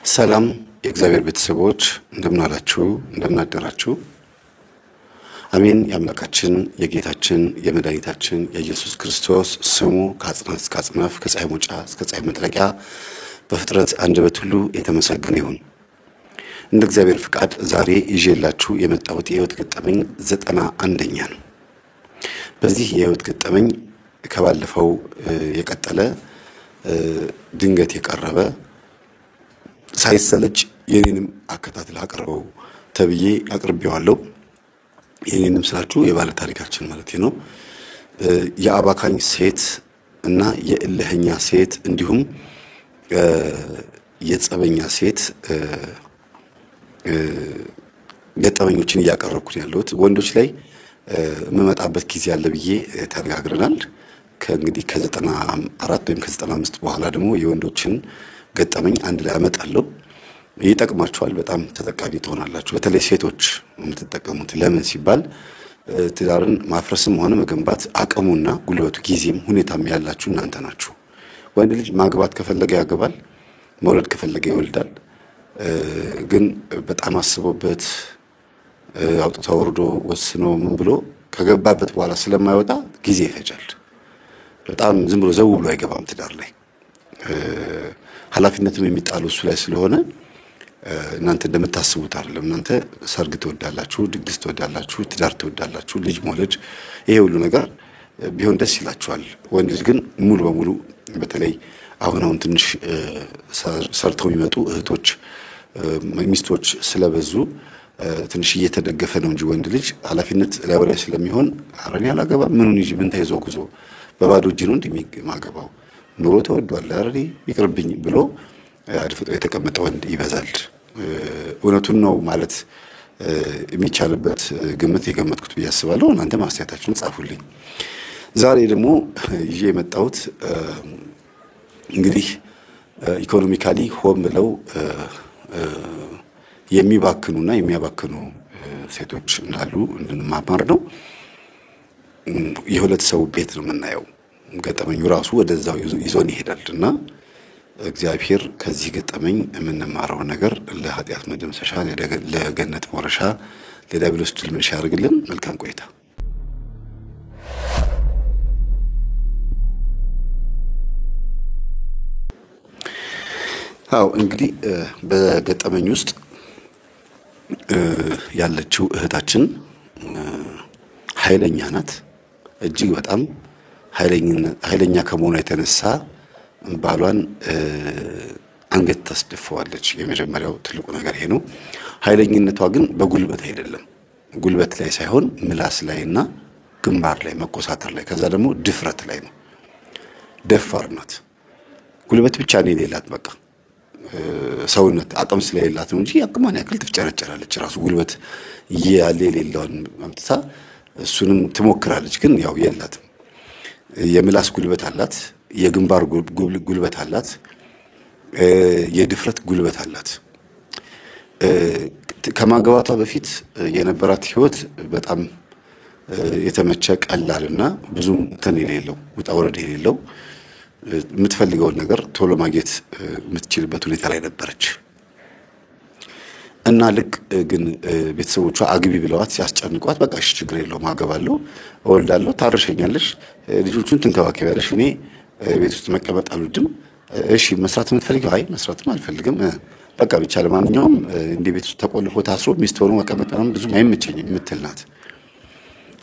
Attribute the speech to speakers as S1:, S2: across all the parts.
S1: ሰላም የእግዚአብሔር ቤተሰቦች እንደምን አላችሁ እንደምን አደራችሁ። አሜን። የአምላካችን የጌታችን የመድኃኒታችን የኢየሱስ ክርስቶስ ስሙ ከአጽናፍ እስከ አጽናፍ ከፀሐይ መውጫ እስከ ፀሐይ መጥለቂያ በፍጥረት አንደበት ሁሉ የተመሰገነ ይሁን። እንደ እግዚአብሔር ፍቃድ ዛሬ ይዤላችሁ የመጣሁት የህይወት ገጠመኝ 91ኛ ነው። በዚህ የህይወት ገጠመኝ ከባለፈው የቀጠለ ድንገት የቀረበ ሳይሰለች የኔንም አከታትል አቅርበው ተብዬ አቅርቤዋለሁ። የኔንም ስላችሁ የባለ ታሪካችን ማለት ነው። የአባካኝ ሴት እና የእልህኛ ሴት እንዲሁም የጸበኛ ሴት ገጠመኞችን እያቀረብኩ ያለሁት ወንዶች ላይ መመጣበት ጊዜ አለ ብዬ ተነጋግረናል። ከእንግዲህ ከ94 ወይም ከ95 በኋላ ደግሞ የወንዶችን ገጠመኝ አንድ ላይ አመጣለሁ። ይጠቅማችኋል፣ በጣም ተጠቃሚ ትሆናላችሁ። በተለይ ሴቶች የምትጠቀሙት ለምን ሲባል ትዳርን ማፍረስም ሆነ መገንባት አቅሙና ጉልበቱ ጊዜም ሁኔታም ያላችሁ እናንተ ናችሁ። ወንድ ልጅ ማግባት ከፈለገ ያገባል፣ መውለድ ከፈለገ ይወልዳል። ግን በጣም አስቦበት አውጥቶ ወርዶ ወስኖ ምን ብሎ ከገባበት በኋላ ስለማይወጣ ጊዜ ይፈጃል። በጣም ዝም ብሎ ዘው ብሎ አይገባም ትዳር ላይ። ኃላፊነትም የሚጣለው እሱ ላይ ስለሆነ እናንተ እንደምታስቡት አይደለም። እናንተ ሰርግ ትወዳላችሁ፣ ድግስ ትወዳላችሁ፣ ትዳር ትወዳላችሁ፣ ልጅ መውለድ፣ ይሄ ሁሉ ነገር ቢሆን ደስ ይላችኋል። ወንድ ልጅ ግን ሙሉ በሙሉ በተለይ አሁን ትንሽ ሰርተው የሚመጡ እህቶች ሚስቶች ስለበዙ ትንሽ እየተደገፈ ነው እንጂ ወንድ ልጅ ኃላፊነት ላይ ወዲያ ስለሚሆን አረን ያላገባ ምኑን ይጂ ምን ተይዞ ጉዞ በባዶ እጅ ነው እንደሚማገባው ኑሮ ተወዷል አረሪ ይቅርብኝ ብሎ አድፍጦ የተቀመጠ ወንድ ይበዛል። እውነቱን ነው ማለት የሚቻልበት ግምት የገመትኩት ብዬ አስባለሁ። እናንተ ማስተያየታችሁን ጻፉልኝ። ዛሬ ደግሞ ይዤ የመጣሁት እንግዲህ ኢኮኖሚካሊ ሆም ብለው የሚባክኑና የሚያባክኑ ሴቶች እንዳሉ እንድንማማር ነው። የሁለት ሰው ቤት ነው የምናየው። ገጠመኙ ራሱ ወደዛው ይዞን ይሄዳልና እግዚአብሔር ከዚህ ገጠመኝ የምንማረው ነገር ለኃጢአት መደምሰሻ፣ ለገነት መውረሻ፣ ለዲያብሎስ ድል መንሻ ያድርግልን። መልካም ቆይታ። እንግዲህ በገጠመኝ ውስጥ ያለችው እህታችን ኃይለኛ ናት። እጅግ በጣም ኃይለኛ ከመሆኗ የተነሳ ባሏን አንገት ታስደፈዋለች። የመጀመሪያው ትልቁ ነገር ይሄ ነው። ኃይለኝነቷ ግን በጉልበት አይደለም፣ ጉልበት ላይ ሳይሆን ምላስ ላይና ግንባር ላይ መቆሳተር ላይ፣ ከዛ ደግሞ ድፍረት ላይ ነው። ደፋር ናት። ጉልበት ብቻ ነው የሌላት፣ በቃ ሰውነት አቅም ስለሌላት ነው እንጂ አቅሟን ያክል ትፍጨረጨራለች። ራሱ ጉልበት ያለ የሌለውን አምጥታ እሱንም ትሞክራለች፣ ግን ያው የላትም። የምላስ ጉልበት አላት፣ የግንባር ጉልበት አላት፣ የድፍረት ጉልበት አላት። ከማግባቷ በፊት የነበራት ህይወት በጣም የተመቸ ቀላልና ብዙም እንትን የሌለው ውጣ ወረድ የሌለው የምትፈልገውን ነገር ቶሎ ማግኘት የምትችልበት ሁኔታ ላይ ነበረች እና ልክ ግን ቤተሰቦቿ አግቢ ብለዋት ሲያስጨንቋት በቃ እሺ ችግር የለውም አገባለሁ፣ እወልዳለሁ፣ ታርሸኛለሽ፣ ልጆቹን ትንከባከቢያለሽ፣ እኔ ቤት ውስጥ መቀመጥ አልወድም፣ እሺ መስራት የምትፈልጊው? አይ መስራትም አልፈልግም፣ በቃ ብቻ ለማንኛውም እንደ ቤት ውስጥ ተቆልፎ ታስሮ ሚስት ሆኖ መቀመጥ ብዙም አይመቸኝም የምትል ናት።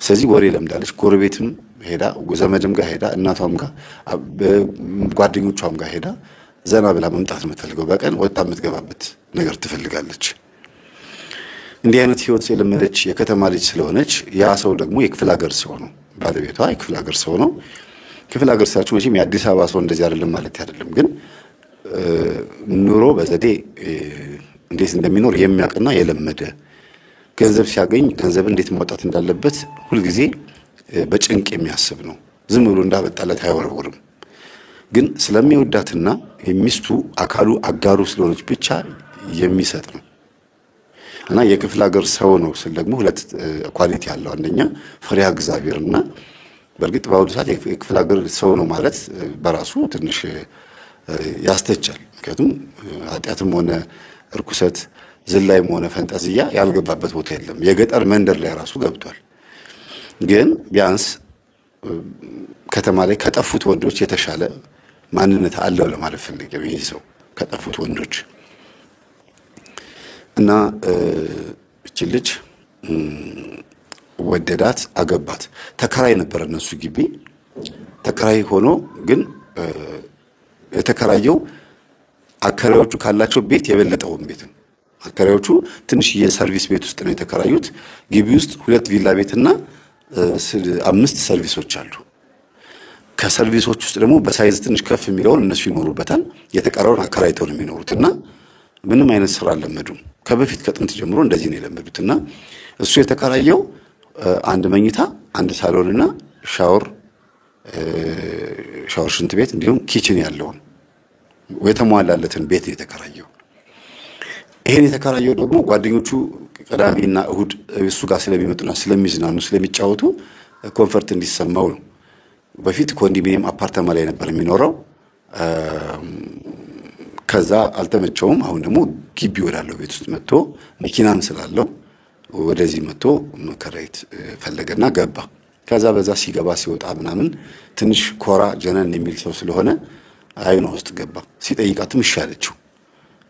S1: ስለዚህ ወሬ ለምዳለች። ጎረቤትም ሄዳ ዘመድም ጋር ሄዳ እናቷም ጋር ጓደኞቿም ጋር ሄዳ ዘና ብላ መምጣት የምትፈልገው በቀን ወጣ የምትገባበት ነገር ትፈልጋለች። እንዲህ አይነት ህይወት የለመደች የከተማ ልጅ ስለሆነች ያ ሰው ደግሞ የክፍለ ሀገር ሰው ነው። ባለቤቷ የክፍለ ሀገር ሰው ነው። ክፍለ ሀገር ሳችሁ መቼም የአዲስ አበባ ሰው እንደዚህ አይደለም ማለት አይደለም፣ ግን ኑሮ በዘዴ እንዴት እንደሚኖር የሚያውቅና የለመደ ገንዘብ ሲያገኝ ገንዘብ እንዴት ማውጣት እንዳለበት ሁልጊዜ በጭንቅ የሚያስብ ነው። ዝም ብሎ እንዳበጣለት አይወረውርም። ግን ስለሚወዳትና የሚስቱ አካሉ አጋሩ ስለሆነች ብቻ የሚሰጥ ነው እና የክፍለ ሀገር ሰው ነው ስል ደግሞ ሁለት ኳሊቲ ያለው፣ አንደኛ ፈሪሃ እግዚአብሔርና በእርግጥ በአሁኑ ሰዓት የክፍለ ሀገር ሰው ነው ማለት በራሱ ትንሽ ያስተቻል። ምክንያቱም ኃጢአትም ሆነ እርኩሰት ዝላይም ሆነ ፈንጠዝያ ያልገባበት ቦታ የለም። የገጠር መንደር ላይ ራሱ ገብቷል። ግን ቢያንስ ከተማ ላይ ከጠፉት ወንዶች የተሻለ ማንነት አለው ለማለት ፈልጌ ነው። ይህ ሰው ከጠፉት ወንዶች እና እቺ ልጅ ወደዳት፣ አገባት። ተከራይ ነበር እነሱ ግቢ ተከራይ ሆኖ ግን የተከራየው አከራዮቹ ካላቸው ቤት የበለጠውን ቤት ነው። አከራዮቹ ትንሽ የሰርቪስ ቤት ውስጥ ነው የተከራዩት። ግቢ ውስጥ 2 ቪላ ቤትና 5 ሰርቪሶች አሉ። ከሰርቪሶች ውስጥ ደግሞ በሳይዝ ትንሽ ከፍ የሚለውን እነሱ ይኖሩበታል። የተቀረውን አከራይተው ነው የሚኖሩትና ምንም አይነት ስራ አልለመዱም። ከበፊት ከጥንት ጀምሮ እንደዚህ ነው የለመዱትና እሱ የተከራየው 1 መኝታ፣ 1 ሳሎንና ሻወር ሽንት ቤት እንዲሁም ኪችን ያለውን የተሟላለትን ቤት ነው የተከራየው። ይሄን የተከራየው ደግሞ ጓደኞቹ ቅዳሜና እሁድ እሱ ጋር ስለሚመጡና ስለሚዝናኑ ስለሚጫወቱ ኮንፈርት እንዲሰማው ነው። በፊት ኮንዶሚኒየም አፓርታማ ላይ ነበር የሚኖረው። ከዛ አልተመቸውም። አሁን ደግሞ ግቢ ወዳለው ቤት ውስጥ መጥቶ መኪናም ስላለው ወደዚህ መጥቶ መከራየት ፈለገና ገባ። ከዛ በዛ ሲገባ ሲወጣ ምናምን ትንሽ ኮራ ጀነን የሚል ሰው ስለሆነ አይኗ ውስጥ ገባ። ሲጠይቃትም ይሻለችው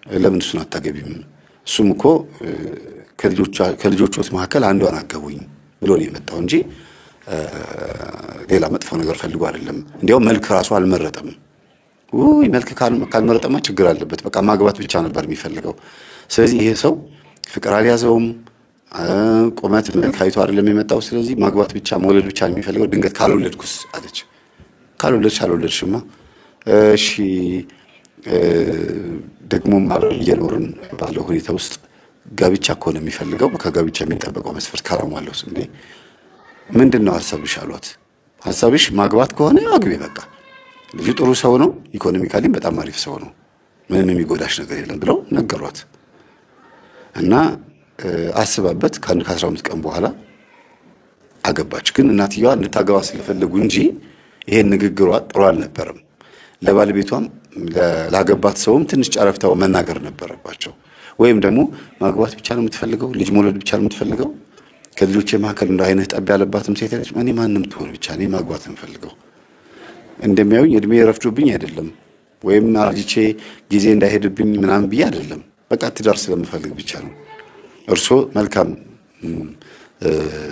S1: ለምን እሱን አታገቢም? እሱም እኮ ከልጆቹ መካከል አንዷን አገቡኝ ብሎ ነው የመጣው እንጂ ሌላ መጥፎ ነገር ፈልጎ አይደለም። እንዲያውም መልክ ራሱ አልመረጠም። ውይ መልክ ካልመረጠማ ችግር አለበት። በቃ ማግባት ብቻ ነበር የሚፈልገው። ስለዚህ ይሄ ሰው ፍቅር አልያዘውም። ቁመት መልክ አይቶ አይደለም የመጣው። ስለዚህ ማግባት ብቻ መውለድ ብቻ የሚፈልገው። ድንገት ካልወለድኩስ አለች። ካልወለድሽማ እሺ ደግሞ አብረን እየኖርን ባለው ሁኔታ ውስጥ ጋብቻ እኮ ነው የሚፈልገው። ከጋብቻ የሚጠበቀው መስፈርት ካላሟላው እንዴ ምንድነው ሐሳብሽ አሏት። ሐሳብሽ ማግባት ከሆነ አግቢ በቃ። ልጁ ጥሩ ሰው ነው፣ ኢኮኖሚካሊም በጣም አሪፍ ሰው ነው፣ ምንም የሚጎዳሽ ነገር የለም ብለው ነገሯት እና አስባበት ከ15 ቀን በኋላ አገባች። ግን እናትየዋ እንድታገባ ስለፈለጉ እንጂ ይሄን ንግግሯ ጥሩ አልነበረም። ለባለቤቷም ላገባት ሰውም ትንሽ ጨረፍታው መናገር ነበረባቸው። ወይም ደግሞ ማግባት ብቻ ነው የምትፈልገው፣ ልጅ መውለድ ብቻ ነው የምትፈልገው፣ ከልጆቼ መካከል እንደ አይነት ጠብ ያለባትም ሴት ልጅ እኔ ማንንም ትሆን ብቻ እኔ ማግባት እንፈልገው፣ እንደሚያዩኝ እድሜ ረፍዶብኝ አይደለም፣ ወይም አርጅቼ ጊዜ እንዳይሄድብኝ ምናምን ብዬ አይደለም፣ በቃ ትዳር ስለምፈልግ ብቻ ነው። እርሶ መልካም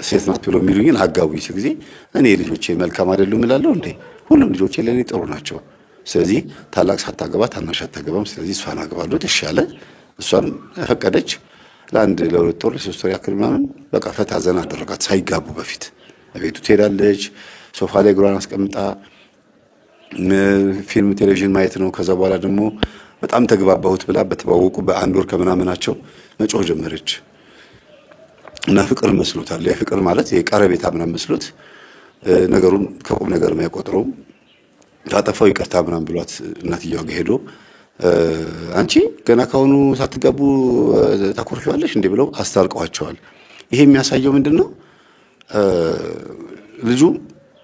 S1: ሴት ናት ብሎ የሚሉኝን አጋቡኝ ሲል ጊዜ እኔ ልጆቼ መልካም አይደሉም እላለሁ እንዴ? ሁሉም ልጆቼ ለኔ ጥሩ ናቸው። ስለዚህ ታላቅ ሳታገባ ታናሽ አታገባም። ስለዚህ እሷን አገባለሁ ተሻለ። እሷን ፈቀደች። ለ2 ወር ለ3 ወር ያክል ምናምን በቃ ፈታ ዘና አደረጋት። ሳይጋቡ በፊት ቤቱ ትሄዳለች። ሶፋ ላይ እግሯን አስቀምጣ ፊልም ቴሌቪዥን ማየት ነው። ከዛ በኋላ ደግሞ በጣም ተግባባሁት ብላ በተዋወቁ በ1 ወር ከምናምናቸው መጮህ ጀመረች እና ፍቅር መስሎታል። የፍቅር ማለት የቀረቤታ ምናምን መስሎት ነገሩን ከቁም ነገር የማይቆጥረው ታጠፋው ይቅርታ ምናምን ብሏት እናትየው ጋር ሄዶ አንቺ ገና ካሁኑ ሳትጋቡ ታኮርፊዋለሽ እንዴ ብለው አስታርቀዋቸዋል። ይሄ የሚያሳየው ምንድነው? ልጁ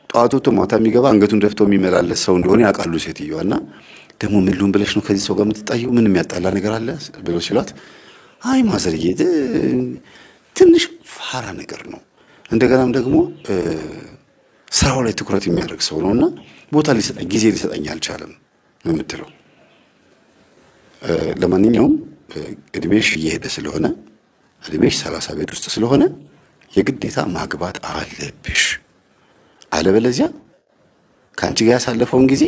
S1: ጧቱት ማታ የሚገባ አንገቱን ደፍቶ የሚመላለስ ሰው እንደሆነ ያውቃሉ ሴትዮዋና ደግሞ ምን ሉን ብለሽ ነው ከዚህ ሰው ጋር የምትጣየው? ምን የሚያጣላ ነገር አለ ብለው ሲሏት አይ ማዘርዬ ትንሽ ፋራ ነገር ነው፣ እንደገናም ደግሞ ስራው ላይ ትኩረት የሚያደርግ ሰው ነውና ቦታ ሊሰጠኝ ጊዜ ሊሰጠኝ አልቻለም ነው የምትለው። ለማንኛውም እድሜሽ እየሄደ ስለሆነ እድሜሽ 30 ቤት ውስጥ ስለሆነ የግዴታ ማግባት አለብሽ፣ አለበለዚያ ከአንቺ ጋር ያሳለፈውን ጊዜ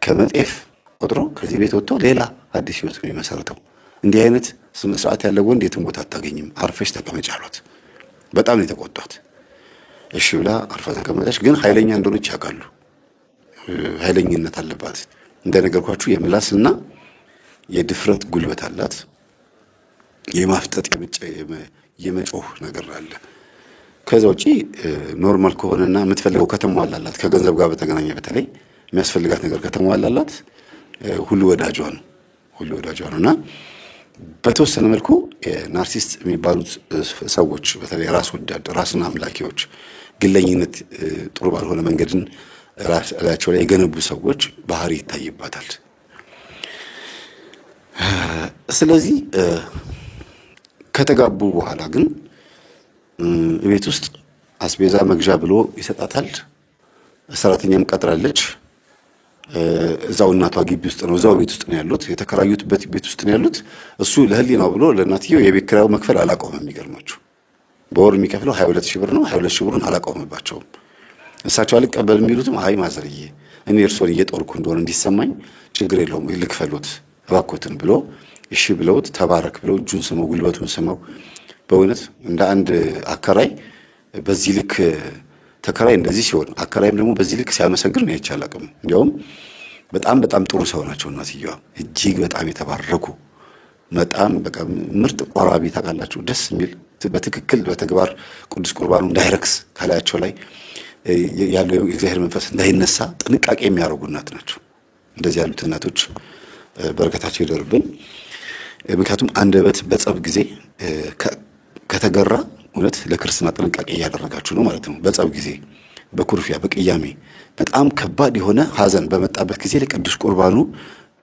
S1: ከመጤፍ ቆጥሮ ከዚህ ቤት ወጥቶ ሌላ አዲስ ህይወት ነው የሚመሰርተው። እንዲህ አይነት ስነ ስርዓት ያለው ወንድ የትም ቦታ አታገኝም፣ አርፈሽ ተቀመጭ አሏት። በጣም ነው የተቆጣት። እሺ ብላ አርፋ ተቀመጠች። ግን ኃይለኛ እንደሆነች ያውቃሉ። ኃይለኝነት አለባት እንደነገርኳችሁ፣ የምላስና የድፍረት ጉልበት አላት። የማፍጠጥ የመጮህ ነገር አለ። ከዛ ውጪ ኖርማል ከሆነና የምትፈልገው ከተሟላላት ከገንዘብ ጋር በተገናኘ በተለይ የሚያስፈልጋት ነገር ከተሟላላት ሁሉ ወዳጇ ነውና በተወሰነ መልኩ ናርሲስት የሚባሉት ሰዎች በተለይ ራስ ወዳድ ራስና አምላኪዎች ግለኝነት ጥሩ ባልሆነ መንገድን ራሳቸው ላይ የገነቡ ሰዎች ባህሪ ይታይባታል። ስለዚህ ከተጋቡ በኋላ ግን ቤት ውስጥ አስቤዛ መግዣ ብሎ ይሰጣታል። ሰራተኛም ቀጥራለች። እዛው እናቷ ግቢ ውስጥ ነው፣ እዛው ቤት ውስጥ ነው ያሉት፣ የተከራዩትበት ቤት ውስጥ ነው ያሉት። እሱ ለህሊናው ብሎ ለእናትየው የቤት ኪራዩ መክፈል አላቆመም። የሚገርማችሁ በወር የሚከፍለው 22,000 ብር ነው። 22,000 ብሩን አላቆመባቸውም። እሳቸው አልቀበልም የሚሉትም አይ ማዘርዬ እኔ እርሶን እየጦርኩ እንደሆነ እንዲሰማኝ ችግር የለውም ልክፈሎት እባክዎትን ብሎ እሺ ብለውት ተባረክ ብለው እጁን ስመው ጉልበቱን ስመው በእውነት እንደ አንድ አከራይ በዚህ ልክ ተከራይ እንደዚህ ሲሆን አከራይም ደግሞ በዚህ ልክ ሲያመሰግን ነው አይቻላቅም። እንዲያውም በጣም ጥሩ ሰው ናቸው እናትየዋ፣ እጅግ በጣም የተባረኩ በጣም በቃ ምርጥ ቆራቢ ታውቃላችሁ። ደስ የሚል በትክክል በተግባር ቅዱስ ቁርባኑ እንዳይረክስ ከላያቸው ላይ ያለው የእግዚአብሔር መንፈስ እንዳይነሳ ጥንቃቄ የሚያደርጉ እናት ናቸው። እንደዚህ ያሉት እናቶች በረከታቸው ይደርብን። ምክንያቱም አንደበት በጸብ ጊዜ ከተገራ እውነት ለክርስትና ጥንቃቄ እያደረጋችሁ ነው ማለት ነው። በጸብ ጊዜ፣ በኩርፊያ፣ በቅያሜ በጣም ከባድ የሆነ ሐዘን በመጣበት ጊዜ ለቅዱስ ቁርባኑ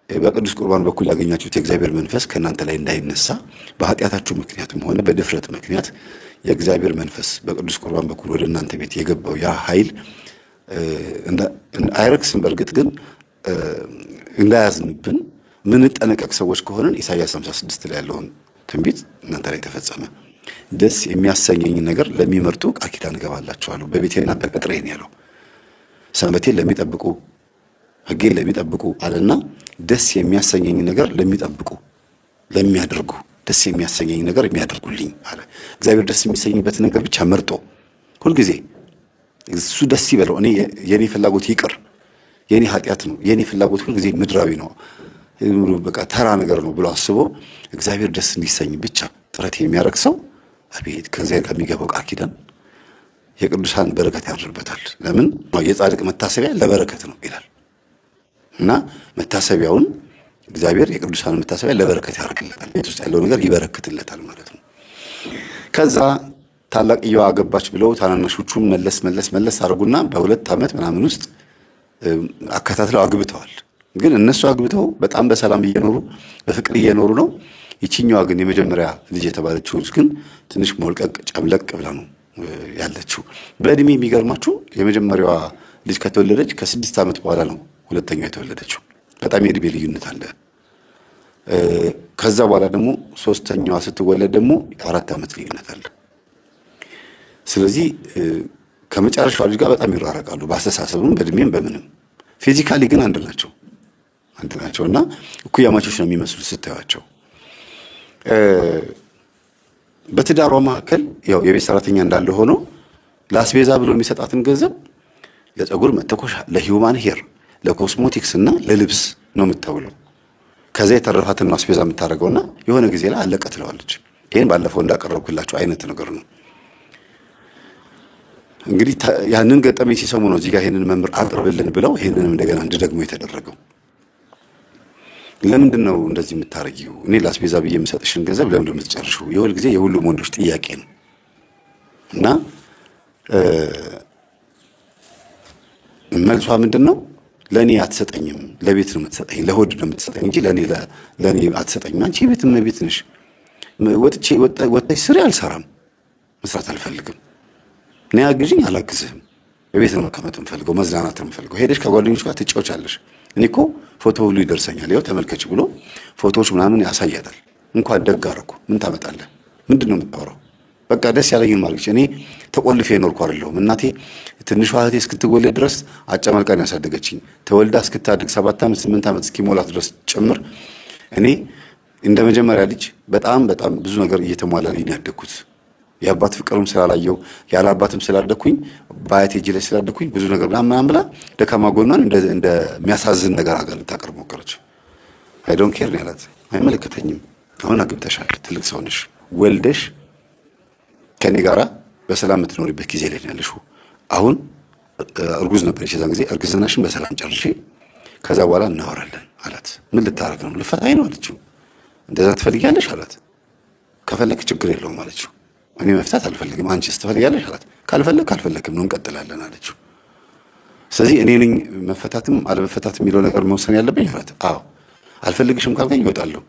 S1: በቅዱስ ቁርባኑ በኩል ያገኛችሁት የእግዚአብሔር መንፈስ ከእናንተ ላይ እንዳይነሳ በኃጢአታችሁ ምክንያትም ሆነ በድፍረት ምክንያት የእግዚአብሔር መንፈስ በቅዱስ ቁርባን በኩል ወደ እናንተ ቤት የገባው ያ ኃይል አይረክስም። በእርግጥ ግን እንዳያዝንብን ምን ጠነቀቅ ሰዎች ከሆነን ኢሳይያስ 56 ላይ ያለውን ትንቢት እናንተ ላይ ተፈጸመ። ደስ የሚያሰኘኝ ነገር ለሚመርጡ ቃል ኪዳን እገባላችኋለሁ በቤቴና በቅጥሬ ያለው ሰንበቴን ለሚጠብቁ ሕጌን ለሚጠብቁ አለና ደስ የሚያሰኘኝ ነገር ለሚጠብቁ ለሚያደርጉ ደስ የሚያሰኘኝ ነገር የሚያደርጉልኝ አለ። እግዚአብሔር ደስ የሚሰኝበት ነገር ብቻ መርጦ ሁልጊዜ እሱ ደስ ይበለው። እኔ የኔ ፍላጎት ይቅር፣ የኔ ኃጢአት ነው፣ የኔ ፍላጎት ሁልጊዜ ምድራዊ ነው፣ በቃ ተራ ነገር ነው ብሎ አስቦ እግዚአብሔር ደስ እንዲሰኝ ብቻ ጥረት የሚያደርግ ሰው አቤት ከእግዚአብሔር ጋር የሚገባው ቃል ኪዳን የቅዱሳን በረከት ያድርበታል። ለምን የጻድቅ መታሰቢያ ለበረከት ነው ይላል እና መታሰቢያውን እግዚአብሔር የቅዱሳን መታሰቢያ ለበረከት ያደርግለታል። ቤት ውስጥ ያለው ነገር ይበረክትለታል ማለት ነው። ከዛ ታላቅየዋ አገባች ብለው ታናናሾቹም መለስ አድርጉና በ2 ዓመት ምናምን ውስጥ አከታትለው አግብተዋል። ግን እነሱ አግብተው በጣም በሰላም እየኖሩ በፍቅር እየኖሩ ነው። ይቺኛዋ ግን የመጀመሪያ ልጅ የተባለችው ልጅ ግን ትንሽ ሞልቀቅ ጨምለቅ ብላ ነው ያለችው። በእድሜ የሚገርማችሁ የመጀመሪያዋ ልጅ ከተወለደች ከ6 ዓመት በኋላ ነው ሁለተኛዋ የተወለደችው። በጣም የእድሜ ልዩነት አለ። ከዛ በኋላ ደግሞ ሶስተኛዋ ስትወለድ ደግሞ 4 ዓመት ልዩነት አለ። ስለዚህ ከመጨረሻዋ ልጅ ጋር በጣም ይራራቃሉ፣ በአስተሳሰብም በእድሜም በምንም። ፊዚካሊ ግን አንድ ናቸውና እኩያማቾች ነው የሚመስሉት ስታዩቸው። በትዳሯ መካከል ያው የቤት ሰራተኛ እንዳለ ሆኖ ለአስቤዛ ብሎ የሚሰጣትን ገንዘብ ለፀጉር መተኮሻ፣ ለሂውማን ሄር፣ ለኮስሞቲክስ እና ለልብስ ነው የምታውለው። ከዛ የተረፋትን አስቤዛ የምታደርገውና የሆነ ጊዜ ላይ አለቀ ትለዋለች። ይሄን ባለፈው እንዳቀረብኩላችሁ አይነት ነገር ነው። እንግዲህ ያንን ገጠመኝ ሲሰሙ ነው እዚህ ጋር ይሄንን መምህር አቅርብልን ብለው ይሄንንም እንደገና እንድደግሞ የተደረገው። ለምንድን ነው እንደዚህ የምታረጊው? እኔ ለአስቤዛ ብዬ የምሰጥሽን ገንዘብ ለምን የምትጨርሺው? የሁል ጊዜ የሁሉም ወንዶች ጥያቄ ነው እና መልሷ ምንድነው? ለኔ አትሰጠኝም፣ ለቤት ነው የምትሰጠኝ፣ ለሆድ ነው የምትሰጠኝ እንጂ ለኔ አትሰጠኝም። አንቺ ቤትም ቤት ነሽ። ወጥተሽ ስሪ አልሰራም፣ መስራት አልፈልግም። እኔ አግዥኝ አላግዝህም። በቤት ነው መቀመጥ የምፈልገው፣ መዝናናት ነው የምፈልገው። ሄደሽ ከጓደኞች ጋር ትጫወቻለሽ። እኔ እኮ ፎቶ ሁሉ ይደርሰኛል፣ ይኸው ተመልከች ብሎ ፎቶዎች ምናምን ያሳያታል። እንኳን ደግ አደረኩ። ምን ታመጣለህ? ምንድነው የምታወራው? በቃ ደስ ያለኝን ማድረግ። እኔ ተቆልፌ ኖርኩ አይደለሁም። እናቴ ትንሿ እህቴ እስክትወለድ ድረስ አጨማልቃን ያሳደገችኝ፣ ተወልዳ እስክታድግ 7 ዓመት 8 ዓመት እስኪሞላት ድረስ ጭምር እኔ እንደ መጀመሪያ ልጅ በጣም ብዙ ነገር እየተሟላልኝ ያደግኩት። የአባት ፍቅርም ስላላየው ያለ አባትም ስላደኩኝ በአያቴ እጅ ላይ ስላደኩኝ ብዙ ነገር ምናምን ብላ ደካማ ጎኗን እንደሚያሳዝን ነገር አገር ልታቀርብ ሞከረች። አይ ዶንት ኬር ነው ያላት። አይመለከተኝም። አሁን አግብተሻል፣ ትልቅ ሰው ነሽ፣ ወልደሽ ከኔ ጋራ በሰላም የምትኖሪበት ጊዜ ላይ ያለሽው። አሁን እርጉዝ ነበረች የዛን ጊዜ። እርግዝናሽን በሰላም ጨርሼ ከዛ በኋላ እናወራለን አላት። ምን ልታረግ ነው? ልፈታኝ ነው አለችው። እንደዛ ትፈልጊያለሽ አላት። ከፈለክ ችግር የለውም አለችው። እኔ መፍታት አልፈልግም፣ አንቺስ ትፈልጊያለሽ አላት። ካልፈለክም ነው እንቀጥላለን አለችው። ስለዚህ እኔ ነኝ መፈታትም አለመፈታትም የሚለው ነገር መወሰን ያለብኝ ማለት አዎ አልፈልግሽም ካልከኝ እወጣለሁ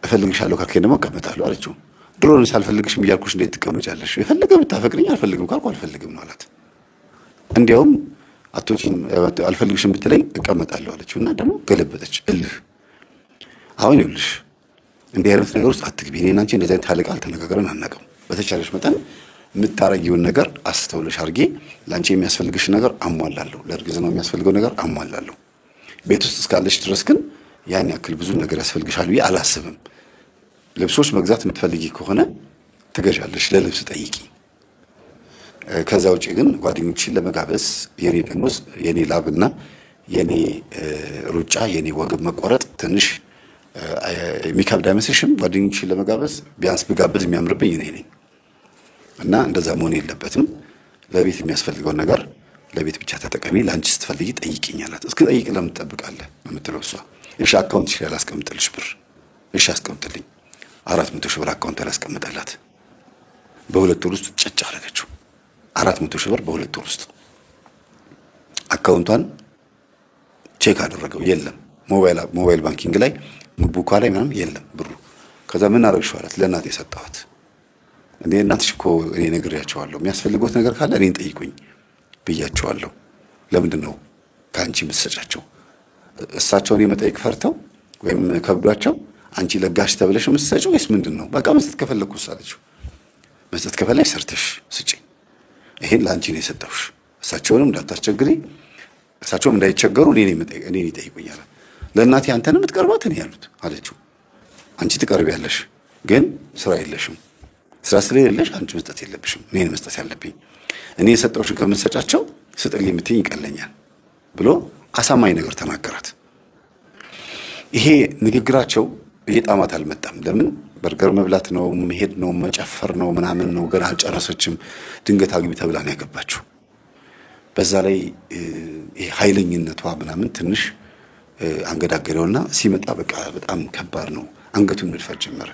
S1: እፈልግሻለሁ ካልከኝ ደግሞ እቀመጣለሁ አለችው። ድሮንስ አልፈልግሽም እያልኩሽ እንዴት ትቀመጫለሽ? የፈለገ ብታፈቅሪኝ አልፈልግም ካልኩ አልፈልግም ነው አላት። እንዲያውም አቶችን አልፈልግሽም ብትለኝ እቀመጣለሁ አለችውና ደግሞ ገለበጠች እልህ። አሁን ይኸውልሽ እንዲህ አይነት ነገር ውስጥ አትግቢ። እኔና አንቺ እንደዚህ አይነት ታልቃል ተነጋግረን አናውቅም። በተቻለሽ መጠን የምታረጊውን ነገር አስተውለሽ አድርጌ ለአንቺ የሚያስፈልግሽ ነገር አሟላለሁ፣ ለእርግዝናው የሚያስፈልገው ነገር አሟላለሁ። ቤት ውስጥ እስካለሽ ድረስ ግን ያን ያክል ብዙ ነገር ያስፈልግሻል ብዬ አላስብም። ልብሶች መግዛት የምትፈልጊ ከሆነ ትገዣለሽ፣ ለልብስ ጠይቂ። ከዛ ውጪ ግን ጓደኞችን ለመጋበዝ የኔ ደሞዝ የኔ ላብና የኔ ሩጫ የኔ ወገብ መቆረጥ ትንሽ የሚከብድ አይመስልሽም? ጓደኞችን ለመጋበዝ ቢያንስ ብጋብዝ የሚያምርብኝ እኔ ነኝ እና እንደዛ መሆን የለበትም። ለቤት የሚያስፈልገውን ነገር ለቤት ብቻ ተጠቀሚ፣ ለአንቺ ስትፈልጊ ጠይቂኝ አላት። እስኪ ጠይቅ ለምን ትጠብቃለህ የምትለው እሷ። እሺ አካውንት ይችላል አስቀምጥልሽ ብር፣ እሺ አስቀምጥልኝ 400 ሺህ ብር አካውንት ላይ አስቀምጠላት። በሁለት ወር ውስጥ ጨጭ አደረገችው። 400 ሺህ ብር በሁለት ወር ውስጥ አካውንቷን ቼክ አደረገው፣ የለም። ሞባይል ባንኪንግ ላይ ቡኳ ላይ ምናምን የለም ብሩ። ከዛ ምን አደረግሽው አላት። ለእናቴ ሰጠኋት። እንዴ እናትሽ እኮ እኔ ነግሬያቸዋለሁ፣ የሚያስፈልጉት ነገር ካለ እኔን ጠይቁኝ ብያቸዋለሁ። ለምንድን ነው ከአንቺ የምትሰጫቸው? እሳቸውን የመጠየቅ ፈርተው ወይም ከብዷቸው አንቺ ለጋሽ ተብለሽ የምትሰጪው ወይስ ምንድን ነው? በቃ መስጠት ከፈለኩ አለችው። መስጠት ከፈለሽ ሰርተሽ ስጪ፣ ይሄን ለአንቺ ነው የሰጠሁሽ። እሳቸውንም እንዳታስቸግሪ፣ እሳቸውም እንዳይቸገሩ እኔን ይጠይቁኝ አለ። ለእናቴ አንተን የምትቀርባት እኔ ያሉት አለችው። አንቺ ትቀርቢያለሽ፣ ግን ስራ የለሽም። ስራ ስለሌለሽ አንቺ መስጠት የለብሽም፣ እኔን መስጠት ያለብኝ። እኔ የሰጠሁሽን ከምትሰጫቸው ስጥልኝ የምትይኝ ይቀለኛል ብሎ አሳማኝ ነገር ተናገራት። ይሄ ንግግራቸው እየጣማት አልመጣም። ለምን? በርገር መብላት ነው፣ መሄድ ነው፣ መጨፈር ነው፣ ምናምን ነው። ገና አልጨረሰችም። ድንገት አግቢ ተብላ ነው ያገባችው። በዛ ላይ ይሄ ኃይለኝነቷ ምናምን ትንሽ አንገዳገረውና ሲመጣ በቃ በጣም ከባድ ነው። አንገቱን መድፈር ጀመረ።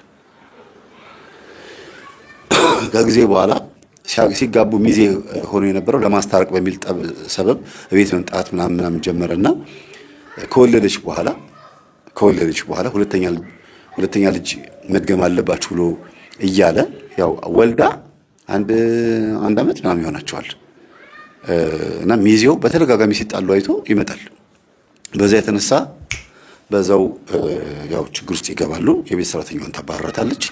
S1: ከጊዜ በኋላ ሲጋቡ ሚዜ ሆኖ የነበረው ለማስታረቅ በሚል ሰበብ ቤት መምጣት ምናምን ጀመረና ከወለደች በኋላ ሁለተኛ ልጅ መድገም አለባችሁ ብሎ እያለ ያው ወልዳ አንድ አመት ምናምን ይሆናቸዋል። እና ሚዜው በተደጋጋሚ ሲጣሉ አይቶ ይመጣል። በዛ የተነሳ በዛው ያው ችግር ውስጥ ይገባሉ። የቤት ሰራተኛዋን ታባራታለች።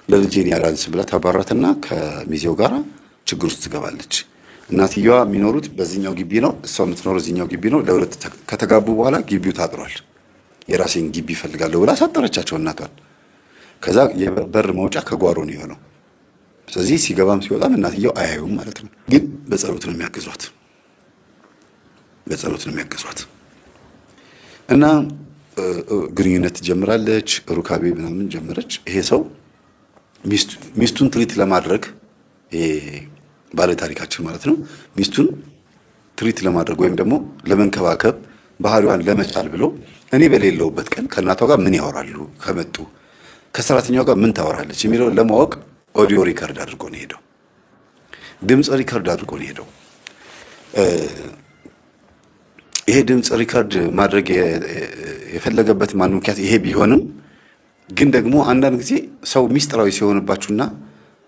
S1: ለልጄን ያላንስ ብላ ታባራትና ከሚዜው ጋር ችግር ውስጥ ትገባለች። እናትየዋ የሚኖሩት በዚህኛው ግቢ ነው፣ እሷ የምትኖረው እዚህኛው ግቢ ነው። ለሁለት ከተጋቡ በኋላ ግቢው ታጥሯል። የራሴን ግቢ ፈልጋለሁ ብላ ሳጠረቻቸው እናቷን። ከዛ የበር መውጫ ከጓሮ ነው የሆነው። ስለዚህ ሲገባም ሲወጣም እናትየው አያዩም ማለት ነው። ግን በጸሎት ነው የሚያግዟት እና ግንኙነት ጀምራለች። ሩካቤ ምናምን ጀመረች። ይሄ ሰው ሚስቱን ትሪት ለማድረግ ባለ ታሪካችን ማለት ነው። ሚስቱን ትሪት ለማድረግ ወይም ደግሞ ለመንከባከብ ባህሪዋን ለመቻል ብሎ እኔ በሌለውበት ቀን ከእናቷ ጋር ምን ያወራሉ፣ ከመጡ ከሰራተኛው ጋር ምን ታወራለች የሚለው ለማወቅ ኦዲዮ ሪከርድ አድርጎ ነው ሄደው። ድምጽ ሪከርድ አድርጎ ነው ሄደው። ይሄ ድምጽ ሪከርድ ማድረግ የፈለገበት ማን ምክንያት ይሄ ቢሆንም ግን ደግሞ አንዳንድ ጊዜ ሰው ሚስጥራዊ ሲሆንባችሁና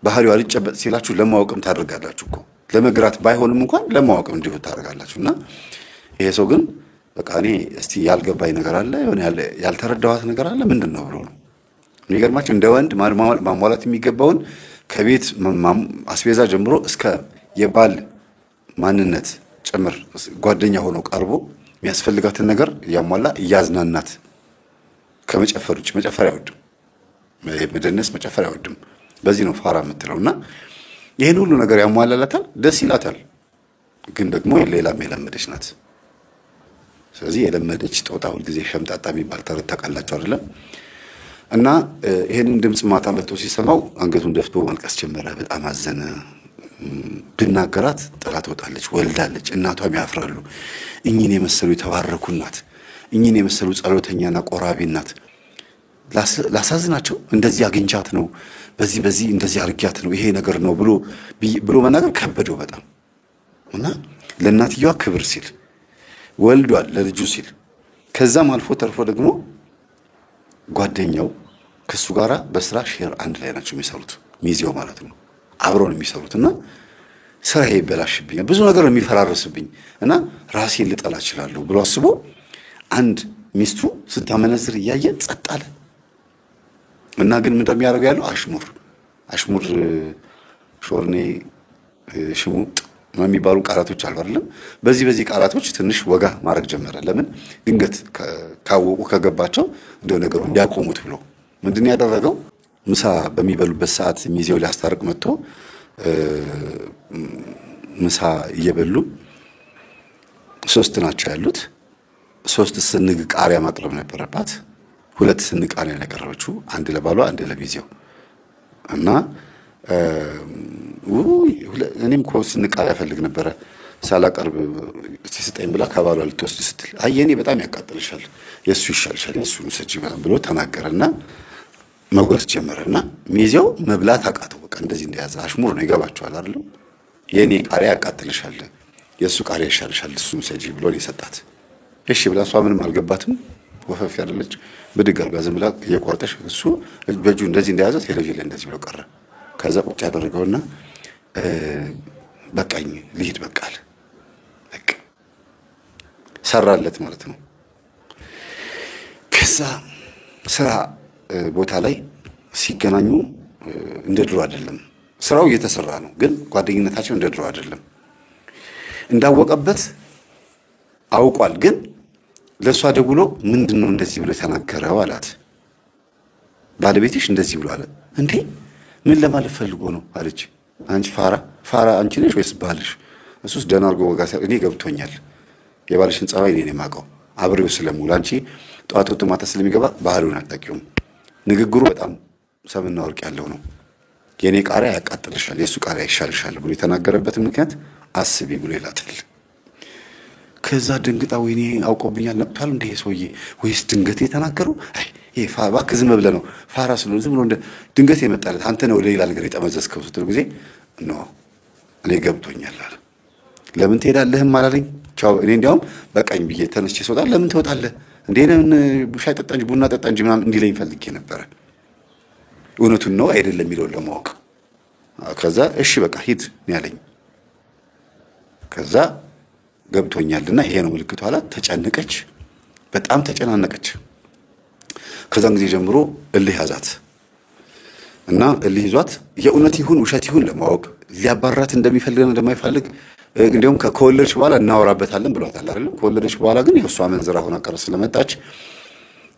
S1: ባህሪው አልጨበጥ ሲላችሁ ለማወቅም ታደርጋላችሁ እኮ። ለመግራት ባይሆንም እንኳን ለማወቅም እንዲሁ ታደርጋላችሁና ይሄ ሰው ግን በቃ እኔ እስቲ ያልገባኝ ነገር አለ፣ የሆነ ያልተረዳኋት ነገር አለ፣ ምንድነው ብሎ ነው። የሚገርማችሁ እንደ ወንድ ማሟላት የሚገባውን ከቤት አስቤዛ ጀምሮ እስከ የባል ማንነት ጭምር ጓደኛ ሆኖ ቀርቦ የሚያስፈልጋትን ነገር እያሟላ እያዝናናት ከመጨፈር ውጭ መጨፈር አይወድም። መደነስ መጨፈር አይወድም። በዚህ ነው ፋራ የምትለውና ይሄን ሁሉ ነገር ያሟላላታል፣ ደስ ይላታል። ግን ደግሞ ሌላም የለመደች ናት። ስለዚህ የለመደች ጦጣ ሁልጊዜ ሸምጣጣ የሚባል ተረት ታውቃላችሁ አይደለም? እና ይሄንን ድምጽ ማታ መጥቶ ሲሰማው አንገቱን ደፍቶ ማልቀስ ጀመረ። በጣም አዘነ። ብናገራት ጥላት ወጣለች፣ ወልዳለች፣ እናቷም ያፍራሉ። እኚህን የመሰሉ የተባረኩ እናት፣ እኚህን የመሰሉ ጸሎተኛና ቆራቢ እናት ላሳዝናቸው እንደዚህ አግኝቻት ነው፣ በዚህ እንደዚህ አርጊያት ነው፣ ይሄ ነገር ነው ብሎ መናገር ከበደው በጣም። እና ለእናትየዋ ክብር ሲል ወልዷል ለልጁ ሲል ከዛም አልፎ ተርፎ ደግሞ ጓደኛው ከሱ ጋራ በስራ ሼር አንድ ላይ ናቸው የሚሰሩት ሚዜው ማለት ነው አብረው ነው የሚሰሩትና ስራዬ ይበላሽብኛል ብዙ ነገር የሚፈራረስብኝ እና ራሴን ልጠላ እችላለሁ ብሎ አስቦ አንድ ሚስቱ ስታመነዝር እያየ ጸጥ አለ እና ግን ምን እንደሚያደርገው ያለው አሽሙር ሾርኔ ሽሙጥ የሚባሉ ቃላቶች አሉ አይደለም በዚህ ቃላቶች ትንሽ ወጋ ማድረግ ጀመረ ለምን ድንገት ካወቁ ከገባቸው እንደው ነገሩ እንዲያቆሙት ብሎ ምንድነው ያደረገው ምሳ በሚበሉበት ሰዓት ሚዜው ሊያስታርቅ መጥቶ ምሳ እየበሉ ሶስት ናቸው ያሉት ሶስት ስንግ ቃሪያ ማቅረብ ነበረባት ሁለት ስንግ ቃሪያ ያቀረበችው አንድ ለባሏ አንድ ለሚዜው እና እኔም እኮ ስንግ ቃሪያ ፈልግ ነበር ሳላቀርብ ሲስጠኝ ብላ ከባሏ ልትወስድ ስትል አየኔ በጣም ያቃጥልሻል የሱ ይሻልሻል የሱን ሰጪ ብሎ ተናገረና መጉረስ ጀመረና ሚዜው መብላት አቃተው በቃ እንደዚህ እንደያዘ አሽሙር ነው ይገባቸዋል አይደል የኔ ቃሪያ ያቃጥልሻል የሱ ቃሪያ ይሻልሻል እሱን ሰጪ ብሎ ይሰጣት እሺ ብላ እሷ ምንም አልገባትም ወፈፍ ያለች ብድግ አድርጋ ዝም ብላ እየቆረጠች እሱ በእጁ እንደዚህ እንደያዘ ቴሌቪዥን ላይ እንደዚህ ብሎ ቀረ ከዛ ቁጭ ያደረገውና በቃኝ ልሂድ በቃል በቃ ሰራለት ማለት ነው ከዛ ስራ ቦታ ላይ ሲገናኙ እንደ ድሮ አይደለም ስራው እየተሰራ ነው ግን ጓደኝነታቸው እንደ ድሮ አይደለም እንዳወቀበት አውቋል ግን ለሷ ደውሎ ምንድነው እንደዚህ ብሎ ተናገረው አላት ባለቤትሽ እንደዚህ ብሎ አለ እንዴ ምን ለማለት ፈልጎ ነው አለች አንቺ ፋራ አንቺ ነሽ ወይስ ባልሽ እሱስ ደህና አድርጎ ወጋ እኔ ገብቶኛል የባልሽን ጸባይ እኔ ነኝ የማውቀው አብሬው ስለሙል አንቺ ጧት ወጥቶ ማታ ስለሚገባ ባህሉን አታውቂውም ንግግሩ በጣም ሰምና ወርቅ ያለው ነው የኔ ቃሪያ ያቃጥልሻል የሱ ቃሪያ ይሻልሻል ብሎ የተናገረበት ምክንያት አስቢ ብሎ ይላታል ከዛ ድንግጣ ወይኔ አውቆብኛል ነቅቷል እንደ ሰውዬ ወይስ ድንገት የተናገረው አይ ይሄ ፋባ ከዝም ብለ ነው ፋራ ስለሆነ ዝም ብሎ እንደ ድንገት የመጣለት አንተ ነው ሌላ ነገር የጠመዘዝከው ስትል ጊዜ ኖ እኔ ገብቶኛል አለ ለምን ትሄዳለህም አላለኝ ቻው እኔ እንዲያውም በቃኝ ብዬ ተነስቼ ስወጣ ለምን ትወጣለህ እንዴ ለምን ሻይ ጠጣ እንጂ ቡና ጠጣ እንጂ ምናምን እንዲለኝ ፈልጌ ነበር እውነቱን ነው አይደለም የሚለው ለማወቅ ከዛ እሺ በቃ ሂድ ያለኝ ከዛ ገብቶኛልና ይሄ ነው ምልክቱ አላት ተጨነቀች በጣም ተጨናነቀች ከዛን ጊዜ ጀምሮ እልህ ያዛት እና እልህ ይዟት የእውነት ይሁን ውሸት ይሁን ለማወቅ ሊያባራት እንደሚፈልግ እንደማይፈልግ እንደውም ከወለደች በኋላ እናወራበታለን ብሏታል አይደል ከወለደች በኋላ ግን የሷ መንዘራ ሆና ቀረ ስለመጣች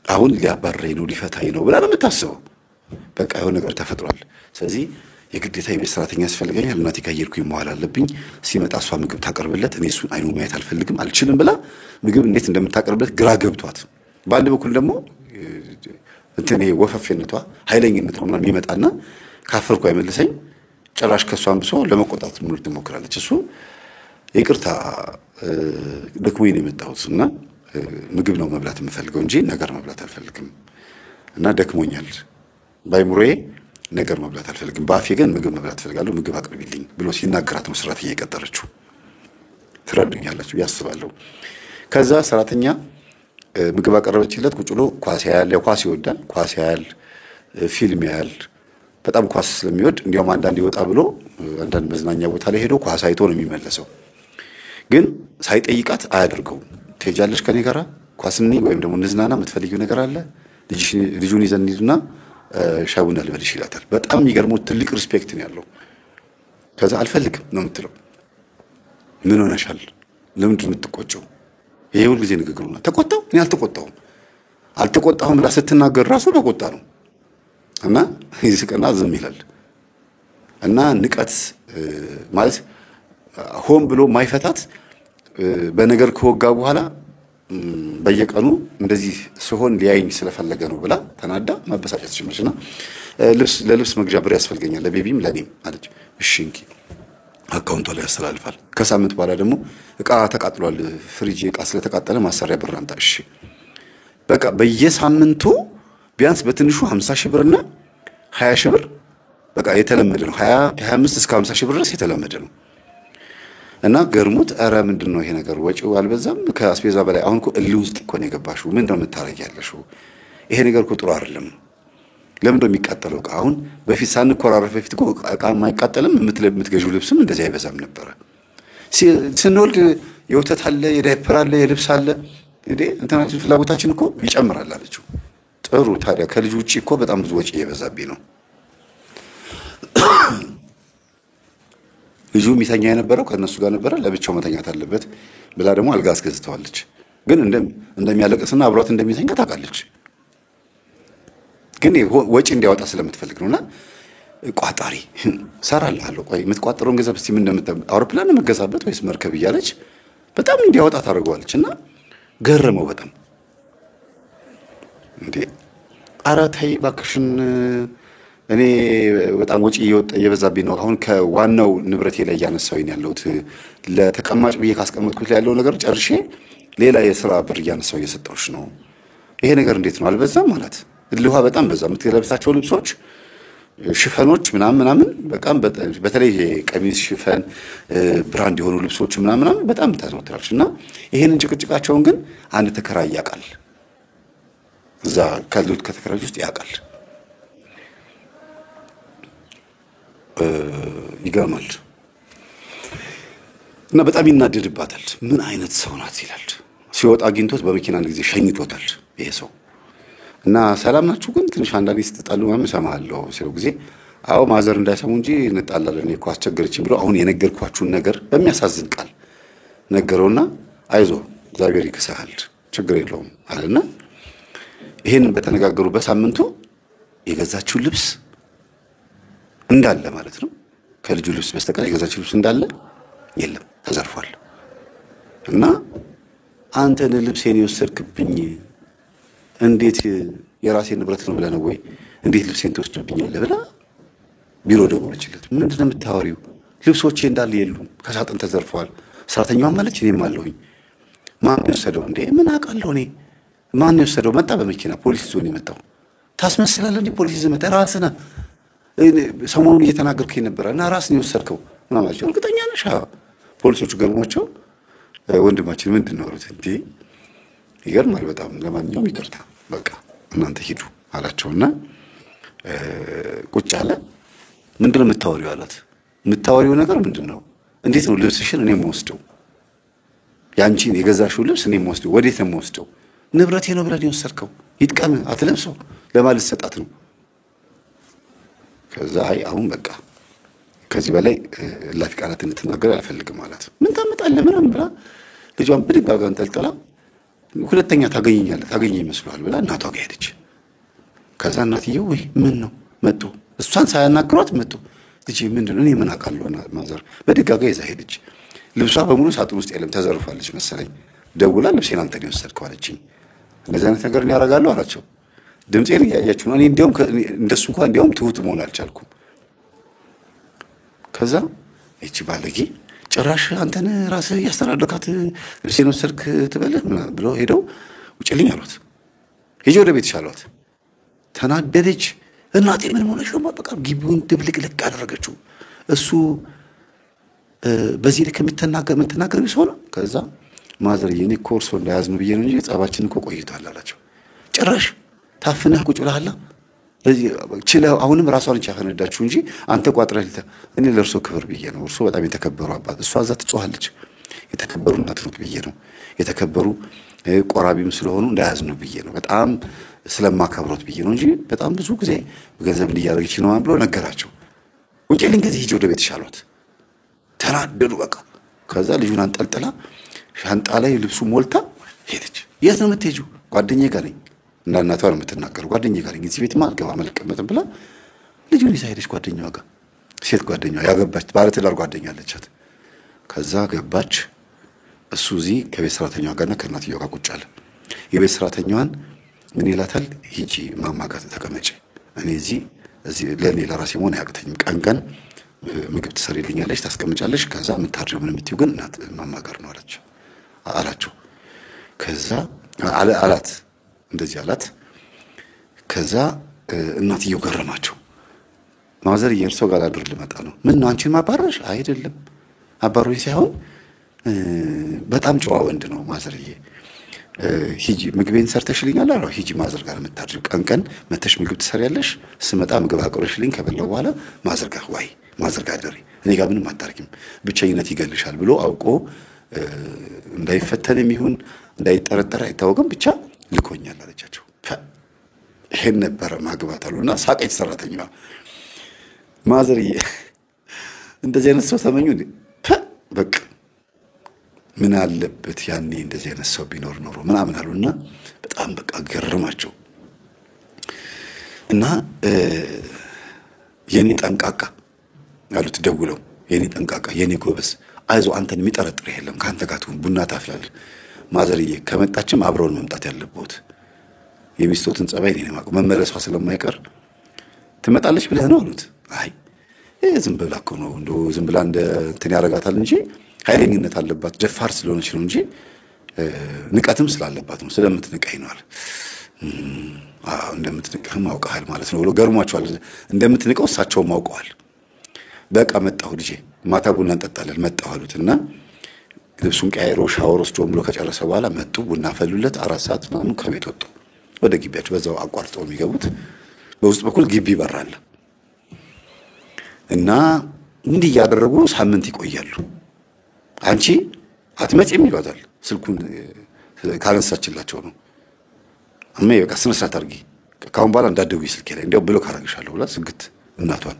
S1: አሁን ሊያባረኝ ነው ሊፈታኝ ነው ብላ ነው የምታስበው በቃ የሆነ ነገር ተፈጥሯል ስለዚህ የግዴታ የቤት ሰራተኛ ያስፈልገኛል እናቴ ካየርኩኝ መዋል አለብኝ ሲመጣ እሷ ምግብ ታቀርብለት እኔ እሱን አይኑ ማየት አልፈልግም አልችልም ብላ ምግብ እንዴት እንደምታቀርብለት ግራ ገብቷት በአንድ በኩል ደግሞ እንትን ይሄ ወፈፌነቷ ኃይለኝነቷ ምናምን ይመጣና ካፈርኩ አይመልሰኝ ጭራሽ ከሷን ብሶ ለመቆጣት ሙሉ ትሞክራለች እሱ ይቅርታ ደክሞኝ ነው የመጣሁትና ምግብ ነው መብላት የምፈልገው እንጂ ነገር መብላት አልፈልግም እና ደክሞኛል ባይሙሮዬ ነገር መብላት አልፈልግም ባፌ ግን ምግብ መብላት ፈልጋለሁ ምግብ አቅርቢልኝ ብሎ ሲናገራት ነው ሰራተኛ እየቀጠረችው ትረዱኛላችሁ ያስባለሁ ከዛ ሰራተኛ ምግብ አቀረበችለት ቁጭ ብሎ ኳስ ይወዳል ኳስ ያያል ፊልም ያያል በጣም ኳስ ስለሚወድ እንዲያውም አንዳንድ ይወጣ ብሎ አንዳንድ መዝናኛ ቦታ ላይ ሄዶ ኳስ አይቶ ነው የሚመለሰው ግን ሳይጠይቃት አያደርገው ትሄጃለሽ ከኔ ጋራ ኳስኒ ወይም ደግሞ እንዝናና የምትፈልጊው ነገር አለ ልጁን ይዘን እንሂድና ሻቡን አልበልሽ ይላታል በጣም የሚገርመው ትልቅ ሪስፔክት ነው ያለው ከዛ አልፈልግም ነው የምትለው ምን ሆነሻል ለምንድን ነው የምትቆጨው ይሄ ሁሉ ጊዜ ንግግሩ ነው ተቆጣው እኔ አልተቆጣሁም ብላ ስትናገር ራሱ ተቆጣ ነው እና ይስቀና ዝም ይላል እና ንቀት ማለት ሆም ብሎ ማይፈታት በነገር ከወጋ በኋላ በየቀኑ እንደዚህ ሲሆን ሊያይኝ ስለፈለገ ነው ብላ ተናዳ ማበሳጨት ጀመረችና ለልብስ መግዣ ብር ያስፈልገኛል ለቤቢም ለኔም አለች እሺ እንኪ አካውንቷ ላይ ያስተላልፋል ከሳምንት በኋላ ደግሞ እቃ ተቃጥሏል ፍሪጅ እቃ ስለተቃጠለ ማሰሪያ ብር አምጣ እሺ በቃ በየሳምንቱ ቢያንስ በትንሹ 50 ሺህ ብርና 20 ሺህ ብር በቃ የተለመደ ነው 25 እስከ 50 ሺህ ብር ድረስ የተለመደ ነው እና ገርሞት ኧረ ምንድነው ይሄ ነገር ወጪው አልበዛም ከአስቤዛ በላይ አሁን እኮ እልህ ውስጥ እኮ ነው የገባሽው ምንድነው የምታረጊያለሽው ይሄ ነገር እኮ ጥሩ አይደለም ለምን ነው የሚቃጠለው ዕቃ አሁን በፊት ሳንኮራረፍ በፊት እኮ ዕቃ የማይቃጠልም የምትገዢው ልብስም እንደዚህ አይበዛም ነበር ስንወልድ የወተት አለ የዳይፐር አለ የልብስ አለ እንዴ እንትናችን ፍላጎታችን እኮ ይጨምራል አለችው ጥሩ ታዲያ ከልጅ ውጪ እኮ በጣም ብዙ ወጪ እየበዛብኝ ነው ልጁ የሚተኛ የነበረው ከነሱ ጋር ነበረ ለብቻው መተኛት አለበት ብላ ደግሞ አልጋ አስገዝተዋለች ግን እንደሚያለቅስና አብሯት እንደሚተኛ ታውቃለች ግን ወጪ እንዲያወጣ ስለምትፈልግ ነውና ቋጣሪ ሰራልሃለሁ ቆይ የምትቋጥረውን ገንዘብ እስቲ ምን እንደምትጠብ አውሮፕላን መገዛበት ወይስ መርከብ እያለች በጣም እንዲያወጣ ታደርገዋለችና ገረመው በጣም እንዴ ኧረ ተይ እባክሽን እኔ በጣም ወጪ እየበዛብኝ ነው አሁን ከዋናው ንብረቴ ላይ እያነሳሁኝ ያለሁት ለተቀማጭ ብዬ ካስቀመጥኩት ላይ ያለው ነገር ጨርሼ ሌላ የሥራ ብር እያነሳሁ እየሰጠሁሽ ነው ይሄ ነገር እንዴት ነው አልበዛም ማለት ልውሃ በጣም በዛ የምትለብሳቸው ልብሶች ሽፈኖች ምናምን በቃም በተለይ ቀሚስ ሽፈን ብራንድ የሆኑ ልብሶች ምናምን በጣም ታዘውትራለች እና ይሄንን ጭቅጭቃቸውን ግን አንድ ተከራይ ያውቃል እዛ ካሉት ከተከራዮች ውስጥ ያውቃል ይገርማል እና በጣም ይናደድባታል ምን አይነት ሰው ናት ይላል ሲወጣ አግኝቶት በመኪና አንድ ጊዜ ሸኝቶታል ይሄ ሰው እና ሰላም ናችሁ ግን ትንሽ አንዳንዴ ስትጣሉ ምናምን እሰማለሁ ሲለው ጊዜ አዎ ማዘር እንዳይሰሙ እንጂ እንጣላለን እኮ አስቸገረችኝ ብሎ አሁን የነገርኳችሁን ነገር በሚያሳዝን ቃል ነገረውና አይዞ እግዚአብሔር ይክሰሃል ችግር የለውም አለና ይሄን በተነጋገሩ በሳምንቱ የገዛችው ልብስ እንዳለ ማለት ነው ከልጁ ልብስ በስተቀር የገዛችው ልብስ እንዳለ የለም ተዘርፏል እና አንተን ልብሴን የወሰድክብኝ እንዴት የራሴን ንብረት ነው ብለህ ነው ወይ እንዴት ልብሴን ትወስድብኛለህ ብላ ቢሮ ደወለችለት ምንድነው የምታወሪው ልብሶቼ እንዳለ የሉም ከሳጥን ተዘርፈዋል ሰራተኛዋ ማለት እኔም አለሁኝ ማን የወሰደው እንዴ ምን አውቃለሁ እኔ ማን የወሰደው መጣ በመኪና ፖሊስ ይዞኝ መጣው ታስመስላለህ እንዴ ፖሊስ ይዘህ መጣ ራስህ ነህ ሰሞኑን እየተናገርኩኝ ነበር እና ራስህ ነው የወሰድከው ምናምን አለችው እርግጠኛ ነሽ ፖሊሶቹ ገርሟቸው ወንድማችን ምንድነው አሉት እንዴ ይገርማል በጣም ለማንኛውም ይቅርታ በቃ እናንተ ሂዱ አላቸውና ቁጭ አለ ምንድነው የምታወሪው አላት የምታወሪው ነገር ምንድነው እንዴት ነው ልብስሽን እኔ የምወስደው ያንቺን የገዛሽው ልብስ እኔ የምወስደው ወዴት ነው የምወስደው ንብረቴ ነው ብለህ የወሰድከው ይጥቀም አትለብሰው ለማለት ሰጣት ነው ከዛ አይ አሁን በቃ ከዚህ በላይ ላፊ ቃላት እንድትናገር አልፈልግም ማለት ምን ታመጣለህ ምናምን ብላ ልጇን ብድግ አድርጋ አንጠልጥላ ሁለተኛ ታገኘኝ ይመስላል ብላ እናቷ ጋር ሄደች ከዛ እናትየው ወይ ምን ነው መጡ እሷን ሳያናግሯት መጡ ልጄ ምንድነው እኔ ምን አውቃለሁ ማዘር በድጋጋ ይዛ ሄደች ልብሷ በሙሉ ሳጥን ውስጥ የለም ተዘርፋለች መሰለኝ ደውላ ልብሴን አንተ ነው የወሰድከው አለችኝ እንደዚህ አይነት ነገር ያደርጋሉ አላቸው ድምጼን ያያችሁ ነው እኔ እንደውም እንደሱ እንኳን እንደውም ትሁት መሆን አልቻልኩም ከዛ እቺ ባለጌ ጭራሽ አንተን ራስህ ያስተዳደርካት ልብሴን ወሰድክ ትበልህ ብሎ ሄደው ውጭልኝ አሏት ሂጂ ወደ ቤትሽ አሏት ተናደደች እናቴ ምን ሆነሽ ነው በቃ ግቢውን ድብልቅልቅ አደረገችው እሱ በዚህ ልክ የምትናገር ቢሆን ከዛ ማዘር የኔ ኮርሶ እንዳያዝኑ ብዬ ነው እንጂ ጻባችን እኮ ቆይቷል አላቸው ጭራሽ ታፍነህ ቁጭ ብለሃል ለዚህ ችለው አሁንም ራሷን ቻፈነዳችሁ እንጂ አንተ ቋጥረህ እኔ ለርሶ ክብር ብዬ ነው እርሶ በጣም የተከበሩ አባት እሷ እዛ ትጮሃለች የተከበሩ እናት ነው ብዬ ነው የተከበሩ ቆራቢም ስለሆኑ እንዳያዝኑ ብዬ ነው በጣም ስለማከብሮት ብዬ ነው እንጂ በጣም ብዙ ጊዜ በገንዘብ እንዲያደርግሽ ነው ብሎ ነገራቸው ውጪልኝ ከዚህ ሂጂ ወደ ቤትሽ አሏት ተናደዱ በቃ ከዛ ልጁን አንጠልጥላ ሻንጣ ላይ ልብሱ ሞልታ ሄደች የት ነው የምትሄጂው ጓደኛዬ ጋር ነኝ እና እናቷ ነው የምትናገረው ጓደኛዬ ጋር ነኝ እዚህ ቤት ማልገባ መልቀመጥም ብላ ልጁን ይዛ ሄደች ጓደኛዋ ጋር ሴት ጓደኛዋ ያገባች ባለ ትዳር ጓደኛ አለቻት ከዛ ገባች እሱ እዚህ ከቤት ሰራተኛዋ ጋርና ከእናትየዋ ጋር ቁጭ አለ የቤት ሰራተኛዋን ምን ይላታል ሂጂ ማማ ጋር ተቀመጪ እኔ እዚህ ለኔ ለራሴ መሆን አያቅተኝም ቀን ምግብ ትሰሪልኛለሽ ታስቀምጫለሽ ከዛ የምታርጀው ምን የምትይው ግን እናት ማማ ጋር ነው አላቸው ከዛ አላት እንደዚህ አላት ከዛ እናትየው ገረማቸው ማዘር የእርሶ ጋር አድር ልመጣ ነው ምን ነው አንቺን ማባረሽ አይደለም አባሮኝ ሳይሆን በጣም ጨዋ ወንድ ነው ማዘርዬ። ሂጂ ምግቤን ሰርተሽልኛል አለው። ሂጂ ማዘር ጋር የምታድሪው ቀን ቀን መተሽ ምግብ ትሰሪያለሽ፣ ስመጣ ምግብ አቅርበሽልኝ ከበላው በኋላ ማዘር ጋር ዋይ ማዘር ጋር ደሪ፣ እኔ ጋር ምንም አታርጊም፣ ብቸኝነት ይገልሻል ብሎ አውቆ እንዳይፈተንም ይሁን እንዳይጠረጠር አይታወቅም፣ ብቻ ልኮኛል አለቻቸው። ይሄን ነበረ ማግባት አሉና ሳቀች ሰራተኛዋ። ማዘርዬ እንደዚህ አይነት ሰው ተመኙ እንዴ? በቃ ምን አለበት ያኔ እንደዚህ አይነት ሰው ቢኖር ኖሮ ምናምን አሉና በጣም በቃ ገረማቸው። እና የኔ ጠንቃቃ ያሉት ደውለው፣ የኔ ጠንቃቃ የኔ ጎበዝ አይዞ አንተን የሚጠረጥር የለም ካንተ ጋር ትሁን ቡና ታፍላለህ። ማዘርዬ ከመጣችም አብረውን መምጣት ያለበት የሚስቶትን ጸባይ እኔ ነው መመለሷ ስለማይቀር ትመጣለች ብለህ ነው አሉት። አይ ዝም ብላ እኮ ነው እንደው ዝም ብላ እንደ እንትን ያረጋታል እንጂ ኃይለኝነት አለባት ደፋር ስለሆነች ነው እንጂ ንቀትም ስላለባት ነው ስለምትንቀኝ ነው አለ። እንደምትንቀህም አውቀሃል ማለት ነው ብሎ ገርሟቸዋል። እንደምትንቀው እሳቸውም አውቀዋል። በቃ መጣሁ ልጄ ማታ ቡና እንጠጣለን መጣሁ አሉትና ልብሱን ቀያይሮ ሻወር ወስዶ ብሎ ከጨረሰ በኋላ መጡ። ቡና ፈሉለት። 4 ሰዓት ምናምን ከቤት ወጡ ወደ ግቢያቸው። በዛው አቋርጠው የሚገቡት በውስጥ በኩል ግቢ ይበራል እና እንዲህ እያደረጉ ሳምንት ይቆያሉ። አንቺ አትመጪም ይሏታል። ስልኩን ካነሳችላቸው ነው እማዬ በቃ ስነ ስርዓት አድርጊ ካሁን በኋላ እንዳትደውይ ስልኬ ላይ እንዲያው ብሎ ካረግሻለሁ ብላ ስግት እናቷን።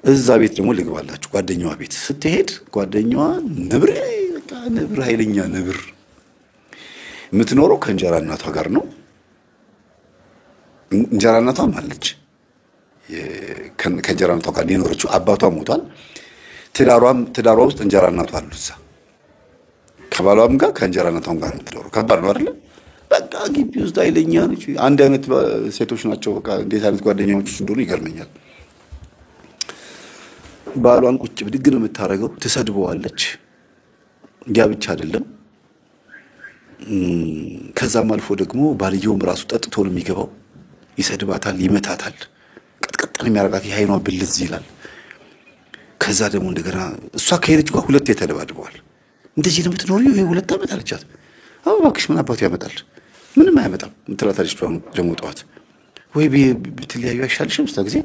S1: እዛ ቤት ደግሞ ልግባላችሁ ጓደኛዋ ቤት ስትሄድ ጓደኛዋ ነብር በቃ ነብር ኃይለኛ ነብር የምትኖረው ከእንጀራ እናቷ ጋር ነው። እንጀራ እናቷም አለች ከእንጀራ እናቷ ጋር የኖረችው አባቷ ሞቷል። ትዳሯ ውስጥ እንጀራ እናቷ አሉ። እዛ ከባሏም ጋር ከእንጀራ እናቷም ጋር የምትኖረው ከባድ ነው አይደለ? በቃ ግቢ ውስጥ ኃይለኛ ነች። አንድ አይነት ሴቶች ናቸው። በቃ እንዴት አይነት ጓደኛሞች እንደሆኑ ይገርመኛል። ባሏን ቁጭ ብድግ ነው የምታረገው፣ ትሰድበዋለች። ያ ብቻ አይደለም፣ ከዛም አልፎ ደግሞ ባልየውም ራሱ ጠጥቶ ነው የሚገባው። ይሰድባታል፣ ይመታታል፣ ቀጥቀጣን የሚያረጋት የሃይኗ ብልዝ ይላል። ከዛ ደግሞ እንደገና እሷ ከሄደች ጋር 2 ተደባድበዋል። እንደዚህ ነው የምትኖሪው ይሄ 2 ዓመት አለቻት። አዎ እባክሽ ምን አባቱ ያመጣል? ምንም አያመጣም ምትላታለች። ደግሞ ጠዋት ወይ ብትለያዩ አይሻልሽም? ስታ ጊዜ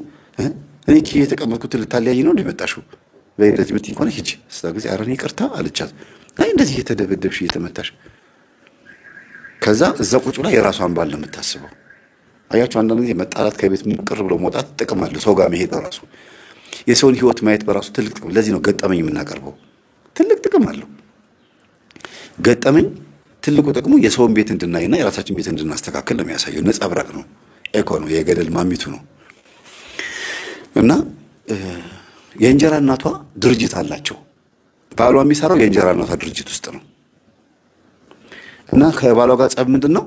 S1: እኔ እቺ የተቀመጥኩት ልታለያይ ነው እንደመጣሽው በእንደት ብትይ እንኳን ሂጂ ስታ ጊዜ አረኔ ይቅርታ አለቻት። አይ እንደዚህ የተደበደብሽ እየተመታሽ ከዛ እዛ ቁጭ ብላ የራሷን ባል ነው የምታስበው። አያችሁ አንዳንድ ጊዜ መጣላት ከቤት ምቅር ብሎ መውጣት ጥቅም አለው። ሰው ጋር መሄድ በራሱ የሰውን ህይወት ማየት በራሱ ትልቅ ጥቅም። ለዚህ ነው ገጠመኝ የምናቀርበው። ትልቅ ጥቅም አለው ገጠመኝ። ትልቁ ጥቅሙ የሰውን ቤት እንድናይና የራሳችን ቤት እንድናስተካክል ነው የሚያሳየው። ነጸብራቅ ነው፣ ኤኮ ነው፣ የገደል ማሚቱ ነው። እና የእንጀራ እናቷ ድርጅት አላቸው። ባሏ የሚሰራው የእንጀራ እናቷ ድርጅት ውስጥ ነው። እና ከባሏ ጋር ጸብ ምንድነው?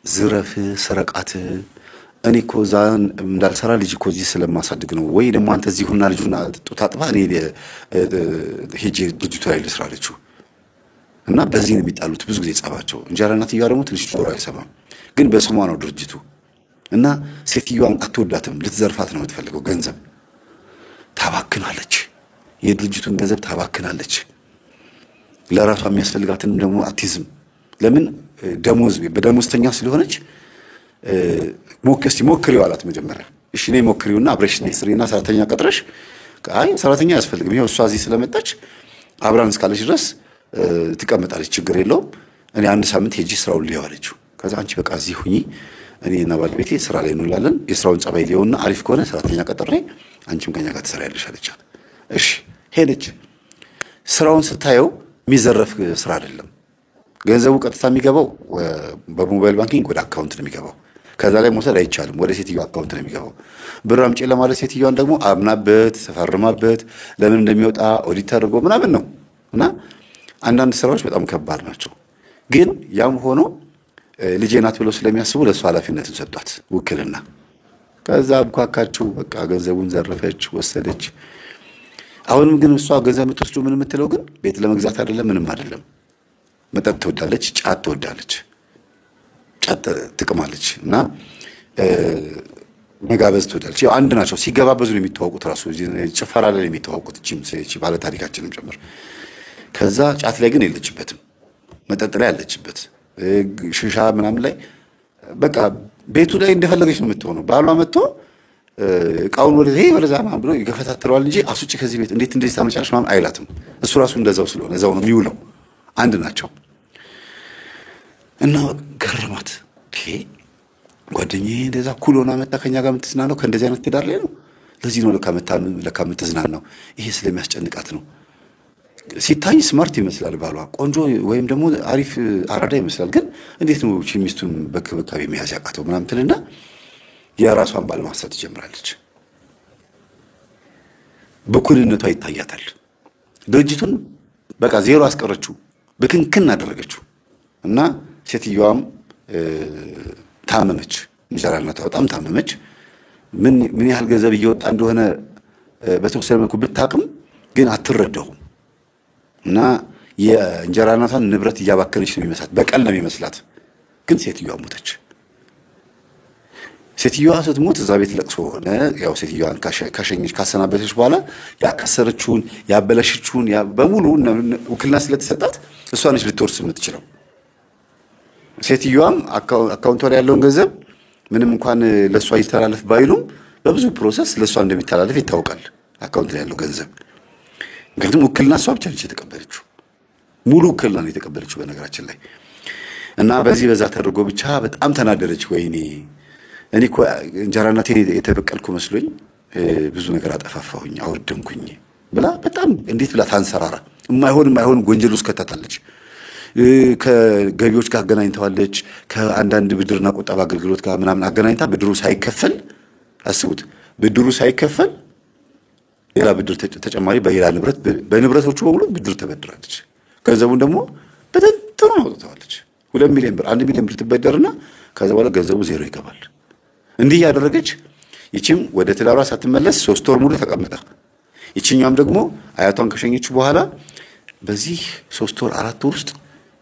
S1: ዝረፍ፣ ስረቃት፣ እኔ እኮ እዛ እንዳልሰራ ልጅ እኮ እዚህ ስለማሳድግ ነው፣ ወይ ደግሞ አንተ እዚህ ሁና ልጁና ጡት አጥባ እኔ ሄጄ ድርጅቱ ላይ ልስራ አለችው። እና በዚህ ነው የሚጣሉት ብዙ ጊዜ ጸባቸው። እንጀራ እናትየዋ ደግሞ ትንሽ ጆሮ አይሰማም፣ ግን በስሟ ነው ድርጅቱ። እና ሴትዮዋን አትወዳትም፣ ልትዘርፋት ነው የምትፈልገው። ገንዘብ ታባክናለች፣ የድርጅቱን ገንዘብ ታባክናለች። ለራሷ የሚያስፈልጋትን ደግሞ አትይዝም። ለምን? በደሞዝተኛ ስለሆነች ሞክሪው አላት መጀመሪያ። እሺ ነይ ሞክሪውና አብረሽ ነይ ስሪና ሰራተኛ ቀጥረሽ። አይ ሰራተኛ አያስፈልግም፣ ይሄው እሷ እዚህ ስለመጣች አብራን እስካለች ድረስ ትቀመጣለች፣ ችግር የለውም፣ እኔ 1 ሳምንት ሄጂ ስራውን ልየው አለችው። ከዛ አንቺ በቃ እዚህ ሁኚ፣ እኔና ባለቤቴ ስራ ላይ እንውላለን፣ የስራውን ጸባይ ሊየውና አሪፍ ከሆነ ሰራተኛ ቀጥሬ አንቺም ከኛ ጋር ትሰሪያለሽ አለቻት። እሺ ሄደች። ስራውን ስታየው የሚዘረፍ ስራ አይደለም። ገንዘቡ ቀጥታ የሚገባው በሞባይል ባንኪንግ ወደ አካውንት ነው የሚገባው። ከዛ ላይ መውሰድ አይቻልም፣ ወደ ሴትዮዋ አካውንት ነው የሚገባው። ብር አምጪ ለማለት ሴትዮዋን ደግሞ አምናበት ተፈርማበት ለምን እንደሚወጣ ኦዲት አድርጎ ምናምን ነው። እና አንዳንድ ስራዎች በጣም ከባድ ናቸው። ግን ያም ሆኖ ልጄ ናት ብለው ስለሚያስቡ ለእሷ ኃላፊነትን ሰጧት፣ ውክልና። ከዛ አብኳካችሁ፣ በቃ ገንዘቡን ዘረፈች፣ ወሰደች። አሁንም ግን እሷ ገንዘብ የምትወስዱ ምን የምትለው ግን ቤት ለመግዛት አይደለም፣ ምንም አይደለም። መጠጥ ትወዳለች፣ ጫት ትወዳለች፣ ጫት ትቅማለች። እና መጋበዝ ትወዳለች። ያው አንድ ናቸው ሲገባበዙ ነው የሚተዋወቁት። ራሱ ጭፈራ ላይ የሚተዋወቁት እቺ ባለ ታሪካችንም ጭምር። ከዛ ጫት ላይ ግን የለችበትም፣ መጠጥ ላይ ያለችበት ሽሻ ምናምን ላይ በቃ ቤቱ ላይ እንደፈለገች ነው የምትሆነው። ባሏ መጥቶ እቃውን ወደዛ ምናምን ብሎ ይገፈታተለዋል እንጂ አስውጪ ከዚህ ቤት እንዴት እንደዚህ ታመጫለሽ ምናምን አይላትም። እሱ ራሱ እንደዛው ስለሆነ እዛው ነው የሚውለው። አንድ ናቸው እና ገረማት። ጓደኛዬ እንደዛ ኩል ሆና መጣ ከኛ ጋር የምትዝናናው ከእንደዚህ አይነት ትዳር ላይ ነው። ለዚህ ነው ለካ የምትዝናናው። ይሄ ስለሚያስጨንቃት ነው። ሲታይ ስማርት ይመስላል ባሏ፣ ቆንጆ ወይም ደግሞ አሪፍ አራዳ ይመስላል። ግን እንዴት ነው ሚስቱን በክብካቤ መያዝ ያቃተው ምናምን ትልና የራሷን ባል ማሰብ ትጀምራለች። በኩልነቷ ይታያታል። ድርጅቱን በቃ ዜሮ አስቀረችው፣ ብክንክን አደረገችው። እና ሴትዮዋም ታመመች። እንጀራ እናቷ በጣም ታመመች። ምን ያህል ገንዘብ እየወጣ እንደሆነ በተወሰነ መልኩ ብታቅም ግን አትረዳውም። እና የእንጀራ እናቷን ንብረት እያባከነች ነው የሚመስላት፣ በቀል ነው የሚመስላት። ግን ሴትዮዋ ሞተች። ሴትዮዋ ስትሞት እዛ ቤት ለቅሶ ሆነ። ያው ሴትዮዋን ካሸኘች ካሰናበተች በኋላ ያከሰረችውን ያበለሸችውን በሙሉ ውክልና ስለተሰጣት እሷ ነች ልትወርስ የምትችለው። ሴትዮዋም አካውንቷ ላይ ያለውን ገንዘብ ምንም እንኳን ለሷ ይተላለፍ ባይሉም በብዙ ፕሮሰስ ለሷ እንደሚተላለፍ ይታወቃል አካውንት ላይ ያለው ገንዘብ። ምክንያቱም ውክልና እሷ ብቻ ነች የተቀበለችው፣ ሙሉ ውክልና ነው የተቀበለችው በነገራችን ላይ። እና በዛ ተደርጎ ብቻ በጣም ተናደረች። ወይኔ እኔ እኮ እንጀራ እናቴን የተበቀልኩ መስሎኝ ብዙ ነገር አጠፋፋሁኝ አወደምኩኝ ብላ በጣም እንዴት ብላ ታንሰራራ። የማይሆን ወንጀል ውስጥ ከተታለች። ከገቢዎች ጋር አገናኝተዋለች። ከአንዳንድ ብድርና ቁጠባ አገልግሎት ጋር ምናምን አገናኝታ ብድሩ ሳይከፈል አስቡት፣ ብድሩ ሳይከፈል ሌላ ብድር ተጨማሪ በሌላ በንብረቶቹ በሙሉ ብድር ተበድራለች። ገንዘቡን ደግሞ በተንተኑ አውጥተዋለች። 2 ሚሊዮን ብር 1 ሚሊዮን ብር ትበደርና ከዛ በኋላ ገንዘቡ ዜሮ ይገባል። እንዲህ ያደረገች ይቺም ወደ ትዳሯ ሳትመለስ 3 ወር ሙሉ ተቀምጣ፣ ይቺኛም ደግሞ አያቷን ከሸኘችው በኋላ በዚህ 3 ወር 4 ወር ውስጥ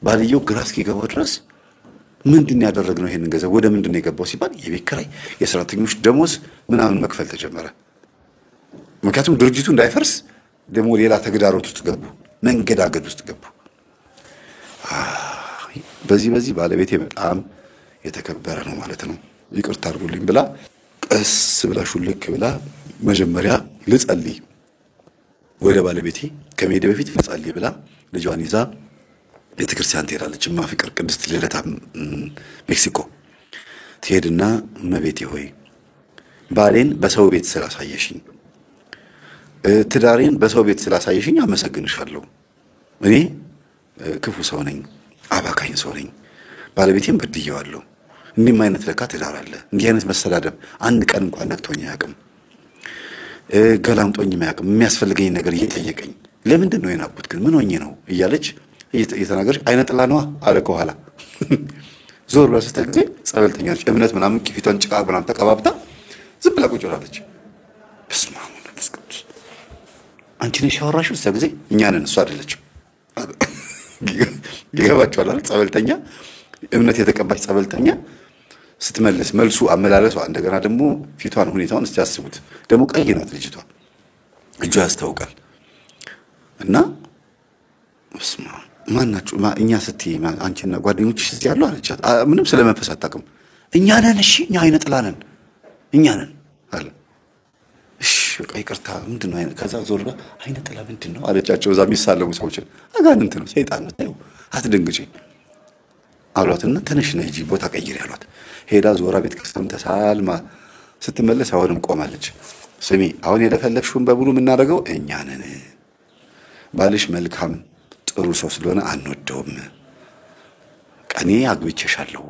S1: ባልየው ግራ እስኪገባው ድረስ ምንድን ያደረግነው ይሄንን ገንዘብ ወደ ምንድን ነው የገባው ሲባል የቤት ኪራይ፣ የሰራተኞች ደሞዝ ምናምን መክፈል ተጀመረ። ምክንያቱም ድርጅቱ እንዳይፈርስ ደግሞ ሌላ ተግዳሮት ውስጥ ገቡ፣ መንገዳገድ ውስጥ ገቡ። በዚህ ባለቤቴ በጣም የተከበረ ነው ማለት ነው። ይቅርታ አድርጉልኝ ብላ ቀስ ብላ ሹልክ ብላ መጀመሪያ ልጸልይ ወደ ባለቤቴ ከመሄድ በፊት ልጸልይ ብላ ልጇን ይዛ ቤተክርስቲያን ትሄዳለች። ፍቅር ቅድስት ልደታ ሜክሲኮ ትሄድና እመቤቴ ሆይ ባሌን በሰው ቤት ስላሳየሽኝ፣ ትዳሬን በሰው ቤት ስላሳየሽኝ አመሰግንሻለሁ። እኔ ክፉ ሰው ነኝ፣ አባካኝ ሰው ነኝ፣ ባለቤቴን በድየዋለሁ። እንዲህም አይነት ለካ ትዳር አለ፣ እንዲህ አይነት መሰዳደብ አንድ ቀን እንኳን ነክቶኝ አያውቅም፣ ገላምጦኝ አያውቅም። የሚያስፈልገኝ ነገር እየጠየቀኝ ለምንድን ነው የናቁት ግን ምን ሆኜ ነው እያለች እየተናገረች አይነ ጥላ ነዋ አለ ከኋላ። ዞር ብላ ስትል ጊዜ ጸበልተኛ ነች። እምነት ምናምን ፊቷን ጭቃ ምናምን ተቀባብታ ዝም ብላ ቁጭ ብላለች። በስመ አብ ወመንፈስ ቅዱስ አንቺ ነሽ ያወራሽው? እዛ ጊዜ እኛ ነን፣ እሱ አይደለችም። ይገባችኋል አይደል? ጸበልተኛ እምነት የተቀባች ጸበልተኛ ስትመልስ መልሱ አመላለሷ፣ እንደገና ደግሞ ፊቷን ሁኔታውን እስቲ አስቡት። ደግሞ ቀይ ናት ልጅቷ፣ እጇ ያስታውቃል። እና በስመ አብ ማናችሁ እኛ ስትይ አንቺና ጓደኞችሽ እዚህ ያሉ አለቻት። ምንም ስለመንፈስ አታውቅም። እኛ ነን፣ እሺ እኛ አይነ ጥላ ነን፣ እኛ ነን አለ። እሺ በቃ ይቅርታ ምንድነው አይነ? ከዛ ዞር ብላ አይነ ጥላ ምንድነው አለቻቸው። እዛ የሚሳለሙ ሰዎችን አጋንንት ነው ሰይጣን ነው ተይው አትደንግጪ አሏትና ተነሽና ሂጂ ቦታ ቀይሪ አሏት። ሄዳ ዞራ ቤተ ክርስቲያን ተሳልማ ስትመለስ አሁንም ቆማለች። ስሚ አሁን የለፈለፍሽውን በሙሉ የምናደርገው እኛ ነን። ባልሽ መልካም ጥሩ ሰው ስለሆነ አንወደውም። ቀኔ አግብቼሻለሁ፣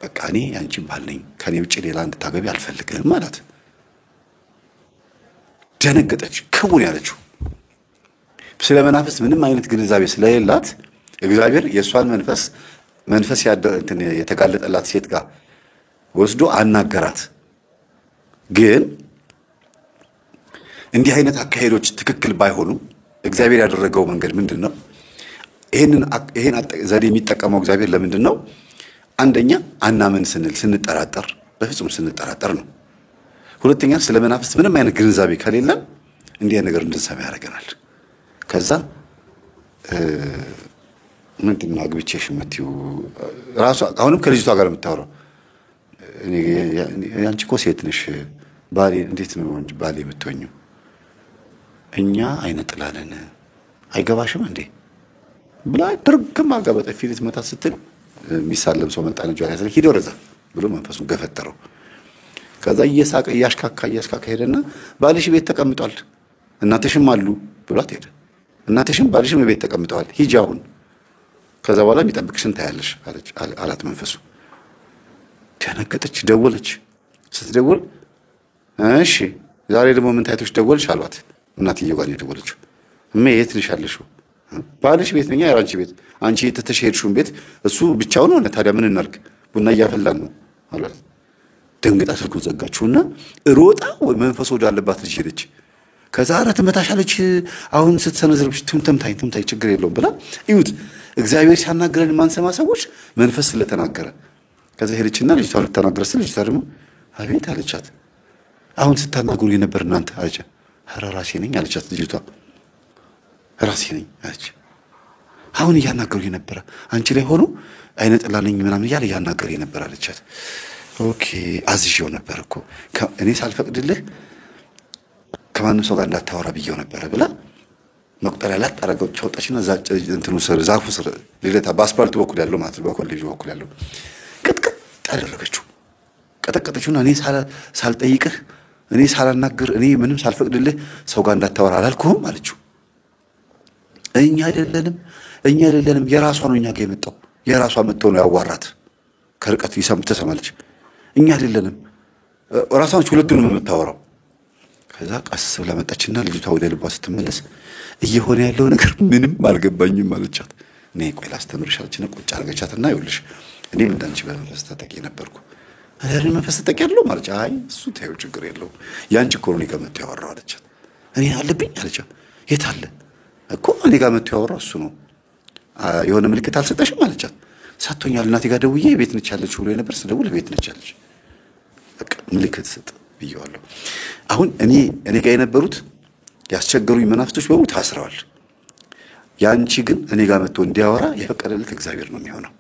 S1: በቃ እኔ ያንቺ ባል ነኝ፣ ከኔ ውጪ ሌላ እንድታገቢ አልፈልግም ማለት። ደነገጠች። ክቡን ያለችው ስለ መናፍስት ምንም አይነት ግንዛቤ ስለሌላት እግዚአብሔር የእሷን መንፈስ የተጋለጠላት ሴት ጋር ወስዶ አናገራት። ግን እንዲህ አይነት አካሄዶች ትክክል ባይሆኑም እግዚአብሔር ያደረገው መንገድ ምንድነው? ይሄን ዘዴ የሚጠቀመው እግዚአብሔር ለምንድን ነው? አንደኛ አናመን ስንጠራጠር፣ በፍጹም ስንጠራጠር ነው። ሁለተኛ ስለ መናፍስት ምንም አይነት ግንዛቤ ከሌለን እንዲህ ነገር እንድንሰማ ያደርገናል። ከዛ ምንድነው አግብቼሽ የምትይው ራሷ አሁንም ከልጅቷ ጋር የምታወራው እኔ ያንቺ እኮ ሴት ነሽ ባሌ እንዴት ነው እንጂ ባሌ የምትሆኚው እኛ አይነ ጥላ ነን አይገባሽም እንዴ ብላ ድርግም አድርጋ በጥፊ ልትመታት ስትል የሚሳለም ሰው መጣ ነው ጃላ ሂድ ወደዛ ብሎ መንፈሱን ገፈተረው። ከዛ እየሳቀ እያሽካካ ሄደና ባልሽ ቤት ተቀምጧል እናትሽም አሉ ብሏት ሄደ። እናትሽም ባልሽም ቤት ተቀምጠዋል ሂጂ አሁን ከዛ በኋላ የሚጠብቅሽን ታያለሽ አላት መንፈሱ። ደነገጠች። ደወለች። ስትደውል እሺ ዛሬ ደግሞ ምን ታይቶሽ ደወልሽ አሏት። እናትየው ጋር የደወለችው የት ነሽ ያለሽው? ባልሽ ቤት ነኝ ያራንቺ ቤት አንቺ ተተሸሄድሽውን ቤት እሱ ብቻውን ሆነ ታዲያ ምን እናርግ ቡና እያፈላን ነው አሏት። ደንግጣ ስልኩን ዘጋችውና ሮጣ መንፈሱ ወዳለባት ልጅ ሄደች። ከዛ አረ ትመታሻለች አሁን ስትሰነዝርብሽ ትምታይ ችግር የለውም ብላ እዩት። እግዚአብሔር ሲያናግረን ማንሰማ ሰዎች መንፈስ ስለተናገረ ከዛ ሄደችና ልጅቷ ልትናገር ስለ ልጅቷ ደግሞ አቤት አለቻት። አሁን ስታናግሩ የነበር እናንተ አለች። አረ ራሴ ነኝ አለቻት ልጅቷ። ራሴ ነኝ አለች። አሁን እያናገሩ የነበረ አንቺ ላይ ሆኖ አይነ ጥላ ነኝ ምናምን እያለ እያናገረ የነበር አለቻት። ኦኬ አዝዤው ነበር እኮ እኔ ሳልፈቅድልህ ከማንም ሰው ጋር እንዳታወራ ብየው ነበር ብላ መቁጠሪያ ላይ አጣረገው ቻውጣችና እንትኑ ስር ዛፉ ስር ሌላታ በአስፓልቱ በኩል ያለው ማለት ነው በኮሌጅ በኩል ያለው ቅጥቅጥ አደረገችው። ቀጠቀጠችውና እኔ ሳልጠይቅህ እኔ ሳላናግር እኔ ምንም ሳልፈቅድልህ ሰው ጋር እንዳታወራ አላልኩህም አለችው። እኛ አይደለንም የራሷ ነው እኛ ጋር የመጣው የራሷ መጥተው ነው ያዋራት ከርቀት ተሰማለች። እኛ አይደለንም ራሷን ሁለቱንም የምታወራው። ከዛ ቀስ ብላ መጣችና ልጅቷ ወደ ልቧ ስትመለስ እየሆነ ያለው ነገር ምንም አልገባኝም አለቻት። እኔ ቆይ ላስተምርሽ አለችና ቁጭ አድርገቻትና ይኸውልሽ እኔም እንዳንቺ በመንፈስ ተጠቂ ነበርኩ። አረ መንፈስ ተጠቂ ያለው ማለት አይ እሱ ታዩ ችግር የለው ያንቺ እኮ ነው እኔ ጋር መጥቶ ያወራው አለቻት። እኔ አለብኝ አለቻት። የት አለ እኮ እኔ ጋር መጥቶ ያወራው እሱ ነው። የሆነ ምልክት አልሰጠሽም አለቻት። ሳቶኛል እናቴ ጋር ደውዬ ቤት ነች ያለችው ብሎ ነበር ስደውል ቤት ነች ያለች በቃ ምልክት ሰጥ ብየዋለሁ። አሁን እኔ ጋር የነበሩት ያስቸገሩኝ መናፍስቶች በሙሉ ታስረዋል። ያንቺ ግን እኔ ጋር መጥቶ እንዲያወራ የፈቀደለት እግዚአብሔር ነው የሚሆነው።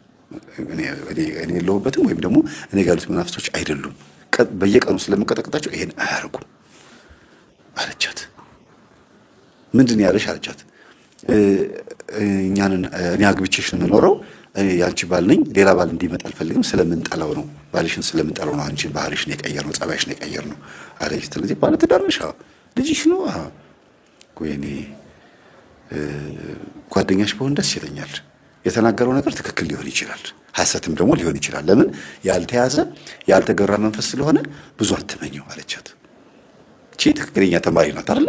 S1: እኔ የለሁበትም ወይም ደግሞ እኔ ጋር ያሉት መናፍስቶች አይደሉም። በየቀኑ ስለምቀጠቅጣቸው ይሄን አያርጉም አለቻት። ምንድን ያለሽ አለቻት። እኔ አግብቼሽ ነው የምኖረው ያንቺ ባል ነኝ ሌላ ባል እንዲመጣ አልፈልግም ስለምንጠላው ነው ባልሽን ስለምንጠላው ነው አንቺ ባህሪሽን የቀየርነው ጸባይሽን የቀየርነው አለች። ስለዚህ ባለ ትዳርሽ ልጅሽ ነው ወይኔ ጓደኛሽ በሆን ደስ ይለኛል። የተናገረው ነገር ትክክል ሊሆን ይችላል ሐሰትም ደግሞ ሊሆን ይችላል። ለምን ያልተያዘ ያልተገራ መንፈስ ስለሆነ ብዙ አትመኘው አለቻት። እቺ ትክክለኛ ተማሪ ናት አይደል?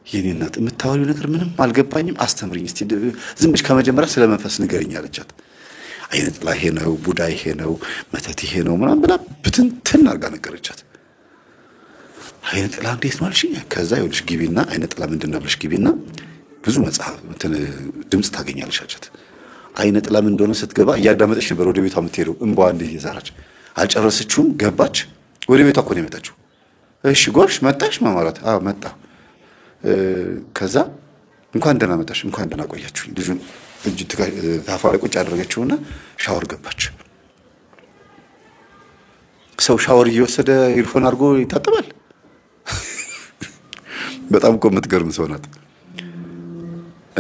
S1: የኔ እናት የምታወሪው ነገር ምንም አልገባኝም አስተምሪኝ እስቲ ዝም ብለሽ ከመጀመሪያ ስለ መንፈስ ንገሪኝ አለቻት። አይነ ጥላ ይሄ ነው ቡዳ ይሄ ነው መተት ይሄ ነው ምናምን ብላ ብትንትን አድርጋ ነገረቻት። አይነ ጥላ እንዴት ነው አልሽኝ? ከዛ ይኸውልሽ ግቢና አይነ ጥላ ምንድነው ብለሽ ግቢና ብዙ መጽሐፍ ድምጽ ታገኛለሽ አለቻት። አይነ ጥላ ምን እንደሆነ ስትገባ እያዳመጠች ነበር ወደ ቤቷ የምትሄደው እንባዋ እንደ እየዛራች አልጨረሰችውም ገባች። ወደ ቤቷ እኮ ነው የመጣችው። እሺ ጎሽ መጣሽ ማማራት መጣ። ከዛ እንኳን ደህና መጣሽ እንኳን ደህና ቆያችሁ ልጁን እጅ ታፋ ላይ ቁጭ አደረገችውና ሻወር ገባች። ሰው ሻወር እየወሰደ ኢርፎን አድርጎ ይታጠባል? በጣም እኮ የምትገርም ሰው ናት።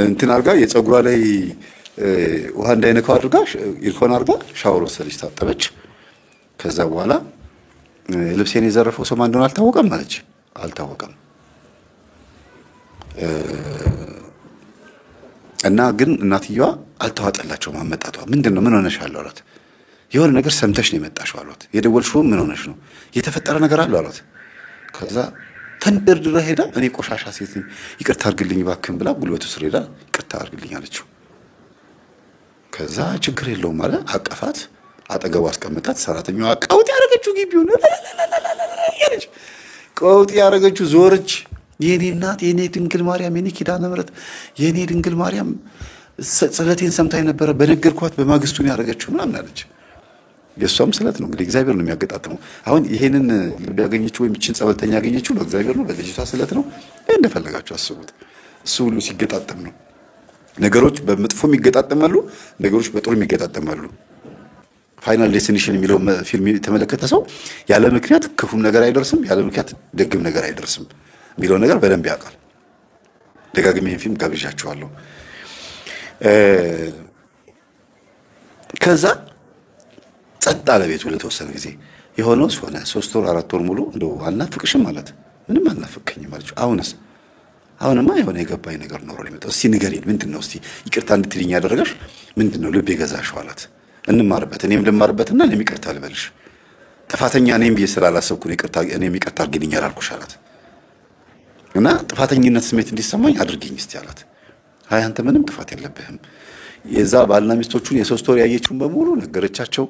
S1: እንትን አድርጋ የፀጉሯ ላይ ውሃ እንዳይነካው አድርጋ ኢርፎን አድርጋ ሻወር ወሰደች ታጠበች። ከዛ በኋላ ልብሴን የዘረፈው ሰው ማን እንደሆነ አልታወቀም አለች። አልታወቀም እና ግን እናትየዋ አልተዋጠላቸውም አመጣጧ። ምንድነው ምን ሆነሻል አሏት። የሆነ ነገር ሰምተሽ ነው የመጣሽው አሏት። የደወልሽው ምን ሆነሽ ነው የተፈጠረ ነገር አለ አሏት። ከዛ ተንደርድራ ሄዳ እኔ ቆሻሻ ሴት ነኝ ይቅርታ አድርግልኝ እባክህን ብላ ጉልበቱ ስር ሄዳ ይቅርታ አድርግልኝ አለችው። ከዛ ችግር የለውም አለ አቀፋት። አጠገቡ አስቀምጣት። ሰራተኛዋ ቀውጥ ያረገችው ግቢውን ያለች ቀውጥ ያረገችው ዞርች። የኔ እናት የኔ ድንግል ማርያም የኔ ኪዳነ ምሕረት የኔ ድንግል ማርያም ጸሎቴን ሰምታኝ ነበር በነገርኳት በማግስቱን ያረገችው ምናምን አለች። የሷም ስለት ነው እንግዲህ እግዚአብሔር ነው የሚያገጣጥመው። አሁን ይሄንን ያገኘችው ወይም እቺን ጸበልተኛ ያገኘችው በእግዚአብሔር ነው በልጅቷ ስለት ነው። እንደፈለጋችሁ አስቡት። እሱ ሁሉ ሲገጣጠም ነው ነገሮች በመጥፎም ይገጣጠማሉ፣ ነገሮች በጥሩም ይገጣጠማሉ። ፋይናል ዴስቲኔሽን የሚለው ፊልም የተመለከተ ሰው ያለ ምክንያት ክፉም ነገር አይደርስም፣ ያለ ምክንያት ደግም ነገር አይደርስም የሚለው ነገር በደንብ ያውቃል። ደጋግሜ ይሄን ፊልም ጋብዣችኋለሁ። ከዛ ጸጥ አለ ቤቱ ለተወሰነ ጊዜ። የሆነውስ ሆነ 3 ወር 4 ወር ሙሉ እንደው አልናፍቅሽም ማለት ምንም አልናፍቀኝም ማለት አሁንማ የሆነ የገባኝ ነገር ኖሮ ነው የመጣው። እስቲ ንገሪኝ ምንድነው? እስቲ ይቅርታ እንድትልኝ ያደረገሽ ምንድነው? ልብ የገዛሽው አላት። እንማርበት፣ እኔም ልማርበትና እኔም ይቅርታ ልበልሽ። ጥፋተኛ እኔም ብዬ ስላላሰብኩ ነው ይቅርታ እኔም ይቅርታ አድርጊልኝ ያላልኩሽ አላት። እና ጥፋተኝነት ስሜት እንዲሰማኝ አድርጊኝ እስቲ አላት። አይ አንተ ምንም ጥፋት የለብህም። የዛ ባልና ሚስቶቹን የ3 ወር ያየችውን በሙሉ ነገረቻቸው።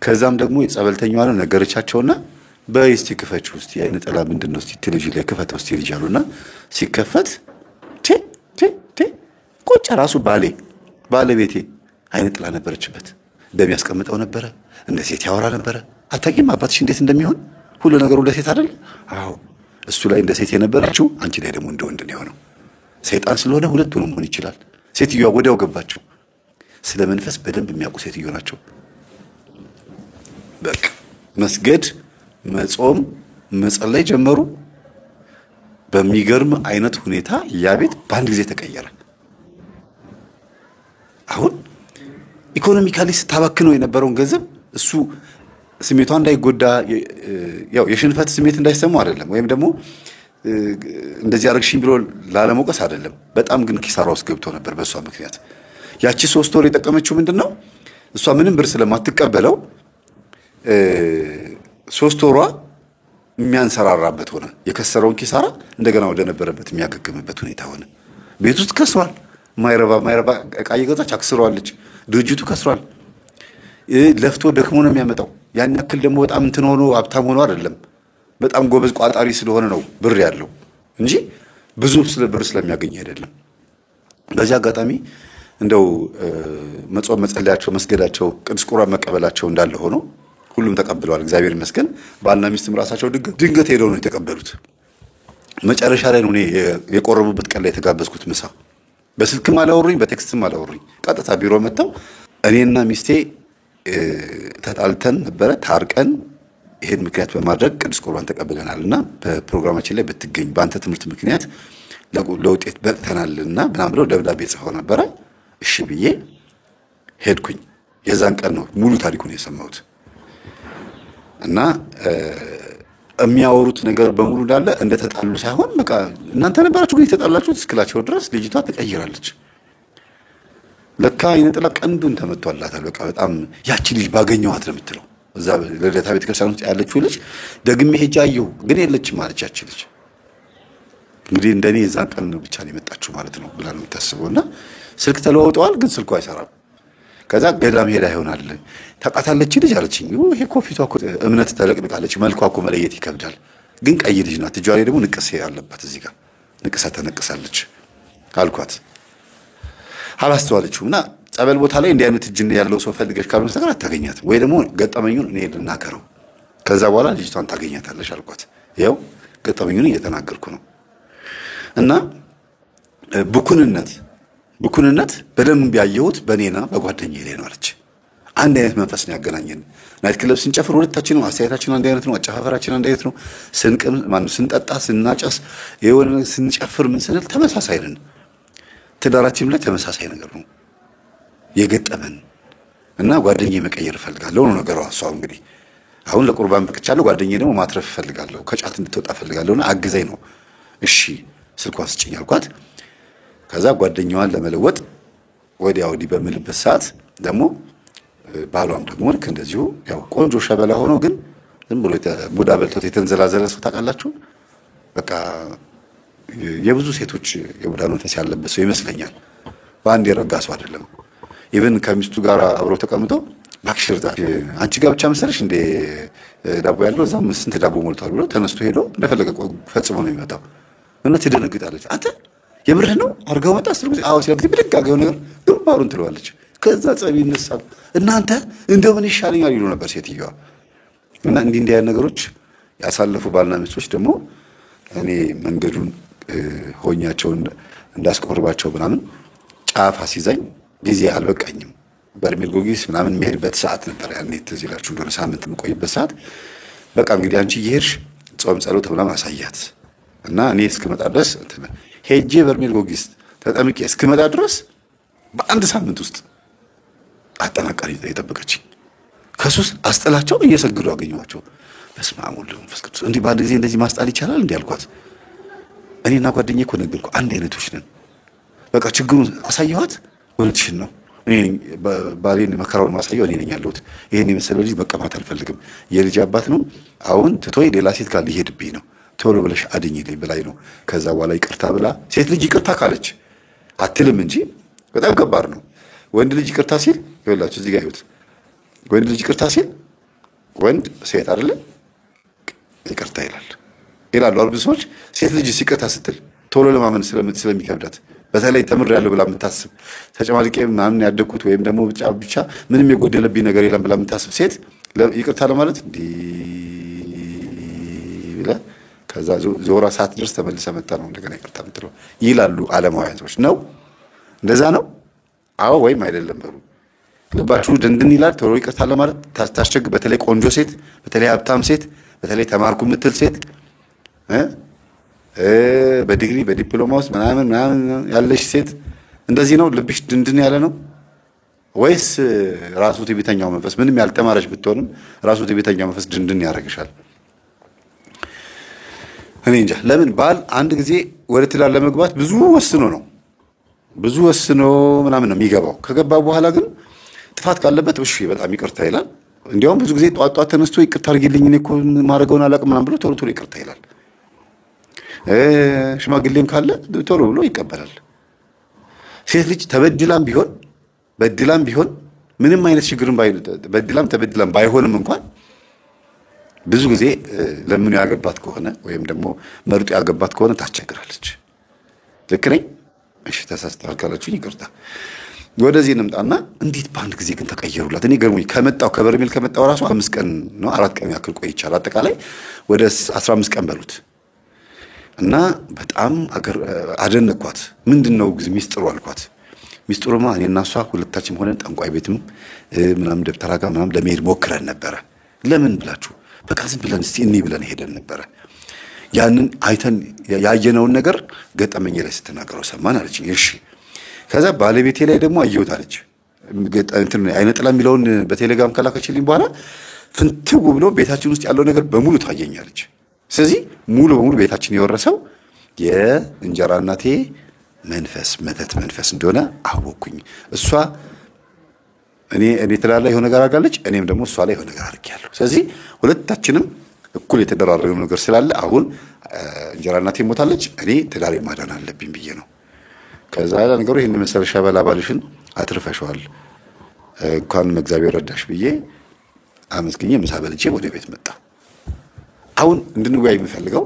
S1: ከዛም ደግሞ የጸበልተኛዋ ነው ነገረቻቸውና በይስቲ ክፈችው እስቲ አይነ ጥላ ምንድነው እስቲ ቴሌቪዥን ላይ ክፈተው እስቲ ልጅ አሉና ሲከፈት ቁጭ ራሱ ባለቤቴ አይነ ጥላ ነበረችበት። እንደሚያስቀምጠው ነበረ፣ እንደ ሴት ያወራ ነበረ። አታውቂም አባትሽ እንዴት እንደሚሆን ሁሉ ነገሩ እንደ ሴት አይደል? አዎ እሱ ላይ እንደ ሴት የነበረችው አንቺ ላይ ደግሞ እንደ ወንድ ነው የሆነው። ሰይጣን ስለሆነ ሁለቱንም መሆን ይችላል። ሴትዮዋ ወዲያው ገባቸው። ስለ መንፈስ በደንብ የሚያውቁ ሴትዮ ናቸው። በቃ መስገድ፣ መጾም፣ መጸለይ ጀመሩ። በሚገርም አይነት ሁኔታ ያ ቤት በአንድ ጊዜ ተቀየረ። አሁን ኢኮኖሚካሊ ስታባክነው የነበረውን ገንዘብ እሱ ስሜቷ እንዳይጎዳ ያው የሽንፈት ስሜት እንዳይሰማው አይደለም፣ ወይም ደግሞ እንደዚህ አርግሽኝ ብሎ ላለመውቀስ አይደለም። በጣም ግን ኪሳራ ውስጥ ገብቶ ነበር በሷ ምክንያት። ያቺ 3 ወር የጠቀመችው ምንድነው? እሷ ምንም ብር ስለማትቀበለው 3 ወሯ የሚያንሰራራበት ሆነ። የከሰረውን ኪሳራ እንደገና ወደ ነበረበት የሚያገግምበት ሁኔታ ሆነ። ቤት ውስጥ ከስሯል። ማይረባ ዕቃ እየገዛች አክስሯለች። ድርጅቱ ከስሯል። ለፍቶ ደክሞ ነው የሚያመጣው። ያን ያክል ደግሞ በጣም እንትን ሆኖ ሀብታም ሆኖ አይደለም። በጣም ጎበዝ ቋጣሪ ስለሆነ ነው ብር ያለው እንጂ ብዙ ብር ስለሚያገኝ አይደለም። በዚህ አጋጣሚ እንደው መጾም መጸለያቸው፣ መስገዳቸው፣ ቅዱስ ቁርባን መቀበላቸው እንዳለ ሆኖ ሁሉም ተቀብለዋል። እግዚአብሔር ይመስገን። ባልና ሚስትም ራሳቸው ድንገት ሄደው ነው የተቀበሉት። መጨረሻ ላይ ነው እኔ የቆረቡበት ቀን ላይ የተጋበዝኩት ምሳ። በስልክም አላወሩኝ፣ በቴክስትም አላወሩኝ። ቀጥታ ቢሮ መጥተው እኔና ሚስቴ ተጣልተን ነበረ፣ ታርቀን ይሄን ምክንያት በማድረግ ቅዱስ ቁርባን ተቀብለናልና በፕሮግራማችን ላይ ብትገኝ በአንተ ትምህርት ምክንያት ለውጤት በቅተናልና ምናምን ብለው ደብዳቤ ጽፈው ነበረ። እሺ ብዬ ሄድኩኝ። የዛን ቀን ነው ሙሉ ታሪኩን የሰማሁት። እና የሚያወሩት ነገር በሙሉ እንዳለ እንደተጣሉ ሳይሆን በቃ እናንተ ነበራችሁ ግን የተጣላችሁት እስክላቸው ድረስ ልጅቷ ተቀይራለች። ለካ አይነ ጥላ ቀንዱን ተመቷላታል። በቃ በጣም ያቺ ልጅ ባገኘዋት ነው የምትለው። እዛ ለደታ ቤተክርስቲያን ውስጥ ያለችው ልጅ ደግሜ ሄጄ አየሁ ግን የለችም ማለት ያቺ ልጅ እንግዲህ እንደኔ የዛን ቀን ብቻ ነው የመጣችው ማለት ነው ብላ ነው የምታስበውና ስልክ ተለዋውጠዋል፣ ግን ስልኩ አይሰራም። ከዛ ገዳም ሄዳ ይሆናል ታውቃታለች ልጅ አለችኝ። ይሄ ኮፊቷ እኮ እምነት ተለቅልቃለች፣ መልኳ እኮ መለየት ይከብዳል፣ ግን ቀይ ልጅ ናት። እጇ ላይ ደግሞ ንቅስ አለባት፣ እዚህ ጋር ንቅሳ ተነቅሳለች አልኳት። አላስተዋለችውምና ጸበል ቦታ ላይ እንዲህ አይነት እጅ ያለው ሰው ፈልገሽ ካልሆነ በስተቀር አታገኛትም፣ ወይ ደግሞ ገጠመኙን እኔ ልናገረው ከዛ በኋላ ልጅቷን ታገኛታለሽ አልኳት። ይኸው ገጠመኙን እየተናገርኩ ነው። እና ብኩንነት በደንብ ያየሁት በእኔና በጓደኛዬ ላይ ነው አለች። አንድ አይነት መንፈስ ነው ያገናኘን። ናይት ክለብ ስንጨፍር ሁለታችንም አስተያየታችን አንድ አይነት ነው፣ አጨፋፈራችን አንድ አይነት ነው። ስንጠጣ፣ ስናጨስ፣ የሆነ ስንጨፍር ምን ስንል ተመሳሳይ ነን። ትዳራችን ላይ ተመሳሳይ ነገር ነው የገጠመን። እና ጓደኛዬ መቀየር እፈልጋለሁ ነው ነገሯ። እሷ እንግዲህ አሁን ለቁርባን በቅቻለሁ፣ ጓደኛዬ ደግሞ ማትረፍ እፈልጋለሁ፣ ከጫት እንድትወጣ እፈልጋለሁና አግዘኝ ነው። እሺ ስልኳን ስጭኝ አልኳት። ከዛ ጓደኛዋን ለመለወጥ ወዲያ ወዲህ በምልበት ሰዓት ደግሞ ባሏም ደግሞ ልክ እንደዚሁ ያው ቆንጆ ሸበላ ሆኖ ግን ዝም ብሎ ቡዳ በልቶት የተንዘላዘለ ሰው ታውቃላችሁ። በቃ የብዙ ሴቶች የቡዳ መንፈስ ያለበት ሰው ይመስለኛል። በአንድ የረጋ ሰው አይደለም። ኢቭን ከሚስቱ ጋር አብሮ ተቀምጦ ባክሽር አንቺ ጋር ብቻ መሰለሽ እንደ ዳቦ ያለው እዛም ስንት ዳቦ ሞልቷል ብሎ ተነስቶ ሄዶ እንደፈለገ ፈጽሞ ነው የሚመጣው። እና ትደነግጣለች። አንተ የምርህ ነው አርጋው መጣ ስለ ጊዜ አዎ ሲል ብድግ አገው ነገር ግንባሩን ትለዋለች። ከዛ ጸብ ይነሳል። እናንተ እንደምን ይሻለኛል ይሉ ነበር ሴትዮዋ። እና እንዲህ አይነት ነገሮች ያሳለፉ ባልና ሚስቶች ደግሞ እኔ መንገዱን ሆኛቸውን እንዳስቆርባቸው ምናምን ጫፍ አስይዛኝ ጊዜ አልበቃኝም። በርሜል ጊዮርጊስ ምናምን የሚሄድበት ሰዓት ነበር ያኔ ትዝ ይላችሁ እንደሆነ ሳምንት የምቆይበት ሰዓት። በቃ እንግዲህ አንቺ እየሄድሽ ጾም ጸሎት ምናምን አሳያት እና እኔ እስክመጣ ድረስ ሄጄ በርሜል ጊዮርጊስ ተጠምቄ እስክመጣ ድረስ በአንድ ሳምንት ውስጥ አጠናቃሪ የጠበቀችኝ። ከሱስ አስጥላቸው እየሰገዱ አገኘኋቸው። በስመ አብ ወወልድ ወመንፈስ ቅዱስ። እንዲህ በአንድ ጊዜ እንደዚህ ማስጣል ይቻላል እንዴ አልኳት። እኔና ጓደኛዬ እኮ ነገርኩ አንድ አይነቶች ነን። በቃ ችግሩን አሳየኋት። ወንድሽን ነው እኔ ባሌን መከራውን ማሳየው እኔ ነኝ ያለሁት። ይሄን የመሰለው ልጅ መቀማት አልፈልግም። የልጅ አባት ነው። አሁን ትቶይ ሌላ ሴት ጋር ሊሄድብኝ ነው። ቶሎ ብለሽ አድኝልኝ ብላኝ ነው። ከዛ በኋላ ይቅርታ ብላ ሴት ልጅ ይቅርታ ካለች አትልም እንጂ በጣም ከባድ ነው። ወንድ ልጅ ይቅርታ ሲል ይኸውላችሁ እዚህ ጋር ይሁት ወንድ ልጅ ይቅርታ ሲል ወንድ ሴት አይደለ ይቅርታ ይላል ይላሉ አርብ ሰዎች። ሴት ልጅ ይቅርታ ስትል ቶሎ ለማመን ስለሚከብዳት በተለይ ተምሬያለሁ ብላ የምታስብ ተጨማልቄ ምናምን ያደኩት ወይም ደግሞ ብቻ ምንም የጎደለብኝ ነገር የለም ብላ የምታስብ ሴት ይቅርታ ለማለት እንዲህ ብላ ከዛ ዞራ ሰዓት ድረስ ተመልሰ መጣ ነው እንደገና ይቅርታ የምትለው ይላሉ ዓለማውያን ሰዎች። ነው እንደዛ ነው? አዎ ወይም አይደለም በሉ። ልባችሁ ድንድን ይላል ቶሎ ይቅርታ ለማለት ታስቸግ። በተለይ ቆንጆ ሴት፣ በተለይ ሀብታም ሴት፣ በተለይ ተማርኩ የምትል ሴት በዲግሪ በዲፕሎማ ውስጥ ምናምን ያለሽ ሴት እንደዚህ ነው ልብሽ ድንድን ያለ ነው ወይስ ራሱ ትዕቢተኛው መንፈስ ምንም ያልተማረሽ ብትሆንም ራሱ ትዕቢተኛው መንፈስ ድንድን ያደርግሻል? እኔ እንጃ። ለምን ባል አንድ ጊዜ ወደ ትዳር ለመግባት ብዙ ወስኖ ምናምን ነው የሚገባው። ከገባ በኋላ ግን ጥፋት ካለበት እሺ በጣም ይቅርታ ይላል። እንዲያውም ብዙ ጊዜ ጧት ተነስቶ ይቅርታ አድርጊልኝ እኔ እኮ ማድረገውን አላውቅም ምናምን ብሎ ቶሎ ይቅርታ ይላል። ሽማግሌም ካለ ቶሎ ብሎ ይቀበላል። ሴት ልጅ ተበድላም ቢሆን ምንም አይነት ችግርም ተበድላም ባይሆንም እንኳን ብዙ ጊዜ ለምን ያገባት ከሆነ ወይም ደግሞ መርጦ ያገባት ከሆነ ታስቸግራለች። ልክ ነኝ? እሺ ተሳስተሃል ካላችሁኝ ይቅርታ። ወደዚህ እንምጣና እንዴት በአንድ ጊዜ ግን ተቀየሩላት? እኔ ገርሞኝ ከበርሜል ከመጣው ራሱ 5 ቀን ነው 4 ቀን ያክል ቆይቻለሁ። አጠቃላይ ወደ 15 ቀን በሉት እና በጣም አደነኳት። ምንድነው ሚስጥሩ አልኳት። ሚስጥሩማ እኔና እሷ ሁለታችን ሆነን ጠንቋይ ቤትም ምናምን ደብተራ ጋር ምናምን ለመሄድ ሞክረን ነበረ። ለምን ብላችሁ በቃ ዝም ብለን እስቲ እኔ ብለን ሄደን ነበረ። ያንን አይተን ያየነውን ነገር ገጠመኝ ላይ ስትናገረው ሰማን አለችኝ። እሺ ከዛ ባለቤቴ ላይ ደግሞ አየሁት አለች። አይነ ጥላ የሚለውን በቴሌግራም ከላከችልኝ በኋላ ፍንትው ብሎ ቤታችን ውስጥ ያለው ነገር በሙሉ ታየኛለች። ስለዚህ ሙሉ በሙሉ ቤታችን የወረሰው የእንጀራ እናቴ መተት መንፈስ እንደሆነ አወቅኩኝ። እሷ እኔ ትላላ የሆነ ነገር አድርጋለች፣ እኔም ደግሞ እሷ ላይ የሆነ ነገር አድርጌያለሁ። ስለዚህ ሁለታችንም እኩል የተደራረበው ነገር ስላለ አሁን እንጀራ እናቴ ሞታለች፣ እኔ ትዳሬ ማዳን አለብኝ ብዬ ነው። ከዛ ያለ ነገሩ ይሄን መሰረሻ ባልሽን አትርፈሽዋል እንኳን እግዚአብሔር ረዳሽ ብዬ አመስግኜ ምሳ በልቼ ወደ ቤት መጣ። አሁን እንድንወያይ የምፈልገው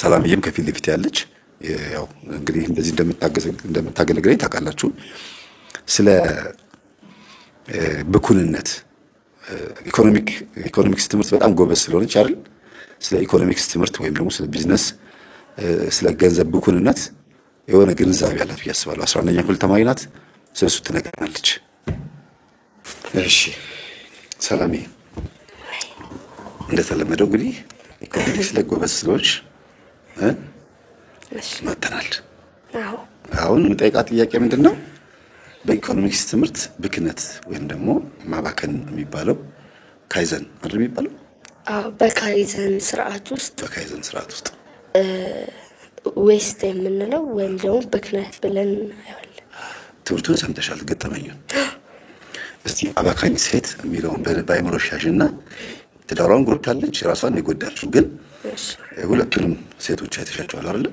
S1: ሰላምዬም ከፊት ለፊት ያለች ያው እንግዲህ እንደዚህ እንደምታገለግለኝ ታውቃላችሁ። ስለ ብኩንነት ኢኮኖሚክስ ትምህርት በጣም ጎበዝ ስለሆነች አይደል? ስለ ኢኮኖሚክስ ትምህርት ወይም ደግሞ ስለ ቢዝነስ ስለ ገንዘብ ብኩንነት የሆነ ግንዛቤ አላት ብዬ አስባለሁ። 11ኛ ክፍል ተማሪ ናት። ስለሱ ትነግረናለች። እሺ ሰላምዬ እንደተለመደው እንግዲህ ኢኮኖሚክስ ላይ ጎበዝ ስለሆንሽ መጥተናል። አሁን የምጠይቃት ጥያቄ ምንድነው? በኢኮኖሚክስ ትምህርት ብክነት ወይም ደግሞ ማባከን የሚባለው ካይዘን አይደል የሚባለው?
S2: በካይዘን ስርዓት ውስጥ ዌስት የምንለው ወይም ደግሞ ብክነት ብለን እናየዋለን።
S1: ትምህርቱን ሰምተሻል? ገጠመኙን እስቲ አባካኝ ሴት የሚለውን በአይምሮሽ ያዥና ትዳሯን ጎድታለች፣ ራሷን የጎዳችው ግን ሁለቱንም ሴቶች አይተሻቸዋል አይደል?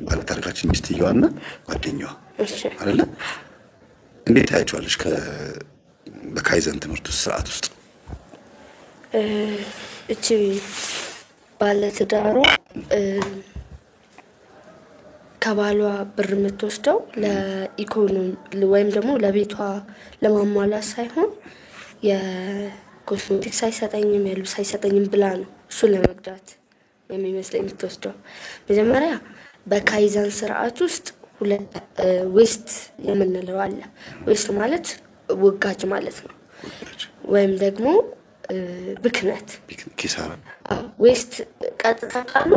S1: ባለታሪካችን ሚስትየዋና ጓደኛዋ አይደል? እንዴት ታያቸዋለሽ በካይዘን ትምህርት ስርዓት ውስጥ?
S2: እቺ ባለትዳሯ ከባሏ ብር የምትወስደው ለኢኮኖሚ ወይም ደግሞ ለቤቷ ለማሟላት ሳይሆን የኮስሞቲክስ አይሰጠኝም የልብስ አይሰጠኝም ብላ ነው እሱን ለመግዛት የሚመስለኝ የምትወስደው። መጀመሪያ በካይዛን ስርዓት ውስጥ ዌስት የምንለው አለ። ዌስት ማለት ውጋጅ ማለት ነው፣ ወይም ደግሞ ብክነት፣
S1: ኪሳራ።
S2: ዌስት ቀጥታ ቃሉ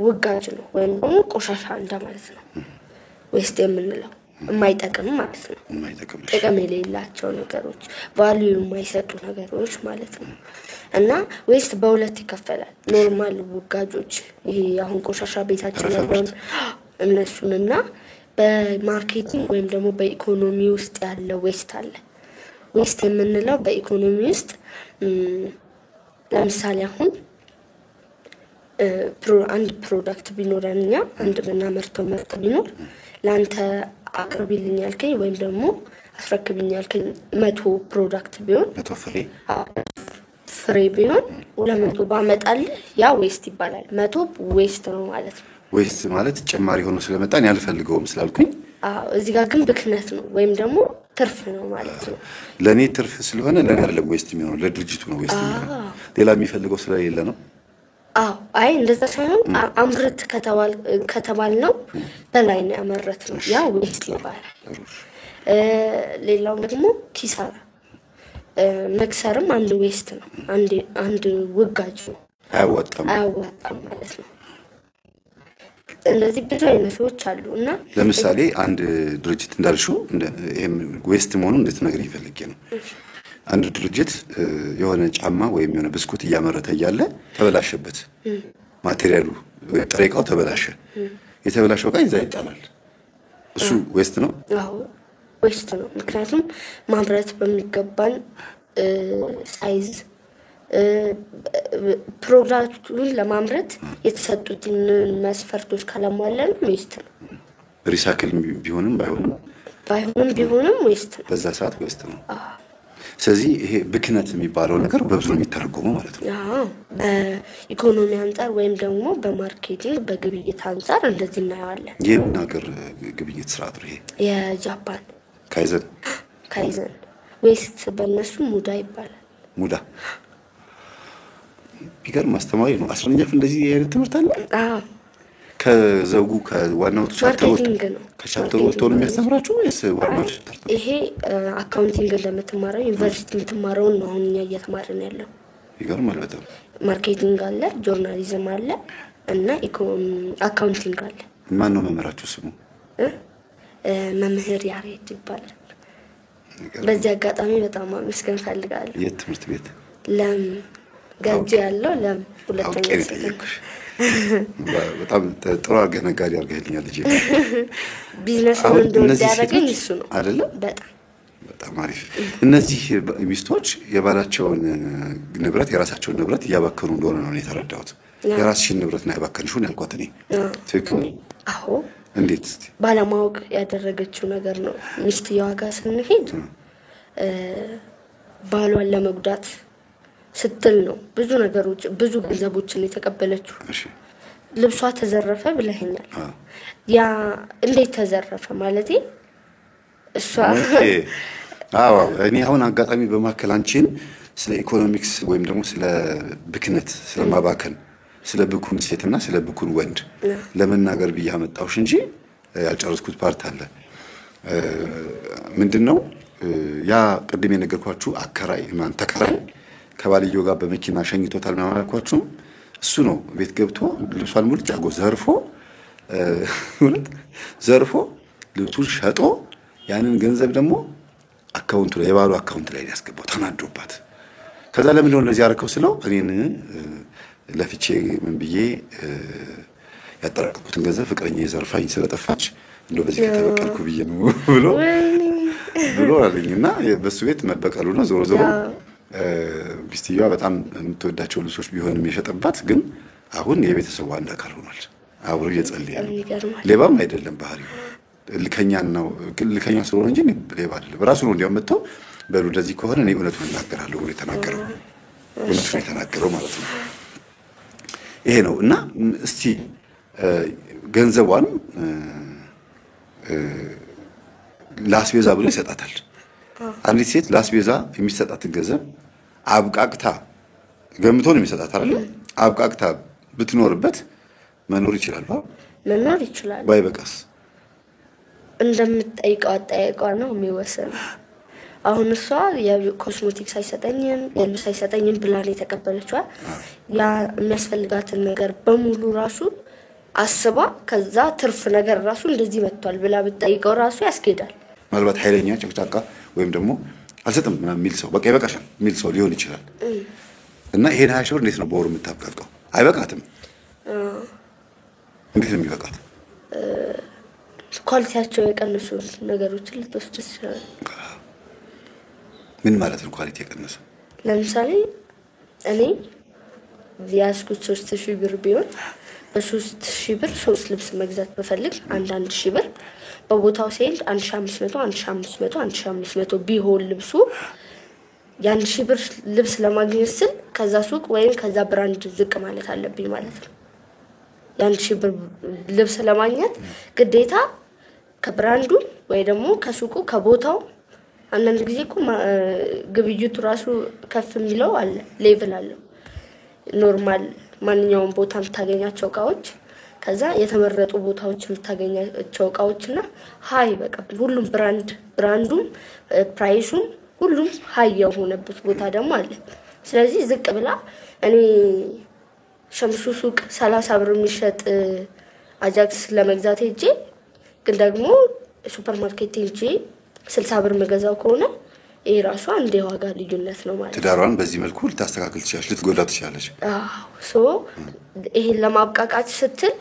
S2: ውጋጅ ነው ወይም ደግሞ ቆሻሻ እንደማለት ነው። ዌስት የምንለው የማይጠቅም ማለት ነው። ጥቅም የሌላቸው ነገሮች፣ ቫልዩ የማይሰጡ ነገሮች ማለት ነው። እና ዌስት በሁለት ይከፈላል። ኖርማል ውጋጆች፣ ይሄ አሁን ቆሻሻ ቤታችን ያለውን እነሱንና በማርኬቲንግ ወይም ደግሞ በኢኮኖሚ ውስጥ ያለው ዌስት አለ። ዌስት የምንለው በኢኮኖሚ ውስጥ ለምሳሌ አሁን አንድ ፕሮዳክት ቢኖረን እኛ አንድ ምናመርተው ምርት ቢኖር ለአንተ አቅርቢልኝ ያልከኝ ወይም ደግሞ አስረክብኝ ያልከኝ 100 ፕሮዳክት ቢሆን
S1: 100
S2: ፍሬ ቢሆን 200 ባመጣልህ ያ ዌስት ይባላል። 100 ዌስት ነው ማለት ነው።
S1: ዌስት ማለት ጭማሪ ሆኖ ስለመጣን ያልፈልገውም ስላልኩኝ፣
S2: እዚህ ጋር ግን ብክነት ነው ወይም ደግሞ ትርፍ ነው ማለት ነው።
S1: ለኔ ትርፍ ስለሆነ ለኔ አይደለም ዌስት የሚሆነው ለድርጅቱ ነው ዌስት የሚሆነው። ሌላ የሚፈልገው ስለሌለ ነው።
S2: አይ እንደዛ ሳይሆን አምርት ከተባል ነው በላይ ነው ያመረት ነው ያ ዌስት ይባላል። ሌላው ደግሞ ኪሳራ፣ መክሰርም አንድ ዌስት ነው፣ አንድ ውጋጅ ነው። አያዋጣም ማለት ነው። እነዚህ ብዙ አይነቶች አሉ እና
S1: ለምሳሌ አንድ ድርጅት እንዳልሽው ይሄም ዌስት መሆኑን እንድትነግሪኝ ፈልጌ ነው። አንድ ድርጅት የሆነ ጫማ ወይም የሆነ ብስኩት እያመረተ እያለ ተበላሸበት፣ ማቴሪያሉ ጥሬ ዕቃው ተበላሸ። የተበላሸው ዕቃ ይዛ ይጣላል። እሱ ዌስት ነው?
S2: አዎ ዌስት ነው። ምክንያቱም ማምረት በሚገባን ሳይዝ ፕሮዳክቱን ለማምረት የተሰጡትን መስፈርቶች ካላሟላን ዌስት ነው።
S1: ሪሳይክል ቢሆንም
S2: ቢሆንም ዌስት ነው።
S1: በዛ ሰዓት ዌስት ነው። ስለዚህ ይሄ ብክነት የሚባለው ነገር በብዙ ነው የሚተረጎመው ማለት ነው።
S2: በኢኮኖሚ አንፃር ወይም ደግሞ በማርኬቲንግ በግብይት አንፃር እንደዚህ እናየዋለን።
S1: የምን ሀገር ግብይት ስርዓት ነው ይሄ?
S2: የጃፓን ካይዘን ዌስት በእነሱ ሙዳ ይባላል።
S1: ሙዳ ቢገርም አስተማሪ ነው። 11ኛ ክፍል እንደዚህ አይነት ትምህርት አለ? ከዘውጉ ከዋናው ቻፕተር ወጥቶ ነው የሚያስተምራችሁ ወይስ ዋናው ቻፕተር?
S2: ይሄ አካውንቲንግ ለምትማረው ዩኒቨርሲቲ የምትማረውን ነው አሁን እኛ እየተማርን ያለው።
S1: ይገርማል በጣም።
S2: ማርኬቲንግ አለ፣ ጆርናሊዝም አለ እና አካውንቲንግ አለ።
S1: ማን ነው መምህራችሁ ስሙ?
S2: መምህር ያሬድ ይባላል። በዚህ አጋጣሚ በጣም ማመስገን ፈልጋለሁ።
S1: የት ትምህርት ቤት?
S2: ለም ገጂ ያለው ለም ሁለተኛ
S1: ጠየቅኩሽ። በጣም ጥሩ አድርገህ ነጋዴ አድርገህልኛል ልጄ።
S2: ቢዝነስ ነው እንደዚህ ያደረገኝ እሱ ነው
S1: አይደለ? በጣም አሪፍ። እነዚህ ሚስቶች የባላቸውን ንብረት የራሳቸውን ንብረት እያባከኑ እንደሆነ ነው የተረዳሁት። የራስሽን ንብረት ነው ያባከንሽው ያልኳት እኔ። ትክክል?
S2: አዎ።
S1: እንዴት?
S2: ባለማወቅ ያደረገችው ነገር ነው። ሚስትየዋ ጋር ስንሄድ ባሏን ለመጉዳት ስትል ነው ብዙ ነገሮች ብዙ ገንዘቦችን የተቀበለችው። ልብሷ ተዘረፈ ብለኸኛል። ያ እንዴት ተዘረፈ ማለቴ እሷ
S1: እኔ አሁን አጋጣሚ በማከል አንቺን ስለ ኢኮኖሚክስ ወይም ደግሞ ስለ ብክነት ስለማባከን ስለ ብኩን ሴትና ስለ ብኩን ወንድ ለመናገር ብዬ አመጣሁሽ እንጂ ያልጨረስኩት ፓርት አለ። ምንድነው ያ ቅድም የነገርኳችሁ አከራይ ማን ተከራይ ከባልየው ጋር በመኪና ሸኝቶታል ማለት አልኳችሁ። እሱ ነው ቤት ገብቶ ልብሷን ሙሉ ጫጎ ዘርፎ ልብሱን ሸጦ ያንን ገንዘብ ደግሞ አካውንቱ ላይ የባሉ አካውንት ላይ ያስገባው ተናዶባት። ከዛ ለምን ነው እንደዚህ ያረከው ስለው እኔን ለፍቼ ምን ብዬ ያጠራቀምኩትን ገንዘብ ፍቅረኛ የዘርፋኝ ስለጠፋች እንደው በዚህ ከተበቀልኩ ብዬ ነው ብሎ አለኝና በሱ ቤት መበቀሉ ነው። ዞሮ ዞሮ ሚስትየዋ በጣም የምትወዳቸው ልብሶች ቢሆንም የሸጠባት ግን አሁን የቤተሰቡ አንድ አካል ሆኗል። አብሮ እየጸለየ ነው። ሌባም አይደለም ባህሪው ልከኛ ስለሆነ እንጂ ሌባ አይደለም። ራሱ ነው እንዲያው መጥቶ በሉ እንደዚህ ከሆነ እኔ እውነቱን እናገራለሁ ብሎ የተናገረው ማለት ነው። ይሄ ነው እና እስቲ ገንዘቧን ላስቤዛ ብሎ ይሰጣታል። አንዲት ሴት ላስቤዛ የሚሰጣትን ገንዘብ አብቃቅታ ገምቶ ነው የሚሰጣት አይደል? አብቃቅታ ብትኖርበት መኖር ይችላል።
S2: መኖር ይችላል።
S1: ባይበቃስ?
S2: እንደምትጠይቀው አጠያየቋ ነው የሚወሰነው። አሁን እሷ የኮስሞቲክስ አይሰጠኝም የልብስ አይሰጠኝም ብላ ነው የተቀበለችው። ያ የሚያስፈልጋትን ነገር በሙሉ ራሱ አስባ ከዛ ትርፍ ነገር ራሱ እንደዚህ መጥቷል ብላ ብትጠይቀው ራሱ ያስኬዳል።
S1: ምናልባት ኃይለኛ ጨቅጫቃ ወይም ደግሞ አልሰጥም ምናምን የሚል ሰው በቃ ይበቃሻል የሚል ሰው ሊሆን ይችላል። እና ይሄን 20 ሺህ ብር እንዴት ነው በወር የምታብቃቀው? አይበቃትም። እንዴት ነው የሚበቃት?
S2: ኳሊቲያቸው የቀነሱ ነገሮችን ልትወስድ ትችላለህ።
S1: ምን ማለት ነው ኳሊቲ የቀነሰ?
S2: ለምሳሌ እኔ ያስኩት 3000 ብር ቢሆን በ3000 ብር 3 ልብስ መግዛት በፈልግ 1,000 ብር በቦታው ሴል 1500 ቢሆን ልብሱ የ1,000 ብር ልብስ ለማግኘት ስል ከዛ ሱቅ ወይም ከዛ ብራንድ ዝቅ ማለት አለብኝ ማለት ነው። የ1,000 ብር ልብስ ለማግኘት ግዴታ ከብራንዱ ወይ ደግሞ ከሱቁ ከቦታው አንዳንድ ጊዜ እኮ ግብይቱ ራሱ ከፍ የሚለው አለ ሌቭል አለው። ኖርማል ማንኛውም ቦታ የምታገኛቸው እቃዎች ከዛ የተመረጡ ቦታዎች የምታገኛቸው እቃዎችና ሃይ በቃ ሁሉም ብራንዱም ፕራይሱም ሁሉም ሃይ የሆነበት ቦታ ደግሞ አለ። ስለዚህ ዝቅ ብላ እኔ ሸምሱ ሱቅ 30 ብር የሚሸጥ አጃክስ ለመግዛት ሄጄ ግን ደግሞ ሱፐርማርኬት ሄጄ 60 ብር መገዛው ከሆነ ይሄ ራሱ አንድ የዋጋ ልዩነት ነው ማለት ነው።
S1: ትዳሯን በዚህ መልኩ ልታስተካክል ትችላለች፣ ልትጎዳ ትችላለች።
S2: ይሄን ለማብቃቃት ስትል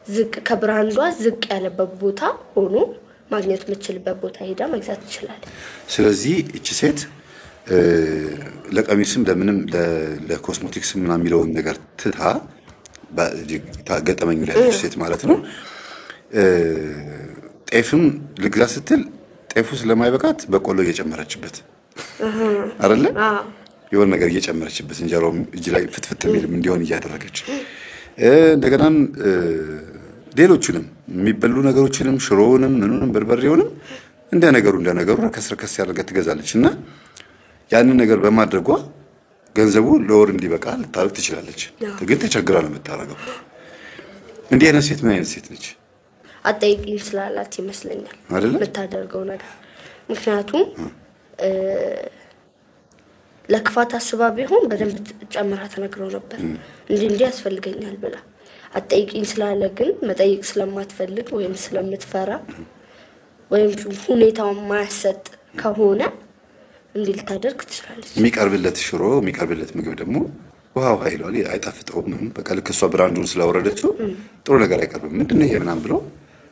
S2: ዝቅ ከብራንዷ ዝቅ ያለበት ቦታ ሆኖ ማግኘት የምትችልበት ቦታ ሄዳ መግዛት ትችላለች።
S1: ስለዚህ እቺ ሴት ለቀሚስም ለምንም ለኮስሞቲክስ ምናምን የሚለውን ነገር ትታ ገጠመኝ ላይ ሴት ማለት ነው። ጤፍም ልግዛ ስትል ጤፉ ስለማይበቃት በቆሎ እየጨመረችበት አይደለ? የሆነ ነገር እየጨመረችበት እንጀራው እጅ ላይ ፍትፍት የሚልም እንዲሆን እያደረገች እንደገና ሌሎችንም የሚበሉ ነገሮችንም ሽሮውንም ምኑንም በርበሬውንም እንደ ነገሩ ረከስ ያደርጋ ትገዛለች። እና ያንን ነገር በማድረጓ ገንዘቡ ለወር እንዲበቃ ልታረግ ትችላለች። ግን ተቸግራ ነው የምታረገው። እንዲህ አይነት ሴት ምን አይነት ሴት ነች?
S2: አጠይቅኝ ስላላት ይመስለኛል የምታደርገው ነገር። ምክንያቱም ለክፋት አስባ ቢሆን በደንብ ጨምራ ተነግረው ነበር እንዲህ ያስፈልገኛል ብላ። አጠይቅኝ ስላለ ግን መጠየቅ ስለማትፈልግ ወይም ስለምትፈራ ወይም ሁኔታው ማያሰጥ ከሆነ እንዲህ ልታደርግ ትችላለች።
S1: የሚቀርብለት ሽሮ የሚቀርብለት ምግብ ደግሞ ውሃው ይላል አይጣፍጠውም። በቃ ልክ እሷ ብራንዱን ስላወረደችው ጥሩ ነገር አይቀርብም። ምንድነው ይሄ ምናምን ብሎ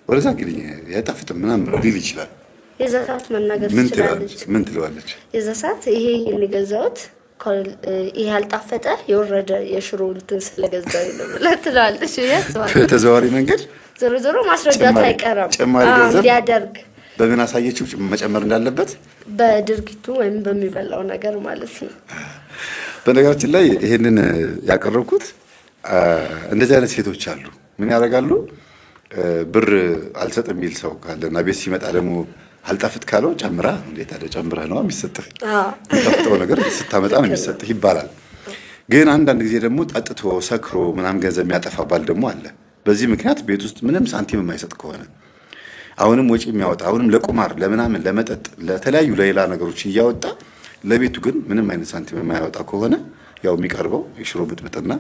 S1: ወደዛ ግልኝ አይጣፍጥም ምናምን ብሎ ሊል ይችላል።
S2: የዛ ሰዓት መናገር ትችላለች።
S1: ምን ትለዋለች?
S2: የዛ ሰዓት ይሄ እንገዛውት ይሄ አልጣፈጠ የወረደ የሽሮ እንትን ስለገዛኝ ነው ብላ ትላለች።
S1: በተዘዋዋሪ መንገድ
S2: ዞሮ ማስረዳት አይቀርም እንዲያደርግ።
S1: በምን አሳየችው መጨመር እንዳለበት?
S2: በድርጊቱ ወይም በሚበላው ነገር ማለት ነው።
S1: በነገራችን ላይ ይሄንን ያቀረብኩት እንደዚህ አይነት ሴቶች አሉ። ምን ያደርጋሉ? ብር አልሰጥ የሚል ሰው ካለና ቤት ሲመጣ ደግሞ አልጣፍጥ ካለው ጨምራ እንዴት አለ ጨምራ ነው የሚሰጥህ። አልጣፍጠው ነገር ስታመጣ ነው የሚሰጥህ ይባላል። ግን አንዳንድ ጊዜ ደግሞ ጠጥቶ ሰክሮ ምናምን ገንዘብ የሚያጠፋ ባል ደግሞ አለ። በዚህ ምክንያት ቤት ውስጥ ምንም ሳንቲም የማይሰጥ ከሆነ አሁንም ወጪ የሚያወጣ አሁንም ለቁማር ለምናምን ለመጠጥ ለተለያዩ ለሌላ ነገሮች እያወጣ ለቤቱ ግን ምንም አይነት ሳንቲም የማያወጣ ከሆነ ያው የሚቀርበው የሽሮ ብጥብጥና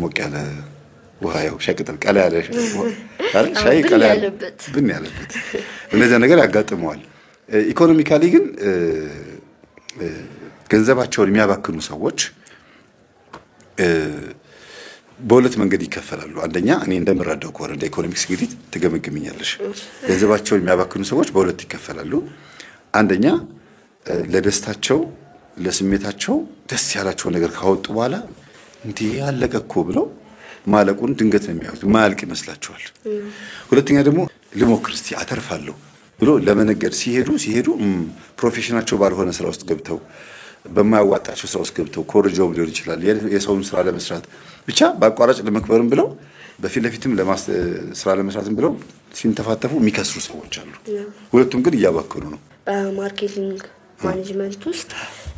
S1: ሞቅ ያለ ውሃ ያው ሻይ ቅጠል ቀላ ያለ ሻይ ቀላ ያለበት ብን ያለበት እንደዛ ነገር ያጋጥመዋል። ኢኮኖሚካሊ ግን ገንዘባቸውን የሚያባክኑ ሰዎች በሁለት መንገድ ይከፈላሉ። አንደኛ እኔ እንደምራዳው ከሆነ እንደ ኢኮኖሚክስ እንግዲህ ትገመግምኛለሽ። ገንዘባቸውን የሚያባክኑ ሰዎች በሁለት ይከፈላሉ። አንደኛ ለደስታቸው ለስሜታቸው ደስ ያላቸው ነገር ካወጡ በኋላ እንዴ ያለቀ እኮ ብለው ማለቁን ድንገት ነው የሚያዩት፣ ማያልቅ ይመስላቸዋል። ሁለተኛ ደግሞ ልሞክር እስቲ አተርፋለሁ ብሎ ለመነገድ ሲሄዱ ፕሮፌሽናቸው ባልሆነ ስራ ውስጥ ገብተው በማያዋጣቸው ስራ ውስጥ ገብተው ኮርጆም ሊሆን ይችላል የሰውን ስራ ለመስራት ብቻ በአቋራጭ ለመክበርም ብለው በፊት ለፊትም ስራ ለመስራትም ብለው ሲንተፋተፉ የሚከስሩ ሰዎች አሉ። ሁለቱም ግን እያባከኑ ነው።
S2: በማርኬቲንግ ማኔጅመንት ውስጥ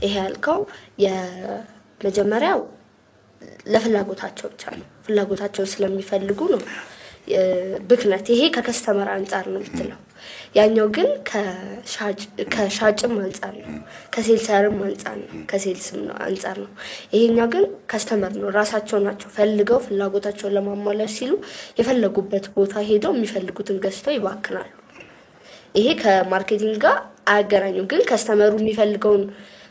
S2: ይሄ ያልከው የመጀመሪያው ለፍላጎታቸው ብቻ ነው፣ ፍላጎታቸውን ስለሚፈልጉ ነው ብክነት። ይሄ ከከስተመር አንፃር ነው የምትለው። ያኛው ግን ከሻጭም አንፃር ነው፣ ከሴልሰርም አንፃር ነው፣ ከሴልስም ነው አንፃር ነው። ይሄኛው ግን ከስተመር ነው፣ ራሳቸው ናቸው ፈልገው ፍላጎታቸውን ለማሟላት ሲሉ የፈለጉበት ቦታ ሄደው የሚፈልጉትን ገዝተው ይባክናሉ። ይሄ ከማርኬቲንግ ጋር አያገናኙም። ግን ከስተመሩ የሚፈልገውን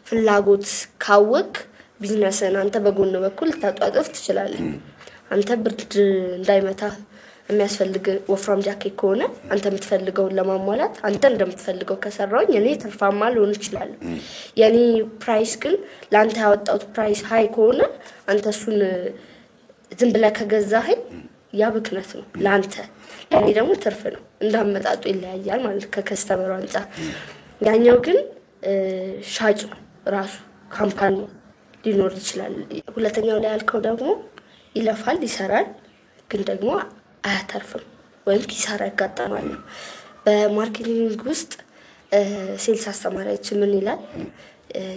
S2: ፍላጎት ካወቅ ቢዝነስን አንተ በጎን በኩል ታጧጥፍ ትችላለህ። አንተ ብርድ እንዳይመታ የሚያስፈልግ ወፍራም ጃኬት ከሆነ አንተ የምትፈልገውን ለማሟላት አንተ እንደምትፈልገው ከሰራውኝ እኔ ትርፋማ ልሆን እችላለሁ። የኔ ፕራይስ ግን ለአንተ ያወጣሁት ፕራይስ ሃይ ከሆነ አንተ እሱን ዝም ብለህ ከገዛኸኝ ያ ብክነት ነው ለአንተ፣ ለእኔ ደግሞ ትርፍ ነው። እንዳመጣጡ ይለያያል ማለት ከከስተመሩ አንፃር። ያኛው ግን ሻጭ ነው ራሱ ካምፓኒ ሊኖር ይችላል። ሁለተኛው ላይ ያልከው ደግሞ ይለፋል ይሰራል፣ ግን ደግሞ አያተርፍም ወይም ኪሳራ ያጋጠማል። በማርኬቲንግ ውስጥ ሴልስ አስተማሪያችን ምን ይላል?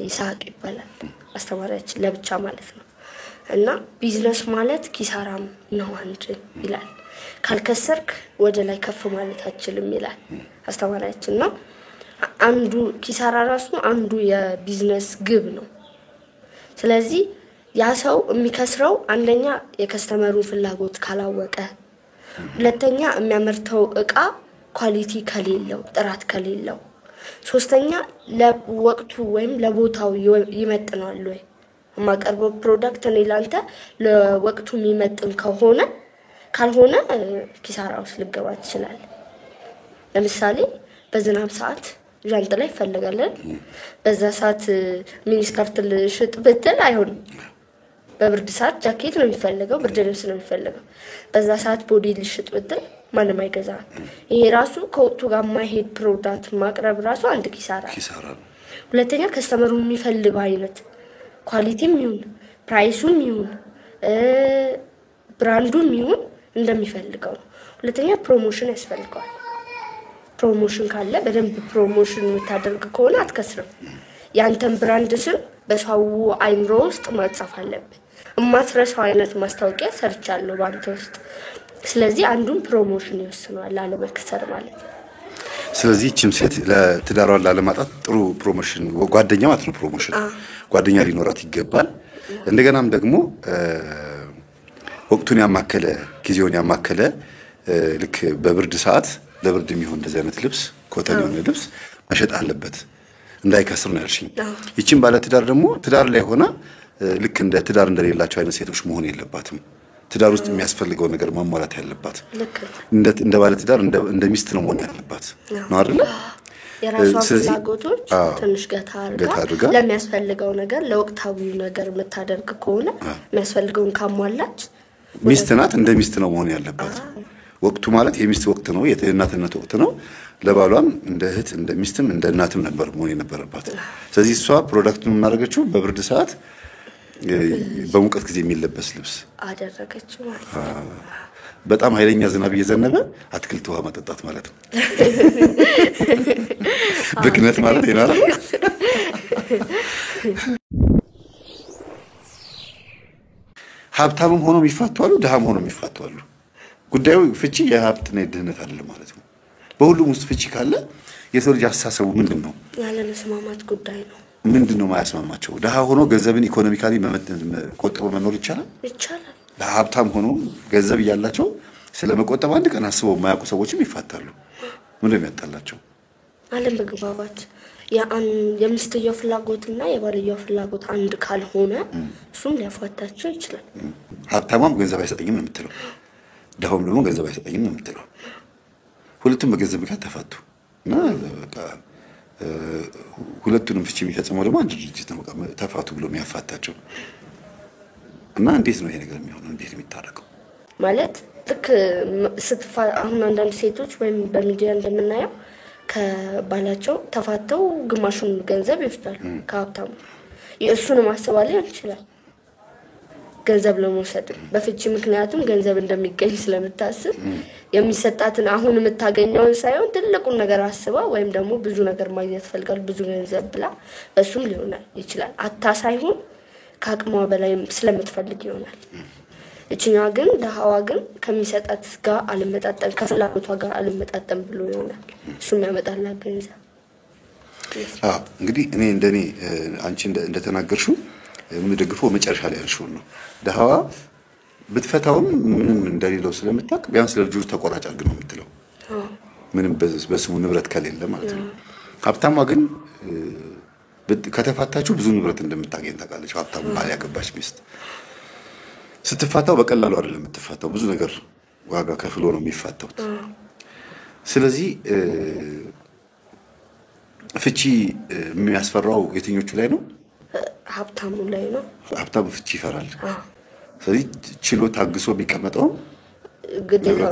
S2: ይስሐቅ ይባላል አስተማሪያችን ለብቻ ማለት ነው። እና ቢዝነስ ማለት ኪሳራም ነው አንድ ይላል። ካልከሰርክ ወደ ላይ ከፍ ማለት አትችልም ይላል አስተማሪያችን። እና አንዱ ኪሳራ ራሱ አንዱ የቢዝነስ ግብ ነው። ስለዚህ ያ ሰው የሚከስረው አንደኛ የከስተመሩን ፍላጎት ካላወቀ፣ ሁለተኛ የሚያመርተው እቃ ኳሊቲ ከሌለው፣ ጥራት ከሌለው፣ ሶስተኛ ለወቅቱ ወይም ለቦታው ይመጥናል ወይ የማቀርበው ፕሮዳክት እኔ ላንተ ለወቅቱ የሚመጥን ካልሆነ ኪሳራ ውስጥ ልገባ ትችላለህ። ለምሳሌ በዝናብ ሰዓት ዣንጥላ ይፈልጋል። በዛ ሰዓት ሚኒስካርት ልሽጥ ብትል አይሆንም። በብርድ ሰዓት ጃኬት ነው የሚፈልገው፣ ብርድ ልብስ ነው የሚፈልገው። በዛ ሰዓት ቦዲ ልሽጥ ብትል ማንም አይገዛም። ይሄ ራሱ ከወቅቱ ጋር ማይሄድ ፕሮዳክት ማቅረብ ራሱ አንድ ኪሳራ ነው። ሁለተኛ ከስተመሩ የሚፈልገው አይነት ኳሊቲም ይሁን ፕራይሱም ይሁን ብራንዱም ይሁን እንደሚፈልገው ነው። ሁለተኛ ፕሮሞሽን ያስፈልገዋል። ፕሮሞሽን ካለ በደንብ ፕሮሞሽን የምታደርግ ከሆነ አትከስርም። ያንተን ብራንድ ስም በሰው አይምሮ ውስጥ ማጻፍ አለብህ። የማትረሳው አይነት ማስታወቂያ ሰርቻለሁ ባንተ ውስጥ። ስለዚህ አንዱን ፕሮሞሽን ይወስነዋል ላለመክሰር ማለት ነው።
S1: ስለዚህ እቺም ሴት ለትዳሯን ላለማጣት ጥሩ ፕሮሞሽን ጓደኛ ማለት ነው። ፕሮሞሽን ጓደኛ ሊኖራት ይገባል። እንደገናም ደግሞ ወቅቱን ያማከለ ጊዜውን ያማከለ ልክ በብርድ ሰዓት ለብርድ የሚሆን እንደዚህ አይነት ልብስ ኮተን የሆነ ልብስ መሸጥ አለበት እንዳይከስር ነው ያልሽኝ። ይቺን ባለ ትዳር ደግሞ ትዳር ላይ ሆና ልክ እንደ ትዳር እንደሌላቸው አይነት ሴቶች መሆን የለባትም። ትዳር ውስጥ የሚያስፈልገው ነገር ማሟላት ያለባት እንደ ባለ ትዳር እንደ ሚስት ነው መሆን ያለባት ነው አይደል?
S2: የራሷን ፍላጎቶች ትንሽ ገታ አድርጋ ለሚያስፈልገው ነገር ለወቅታዊ ነገር የምታደርግ ከሆነ የሚያስፈልገውን ካሟላች
S1: ሚስት ናት። እንደ ሚስት ነው መሆን ያለባት። ወቅቱ ማለት የሚስት ወቅት ነው፣ የእናትነት ወቅት ነው። ለባሏም እንደ እህት እንደ ሚስትም እንደ እናትም ነበር መሆን የነበረባት። ስለዚህ እሷ ፕሮዳክቱን የምናደርገችው በብርድ ሰዓት በሙቀት ጊዜ የሚለበስ ልብስ
S2: አደረገችው ማለት ነው።
S1: በጣም ኃይለኛ ዝናብ እየዘነበ አትክልት ውሃ መጠጣት ማለት ነው። ብክነት ማለት ይናል። ሀብታምም ሆኖ የሚፋቱ አሉ፣ ድሃም ሆኖ የሚፋቱ አሉ። ጉዳዩ ፍቺ የሀብትና የድህነት አይደለም ማለት ነው። በሁሉም ውስጥ ፍቺ ካለ የሰው ልጅ አስተሳሰቡ ምንድን ነው?
S2: ያለመስማማት ጉዳይ ነው።
S1: ምንድን ነው ማያስማማቸው? ድሃ ሆኖ ገንዘብን ኢኮኖሚካሊ ቆጥቦ መኖር ይቻላል?
S2: ይቻላል።
S1: ሀብታም ሆኖ ገንዘብ እያላቸው ስለመቆጠብ አንድ ቀን አስበው የማያውቁ ሰዎችም ይፋታሉ። ምን የሚያጣላቸው?
S2: አለመግባባት። የሚስትየው ፍላጎትና የባልየው ፍላጎት አንድ ካልሆነ እሱም ሊያፋታቸው ይችላል።
S1: ሀብታሟም ገንዘብ አይሰጠኝም ነው የምትለው፣ ድሃውም ደግሞ ገንዘብ አይሰጠኝም ነው የምትለው። ሁለቱም በገንዘብ ምክንያት ተፋቱ እና በቃ ሁለቱንም ፍቺ የሚፈጽመው ደግሞ አንድ ድርጅት ነው ተፋቱ ብሎ የሚያፋታቸው። እና እንዴት ነው ይሄ ነገር የሚሆነው? እንዴት ነው የሚታረቀው?
S2: ማለት ልክ አሁን አንዳንድ ሴቶች ወይም በሚዲያ እንደምናየው ከባላቸው ተፋተው ግማሹን ገንዘብ ይወስዳሉ ከሀብታሙ። እሱንም አስባ ሊሆን ይችላል። ገንዘብ ለመውሰድ በፍቺ ምክንያቱም ገንዘብ እንደሚገኝ ስለምታስብ የሚሰጣትን አሁን የምታገኘውን ሳይሆን ትልቁን ነገር አስባ ወይም ደግሞ ብዙ ነገር ማግኘት ፈልጋል ብዙ ገንዘብ ብላ እሱም ሊሆን ይችላል አታ ሳይሆን ከአቅሟ በላይ ስለምትፈልግ ይሆናል እቺኛዋ ግን ደሃዋ ግን ከሚሰጣት ጋር አልመጣጣም ከፍላጎቷ ጋር አልመጣጣም ብሎ ይሆናል እሱም ያመጣላ ገንዘብ
S1: እንግዲህ እኔ እንደኔ አንቺ እንደተናገርሽው ምንደግፈው መጨረሻ ላይ ያልሽው ነው ደሃዋ ብትፈታውም ምንም እንደሌለው ስለምታውቅ ቢያንስ ለልጆች ተቆራጭ አድርግ ነው የምትለው ምንም በስሙ ንብረት ከሌለ ማለት ነው ሀብታሟ ግን ከተፋታችሁ ብዙ ንብረት እንደምታገኝ ታውቃለች ሀብታም ባል ያገባች ሚስት ስትፋታው በቀላሉ አይደለም የምትፋታው ብዙ ነገር ዋጋ ከፍሎ ነው የሚፋታው ስለዚህ ፍቺ የሚያስፈራው የትኞቹ ላይ ነው
S2: ሀብታሙ ላይ ነው ሀብታሙ
S1: ፍቺ ይፈራል ስለዚህ ችሎታ አግሶ ቢቀመጠው
S2: ግዴታ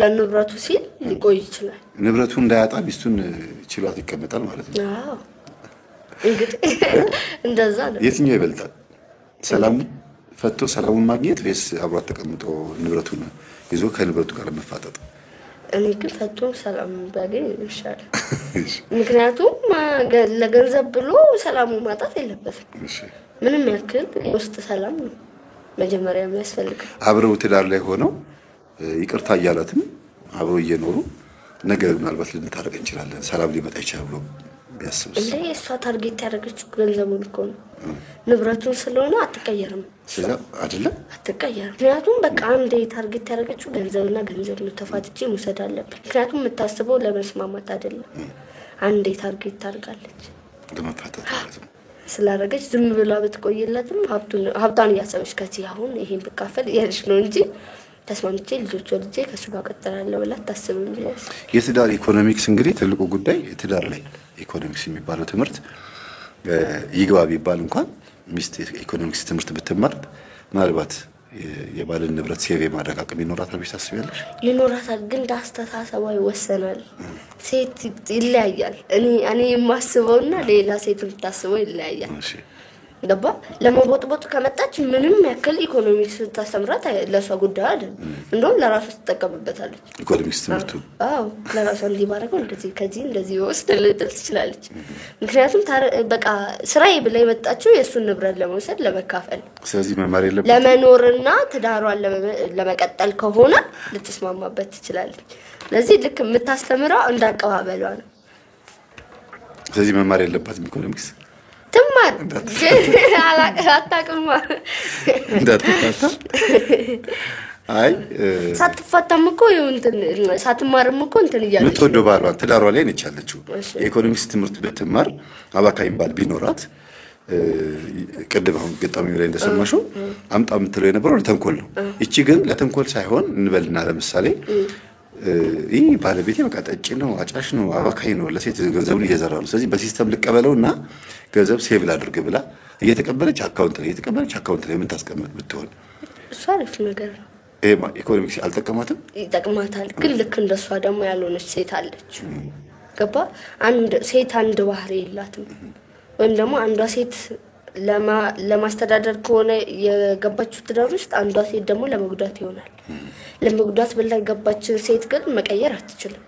S2: ለንብረቱ ሲል ሊቆይ ይችላል
S1: ንብረቱ እንዳያጣ ሚስቱን ችሏት ይቀመጣል ማለት ነው
S2: አዎ እንግዲህ እንደዛ ነው
S1: የትኛው ይበልጣል ሰላም ፈቶ ሰላሙን ማግኘት ወይስ አብሯት ተቀምጦ ንብረቱን ይዞ ከንብረቱ ጋር መፋጠጥ
S2: እኔ ግን ፈቶ ሰላም ባገኝ ይሻላል ምክንያቱም ለገንዘብ ብሎ ሰላሙ ማጣት የለበትም ምንም ያክል ውስጥ ሰላም ነው መጀመሪያ የሚያስፈልገው
S1: አብረው ትዳር ላይ ሆነው ይቅርታ እያላትም አብረው እየኖሩ ነገር ምናልባት ልንታረቅ እንችላለን ሰላም ሊመጣ ይችላል ብሎ ቢያስብስ
S2: እንዴ እሷ ታርጌት ያደረገችው ገንዘቡን እኮ ነው ንብረቱን ስለሆነ አትቀየርም
S1: ስለዚህ አይደለም
S2: አትቀየርም ምክንያቱም በቃ አንዴ ታርጌት ያደረገችው ገንዘብና ገንዘብ ነው ተፋትቼ መውሰድ አለብኝ ምክንያቱም የምታስበው ለመስማማት አይደለም አንዴ ታርጌት ታርጋለች
S1: ለመፋታት ማለት ነው
S2: ስላረገች ዝም ብላ ብትቆይለትም ሀብታን እያሰበች ከዚህ አሁን ይሄን ብካፈል ያለሽ ነው እንጂ ተስማምቼ ልጆች ወልጄ ከሱ ጋር ቀጥላለሁ ብላ ታስብም ቢያስ
S1: የትዳር ኢኮኖሚክስ እንግዲህ ትልቁ ጉዳይ የትዳር ላይ ኢኮኖሚክስ የሚባለው ትምህርት ይግባ ቢባል እንኳን ሚስት ኢኮኖሚክስ ትምህርት ብትማር ምናልባት የባልን ንብረት ሴቭ ማድረግ አቅም ይኖራታል ብዬ ታስቢያለሽ
S2: ይኖራታል ግን ዳስተሳሰቧ ይወሰናል ሴት ይለያያል እኔ የማስበውና ሌላ ሴት የምታስበው ይለያያል እሺ ገባ ለማቦጥቦጥ ከመጣች ምንም ያክል ኢኮኖሚክስ ታስተምራት ለሷ ጉዳይ አይደለም እንደውም ለራሷ ተጠቀምበታለች
S1: ኢኮኖሚክስ ትምህርቱ
S2: አዎ ለራሷ እንዲባረከው እንደዚህ ወስድ ልትል ትችላለች ምክንያቱም በቃ ስራዬ ብላ የመጣችው የሱን ንብረት ለመውሰድ ለመካፈል
S1: ስለዚህ መማር የለበት
S2: ለመኖርና ትዳሯን ለመቀጠል ከሆነ ልትስማማበት ትችላለች ለዚህ ልክ የምታስተምረው እንዳቀባበሏ ነው
S1: ስለዚህ መማር የለባት ኢኮኖሚክስ
S2: ተማር አታውቅም
S1: እንዳትፋታ አይ
S2: ሳትፋታም እኮ እንትን ሳትማርም እኮ እንትን እያለች
S1: ምትወደው ባሏን ትዳሯ ላይ ነች ያለችው ኢኮኖሚክስ ትምህርት ብትማር አባካይ ባል ቢኖራት ቅድም አሁን ገጣሚው ላይ እንደሰማሽው አምጣ የምትለው የነበረው ለተንኮል ነው እቺ ግን ለተንኮል ሳይሆን እንበልና ለምሳሌ ይሄ ባለቤቴ በቃ ጠጪ ነው አጫሽ ነው አባካይ ነው ለሴት ገንዘቡን እየዘራ ነው ስለዚህ በሲስተም ልቀበለውና ገንዘብ ሴቭ ላድርግ ብላ እየተቀበለች አካውንት ላይ ምን ታስቀምጥ ብትሆን
S2: እሷ አሪፍ ነገር ነው
S1: ኢኮኖሚክስ አልጠቀማትም
S2: ይጠቅማታል ግን ልክ እንደሷ ደግሞ ያልሆነች ሴት አለች ገባ አንድ ባህሪ የላትም ወይም ደግሞ አንዷ ሴት ለማስተዳደር ከሆነ የገባችው ትዳር ውስጥ አንዷ ሴት ደግሞ ለመጉዳት ይሆናል ለመጉዳት ብላ የገባችው ሴት ግን መቀየር አትችልም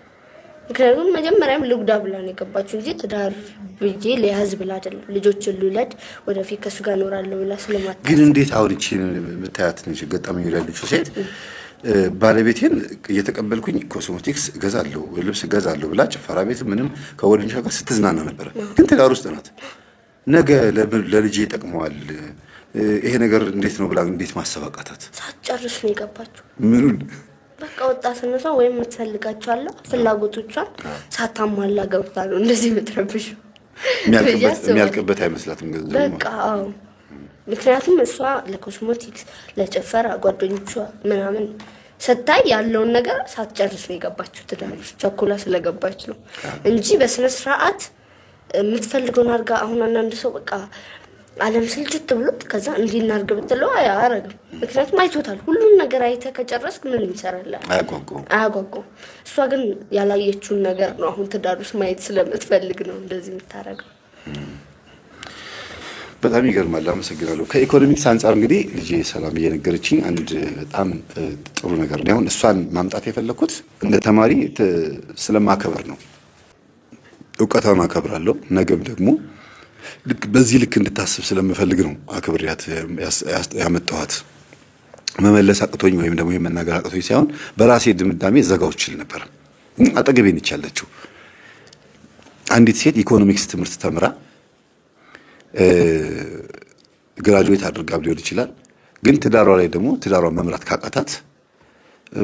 S2: ምክንያቱም መጀመሪያም ልጉዳ ብላ ነው የገባችው እንጂ ትዳር ብዬ ለያዝ ብላ አይደለም ልጆችን ልውለድ ወደፊት ከሱ ጋር ኖራለሁ ብላ ስለማታ
S1: ግን እንዴት አውርቺን መታያት ነው ገጣሚ ይላልችው ሴት ባለቤቴን እየተቀበልኩኝ ኮስሞቲክስ ገዛለሁ ልብስ ገዛለሁ ብላ ጭፈራ ቤት ምንም ከወድንሻ ጋር ስትዝናና ነበር ግን ትዳር ውስጥ ናት ነገ ለልጅ ይጠቅመዋል ይሄ ነገር እንዴት ነው ብላ እንዴት ማሰባቃታት
S2: ሳትጨርስ ነው የገባችው
S1: ምኑን
S2: በቃ ወጣትነቷ ወይም የምትፈልጋቸው አለ ፍላጎቶቿን ሳታሟላ ገብታ ነው እንደዚህ የምትረብሽ
S1: የሚያልቅበት አይመስላትም ገንዘብ
S2: በቃ አዎ ምክንያቱም እሷ ለኮስሞቲክስ ለጨፈራ ጓደኞቿ ምናምን ስታይ ያለውን ነገር ሳትጨርስ ነው የገባችው ትዳር ቸኩላ ስለገባች ነው እንጂ በስነ ስርዓት የምትፈልገውን አድርጋ አሁን አንድ ሰው በቃ ዓለም ስልችት ብሎት ከዛ እንዲናርግ ብትለው አያረግም ምክንያቱም አይቶታል ሁሉን ነገር አይተ ከጨረስክ ምን ይሰራል አያጓጓ እሷ ግን ያላየችውን ነገር ነው አሁን ትዳር ውስጥ ማየት ስለምትፈልግ ነው እንደዚህ የምታረገው
S1: በጣም ይገርማል። አመሰግናለሁ። ከኢኮኖሚክስ አንጻር እንግዲህ ልጄ ሰላም እየነገረችኝ አንድ በጣም ጥሩ ነገር ነው። አሁን እሷን ማምጣት የፈለኩት እንደ ተማሪ ስለማከበር ነው። እውቀቷን አከብራለሁ። ነገም ደግሞ ልክ በዚህ ልክ እንድታስብ ስለምፈልግ ነው አክብሬያት ያመጣኋት። መመለስ አቅቶኝ ወይም ደግሞ የመናገር አቅቶኝ ሳይሆን በራሴ ድምዳሜ ዘጋው ይችል ነበር። አጠገቤ ነች ያለችው አንዲት ሴት ኢኮኖሚክስ ትምህርት ተምራ ግራጁዌት አድርጋ ሊሆን ይችላል። ግን ትዳሯ ላይ ደግሞ ትዳሯን መምራት ካቃታት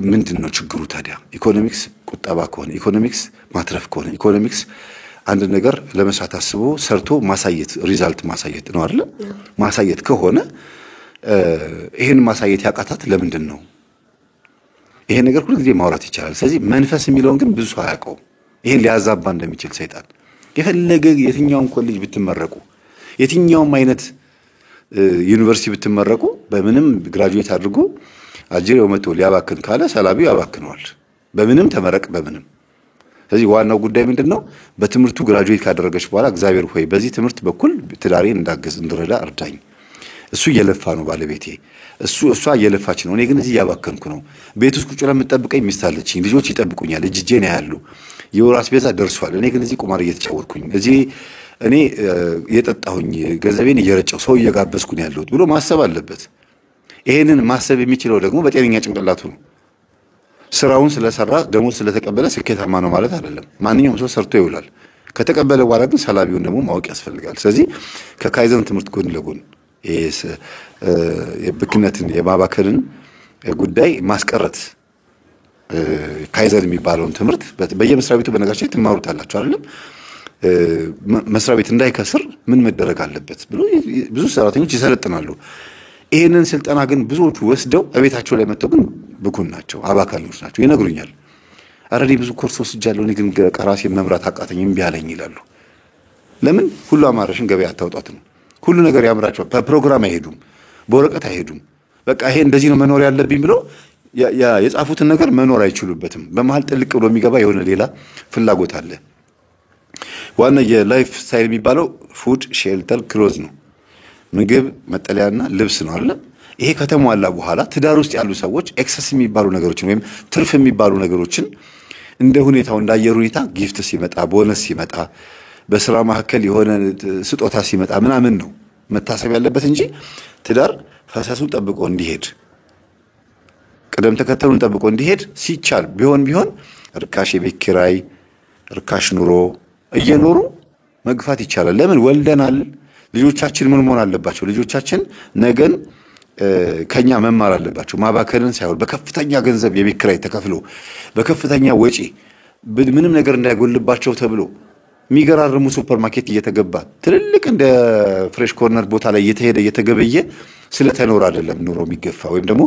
S1: ምንድነው ችግሩ ታዲያ? ኢኮኖሚክስ ቁጠባ ከሆነ ኢኮኖሚክስ ማትረፍ ከሆነ ኢኮኖሚክስ አንድ ነገር ለመስራት አስቦ ሰርቶ ማሳየት ሪዛልት ማሳየት ነው አይደል? ማሳየት ከሆነ ይሄን ማሳየት ያቃታት ለምንድን ነው? ይሄ ነገር ሁሉ ጊዜ ማውራት ይቻላል። ስለዚህ መንፈስ የሚለውን ግን ብዙ ሰው አያውቀውም። ይሄን ሊያዛባ እንደሚችል ሰይጣን የፈለገ የትኛውም ኮሌጅ ብትመረቁ የትኛውም አይነት ዩኒቨርሲቲ ብትመረቁ በምንም ግራጁዌት አድርጎ አጅሬው መጥቶ ሊያባክን ካለ ሰላቢው ያባክነዋል። በምንም ተመረቅ በምንም። ስለዚህ ዋናው ጉዳይ ምንድነው? በትምህርቱ ግራጁዌት ካደረገች በኋላ እግዚአብሔር ሆይ በዚህ ትምህርት በኩል ትዳሬን እንዳገዝ እንድረዳ እርዳኝ። እሱ እየለፋ ነው ባለቤቴ፣ እሷ እየለፋች ነው፣ እኔ ግን እዚህ እያባከንኩ ነው። ቤት ውስጥ ቁጭ ብላ የምትጠብቀኝ ሚስት አለችኝ፣ ልጆች ይጠብቁኛል፣ እጄ ነው ያሉ፣ የወር አስቤዛ ደርሷል፣ እኔ ግን እዚህ ቁማር እየተጫወትኩኝ እዚህ እኔ የጠጣሁኝ ገንዘቤን እየረጨው ሰው እየጋበዝኩኝ ያለሁት ብሎ ማሰብ አለበት። ይሄንን ማሰብ የሚችለው ደግሞ በጤነኛ ጭንቅላቱ ነው። ስራውን ስለሰራ ደሞዝ ስለተቀበለ ስኬታማ ነው ማለት አይደለም። ማንኛውም ሰው ሰርቶ ይውላል። ከተቀበለ በኋላ ግን ሰላቢውን ደግሞ ማወቅ ያስፈልጋል። ስለዚህ ከካይዘን ትምህርት ጎን ለጎን የብክነትን የማባከንን ጉዳይ ማስቀረት ካይዘን የሚባለውን ትምህርት በየመስሪያ ቤቱ በነገራችን ትማሩታላችሁ አይደለም? መስሪያ ቤት እንዳይከስር ምን መደረግ አለበት ብሎ ብዙ ሰራተኞች ይሰለጥናሉ። ይሄንን ስልጠና ግን ብዙዎቹ ወስደው እቤታቸው ላይ መጥተው ግን ብኩን ናቸው፣ አባካኞች ናቸው። ይነግሩኛል። አረዲ ብዙ ኮርስ ወስጃለሁ፣ እኔ ግን ራሴን መምራት አቃተኝ እምቢ አለኝ ይላሉ። ለምን? ሁሉ አማራሽን ገበያ አታውጣት ነው። ሁሉ ነገር ያምራቸዋል። በፕሮግራም አይሄዱም፣ በወረቀት አይሄዱም። በቃ ይሄ እንደዚህ ነው መኖር ያለብኝ ብሎ የጻፉትን ነገር መኖር አይችሉበትም። በመሃል ጥልቅ ብሎ የሚገባ የሆነ ሌላ ፍላጎት አለ። ዋና የላይፍ ስታይል የሚባለው ፉድ ሼልተር ክሎዝ ነው። ምግብ መጠለያና ልብስ ነው አይደል? ይሄ ከተሟላ በኋላ ትዳር ውስጥ ያሉ ሰዎች ኤክሰስ የሚባሉ ነገሮችን ወይም ትርፍ የሚባሉ ነገሮችን እንደ ሁኔታው እንዳየሩ ሁኔታ ጊፍት ሲመጣ፣ ቦነስ ሲመጣ፣ በስራ መካከል የሆነ ስጦታ ሲመጣ ምናምን ነው መታሰብ ያለበት እንጂ ትዳር ፈሰሱን ጠብቆ እንዲሄድ ቅደም ተከተሉን ጠብቆ እንዲሄድ ሲቻል ቢሆን ርካሽ የቤት ኪራይ ርካሽ ኑሮ እየኖሩ መግፋት ይቻላል። ለምን? ወልደናል። ልጆቻችን ምን መሆን አለባቸው? ልጆቻችን ነገን ከኛ መማር አለባቸው። ማባከንን ሳይሆን በከፍተኛ ገንዘብ የቤት ኪራይ ተከፍሎ በከፍተኛ ወጪ ምንም ነገር እንዳይጎልባቸው ተብሎ የሚገራርሙ ሱፐርማርኬት እየተገባ ትልልቅ እንደ ፍሬሽ ኮርነር ቦታ ላይ እየተገበየ ስለተኖር አይደለም ኑሮ የሚገፋ። ወይም ደግሞ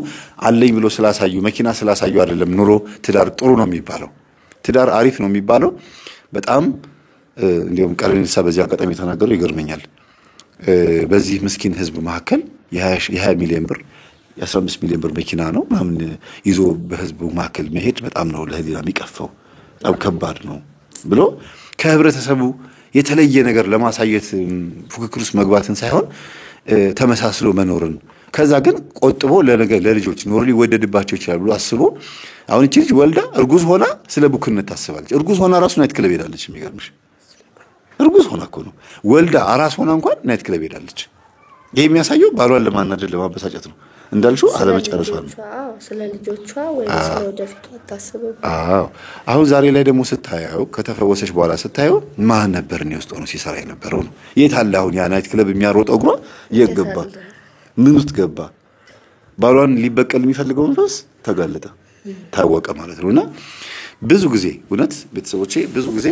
S1: አለኝ ብሎ ስላሳዩ መኪና ስላሳዩ አይደለም ኑሮ ትዳር ጥሩ ነው የሚባለው። ትዳር አሪፍ ነው የሚባለው በጣም እንዲሁም ቀረኒሳ በዚህ አጋጣሚ የተናገረው ይገርመኛል። በዚህ ምስኪን ህዝብ መካከል የ20 ሚሊዮን ብር የ15 ሚሊዮን ብር መኪና ነው ምናምን ይዞ በህዝቡ መካከል መሄድ በጣም ነው ለህሊና የሚቀፈው፣ በጣም ከባድ ነው ብሎ ከህብረተሰቡ የተለየ ነገር ለማሳየት ፉክክር ውስጥ መግባትን ሳይሆን ተመሳስሎ መኖርን ከዛ ግን ቆጥቦ ለነገ ለልጆች ኖር ሊወደድባቸው ይችላል ብሎ አስቦ አሁን እቺ ልጅ ወልዳ እርጉዝ ሆና ስለ ቡክነት ታስባለች። እርጉዝ ሆና ራሱ ናይት ክለብ ሄዳለች። የሚገርምሽ እርጉዝ ሆና እኮ ነው ወልዳ አራስ ሆና እንኳን ናይት ክለብ ሄዳለች። ይሄ የሚያሳየው ባሏን ለማናደድ ለማበሳጨት ነው። እንዳልሽው አለመጨረሷ ነው።
S2: ስለ ልጆቿ ወይ ስለ ወደፊቷ አታስብም።
S1: አሁን ዛሬ ላይ ደግሞ ስታየው ከተፈወሰች በኋላ ስታየው ማን ነበር ነው ውስጥ ነው ሲሰራ የነበረው ነው። የት አለ አሁን ያ ናይት ክለብ የሚያሮጠው እግሯ የገባ ምን ውስጥ ገባ? ባሏን ሊበቀል የሚፈልገው መንፈስ ተጋለጠ ታወቀ ማለት ነውና ብዙ ጊዜ እውነት ቤተሰቦቼ ብዙ ጊዜ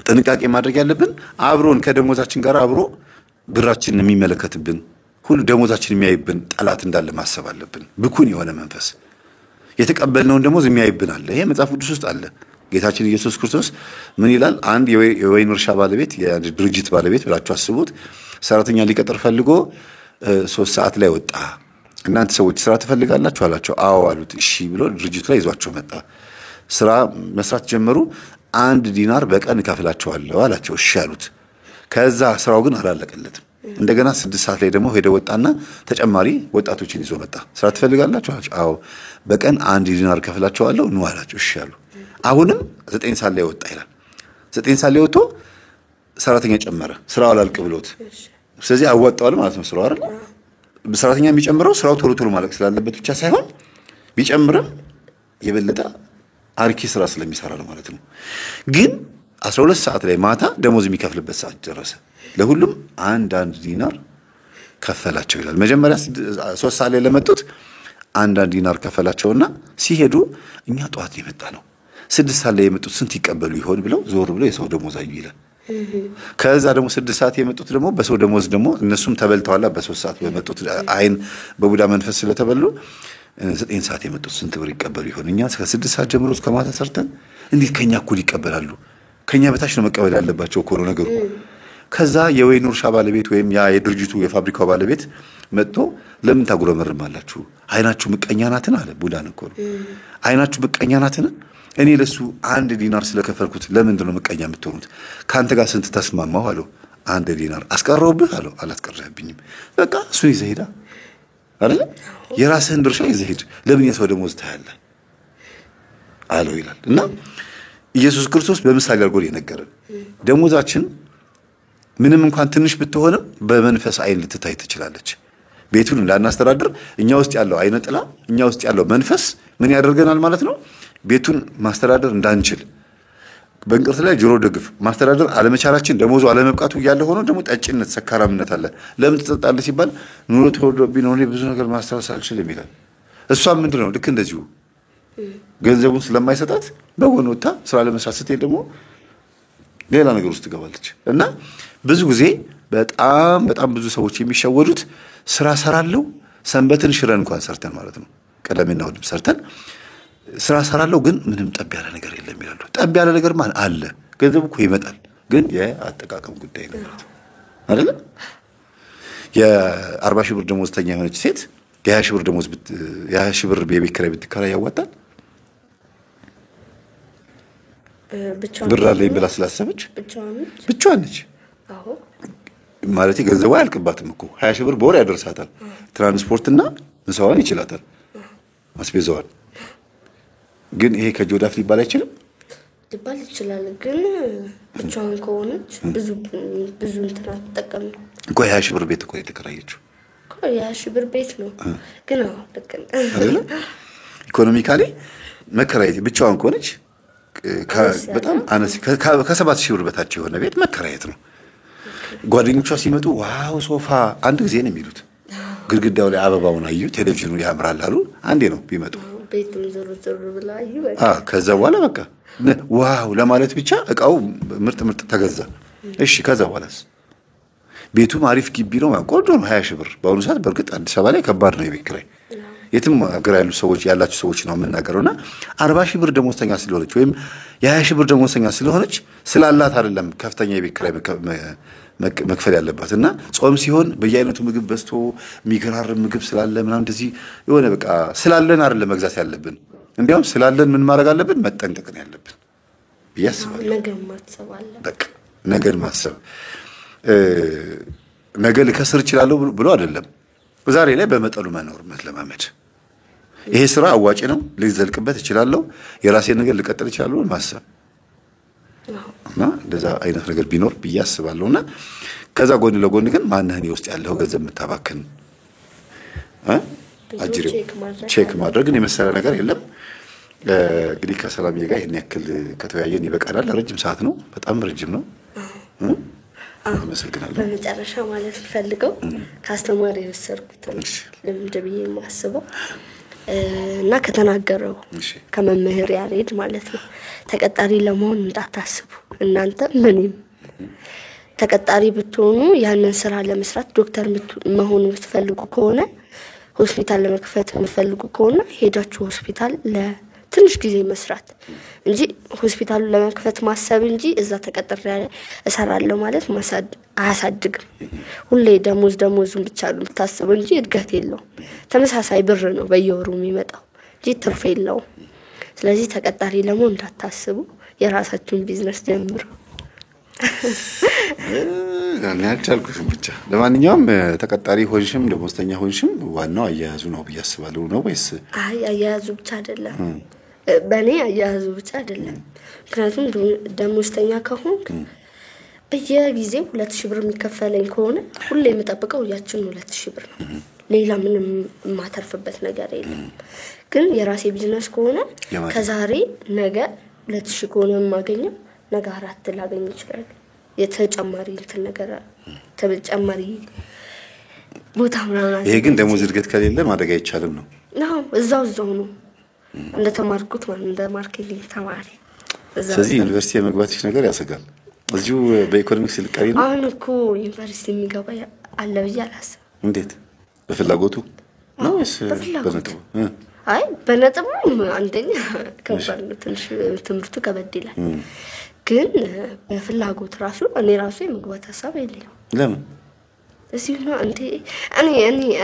S1: ጥንቃቄ ማድረግ ያለብን አብሮን ከደሞዛችን ጋር አብሮ ብራችንን የሚመለከትብን ሁሉ ደሞዛችን የሚያይብን ጠላት እንዳለ ማሰብ አለብን። ብኩን የሆነ መንፈስ የተቀበልነውን ደሞዝ የሚያይብን አለ። ይሄ መጽሐፍ ቅዱስ ውስጥ አለ። ጌታችን ኢየሱስ ክርስቶስ ምን ይላል? አንድ የወይን እርሻ ባለቤት የድርጅት ባለቤት ብላችሁ አስቡት። ሰራተኛ ሊቀጥር ፈልጎ 3 ሰዓት ላይ ወጣ። እናንተ ሰዎች ስራ ትፈልጋላችሁ አላቸው። አዎ አሉት። እሺ ብሎ ድርጅቱ ላይ ይዟቸው መጣ። ስራ መስራት ጀመሩ። 1 ዲናር በቀን እከፍላቸዋለሁ አላቸው። እሺ አሉት። ከዛ ስራው ግን አላለቀለትም። እንደገና 6 ሰዓት ላይ ደግሞ ሄደ ወጣና ተጨማሪ ወጣቶችን ይዞ መጣ። ስራ ትፈልጋላችሁ? አዎ በቀን 1 ዲናር ከፍላቸዋለሁ ኑ አላቸው። እሺ አሉ። አሁንም 9 ሰዓት ላይ ወጣ ይላል። 9 ሰዓት ላይ ወጥቶ ሰራተኛ ጨመረ፣ ስራው አላልቅ ብሎት። ስለዚህ አዋጣዋል ማለት ነው ስራው አይደል? ሰራተኛ የሚጨምረው ስራው ቶሎ ቶሎ ማለቅ ስላለበት ብቻ ሳይሆን ቢጨምርም የበለጠ አርኪ ስራ ስለሚሰራ ነው ማለት ነው። ግን 12 ሰዓት ላይ ማታ ደሞዝ የሚከፍልበት ሰዓት ደረሰ። ለሁሉም 1 ዲናር ከፈላቸው ይላል። መጀመሪያ 3 ሰዓት ላይ ለመጡት 1 ዲናር ከፈላቸውና ሲሄዱ እኛ ጧት የመጣ ነው 6 ሰዓት ላይ የመጡት ስንት ይቀበሉ ይሆን ብለው ዞር ብለው የሰው ደሞዝ አዩ ይላል። ከዛ ደግሞ 6 ሰዓት የመጡት ደግሞ በሰው ደሞዝ ደግሞ እነሱም ተበልተዋል። በ3 ሰዓት በመጡት አይን በቡዳ መንፈስ ስለተበሉ 9 ሰዓት የመጡት ስንት ብር ይቀበሉ ይሆን? እኛ ከ6 ሰዓት ጀምሮ እስከ ማታ ሰርተን እንዴት ከኛ እኩል ይቀበላሉ? ከኛ በታች ነው መቀበል ያለባቸው እኮ ነው ነገሩ። ከዛ የወይን እርሻ ባለቤት ወይም ያ የድርጅቱ የፋብሪካው ባለቤት መጥቶ ለምን ታጉረመርማላችሁ? አይናችሁ ምቀኛ ናትን አለ። ቡዳን እኮ ነው። አይናችሁ ምቀኛ ናትን? እኔ ለሱ 1 ዲናር ስለከፈልኩት ለምንድን ነው ምቀኛ የምትሆኑት? ካንተ ጋር ስንት ተስማማው አለው። 1 ዲናር አስቀረውብህ አለው። አላስቀረህብኝም። በቃ እሱን ይዘህ ሂድ አይደል? የራስህን ድርሻ ይዘህ ሂድ። ለምን የሰው ደሞዝ ታያለህ አለው ይላል። እና ኢየሱስ ክርስቶስ በምሳሌ አድርጎ የነገረን ደሞዛችን ምንም እንኳን ትንሽ ብትሆንም በመንፈስ አይን ልትታይ ትችላለች። ቤቱን እንዳናስተዳድር እኛ ውስጥ ያለው አይነ ጥላ እኛ ውስጥ ያለው መንፈስ ምን ያደርገናል ማለት ነው? ቤቱን ማስተዳደር እንዳንችል በእንቅርት ላይ ጆሮ ደግፍ ማስተዳደር አለመቻላችን ደሞዙ አለመብቃቱ እያለ ሆኖ ደግሞ ጠጭነት፣ ሰካራምነት አለ። ለምን ትጠጣለህ ሲባል ኑሮ ተወዶብኝ ነው ብዙ ነገር ማስተዋወስ አልችልም ይላል። እሷም ምንድነው ልክ እንደዚሁ ገንዘቡን ስለማይሰጣት በጎን ወጣ ስራ ለመስራት ስትሄድ ደግሞ ሌላ ነገር ውስጥ ትገባለች። እና ብዙ ጊዜ በጣም ብዙ ሰዎች የሚሸወዱት ስራ ሰራለው ሰንበትን ሽረን እንኳን ሰርተን ማለት ነው ቀደምና ወድም ሰርተን ስራ ሰራለው ግን ምንም ጠብ ያለ ነገር የለም ይላሉ። ጠብ ያለ ነገር ማለት አለ ገንዘቡ እኮ ይመጣል፣ ግን የአጠቃቀም ጉዳይ ነው ማለት አይደል? የ40 ሺህ ብር ደሞዝተኛ የሆነች ሴት የ20 ሺህ ብር ደሞዝ የ20 ሺህ ብር የቤት ኪራይ ብትከራይ ያዋጣል? ብር አለኝ ብላ ስላሰበች ብቻዋን ነች። አዎ ማለት ገንዘቡ አያልቅባትም እኮ 20 ሺህ ብር በወር ያደርሳታል። ትራንስፖርትና ምሳዋን ይችላታል አስቤዛዋን። ግን ይሄ ከጆዳፍ ሊባል አይችልም?
S2: ሊባል ይችላል። ግን ብቻዋን ከሆነች ብዙ እንትና ተጠቀም
S1: እኮ 20 ሺህ ብር ቤት እኮ የተከራየችው
S2: እኮ 20 ሺህ ብር ቤት ነው። ግን አዎ ልክ
S1: አይደል? ኢኮኖሚካሊ መከራየት ብቻዋን ከሆነች በጣም አነስ ከ7 ሺህ ብር በታች የሆነ ቤት መከራየት ነው። ጓደኞቿ ሲመጡ ዋው ሶፋ አንድ ጊዜ ነው የሚሉት። ግድግዳው ላይ አበባውን አዩ፣ ቴሌቪዥኑ ያምራል አሉ። አንዴ ነው ቢመጡ
S2: ቤቱን ዞር ብላ አዩ።
S1: ከዛ በኋላ በቃ ዋው ለማለት ብቻ እቃው ምርጥ ተገዛ። እሺ ከዛ በኋላስ ቤቱም አሪፍ ግቢ ነው ቆንጆ ነው። 20 ሺህ ብር በአሁኑ ሰዓት በእርግጥ አዲስ አበባ ላይ ከባድ ነው የቤት ኪራይ። የትም ሀገር ያሉ ሰዎች ያላችሁ ሰዎች ነው የምናገረውና 40 ሺህ ብር ደሞዝተኛ ስለሆነች ወይም የ20 ሺህ ብር ደሞዝተኛ ስለሆነች ስላላት አይደለም ከፍተኛ የቤት ኪራይ መክፈል ያለባትና ጾም ሲሆን በየአይነቱ ምግብ በዝቶ የሚገራርም ምግብ ስላለ ምናምን እንደዚህ የሆነ በቃ ስላለን አይደለም መግዛት ያለብን። እንዲያውም ስላለን ምን ማድረግ አለብን? መጠንቀቅ ነው ያለብን ያስባል።
S2: ነገር ማሰብ አለ።
S1: በቃ ነገር ማሰብ ነገ ልከስር እችላለሁ ብሎ አይደለም። ዛሬ ላይ በመጠኑ መኖር መለማመድ። ይሄ ስራ አዋጪ ነው፣ ልዘልቅበት እችላለሁ፣ የራሴን ነገር ልቀጥል እችላለሁ ማሰብ እና እንደዛ አይነት ነገር ቢኖር ብያስባለሁና ከዛ ጎን ለጎን ግን ማንህን ውስጥ ያለው ገንዘብ መታባከን አጅሪው ቼክ ማድረግን የመሰለ ነገር የለም። እንግዲህ ከሰላምዬ ጋር ይሄን ያክል ከተወያየን ይበቃናል። ረጅም ሰዓት ነው፣ በጣም ረጅም ነው። አመሰግናለሁ።
S2: በመጨረሻ ማለት ፈልገው ካስተማሪ የወሰድኩት ልምድ ብዬ የማስበው እና ከተናገረው ከመምህር ያሬድ ማለት ነው ተቀጣሪ ለመሆን እንዳታስቡ። እናንተ ምንም ተቀጣሪ ብትሆኑ ያንን ስራ ለመስራት ዶክተር መሆን የምትፈልጉ ከሆነ ሆስፒታል ለመክፈት የምትፈልጉ ከሆነ ሄዳችሁ ሆስፒታል ለትንሽ ጊዜ መስራት እንጂ ሆስፒታሉ ለመክፈት ማሰብ እንጂ እዛ ተቀጥሬ እሰራለሁ ማለት አያሳድግም። ሁሌ ደሞዙን ብቻ ነው የምታስበው እንጂ እድገት የለውም። ተመሳሳይ ብር ነው በየወሩ የሚመጣው እንጂ ትርፍ የለውም። ስለዚህ ተቀጣሪ ለመሆን እንዳታስቡ፣ የራሳችሁን ቢዝነስ ጀምሩ።
S1: እኔ አልቻልኩሽም ብቻ ለማንኛውም ተቀጣሪ ሆንሽም ደሞዝተኛ ሆንሽም ዋናው አያያዙ ነው ብዬ አስባለሁ ነው ወይስ
S2: አይ አያያዙ ብቻ አይደለም በእኔ አያያዙ ብቻ አይደለም ምክንያቱም ደሞዝተኛ ከሆንክ በየጊዜው 2000 ብር የሚከፈለኝ ከሆነ ሁሌ የምጠብቀው ያችን 2000 ብር ነው ሌላ ምንም ማተርፍበት ነገር የለም ግን የራሴ ቢዝነስ ከሆነ ከዛሬ ነገ 2000 ከሆነ የማገኘው ነገ 4 ላገኝ ይችላል የተጨማሪ ነገር ተጨማሪ ቦታ ምናምን
S1: ይሄ ግን ደሞዝ እድገት ከሌለ ማደግ አይቻልም ነው
S2: ነው እዛው ነው እንደ ተማርኩት ማለት እንደ ማርኬቲንግ ተማሪ
S1: ስለዚህ ዩኒቨርሲቲ የመግባትሽ ነገር ያሰጋል እዚሁ በኢኮኖሚክስ ልቀሪ ነው
S2: አሁን እኮ ዩኒቨርሲቲ የሚገባ አለ ብዬ አላስብም
S1: እንዴት በፍላጎቱ ነው ወይስ በነጥቡ
S2: አይ በነጥቡ አንደኛ ከባድ ነው ትንሽ ትምህርቱ ከበድ ይላል ግን በፍላጎት ራሱ እኔ ራሱ የመግባት ሐሳብ የለኝም
S1: ለምን
S2: እዚህ ነው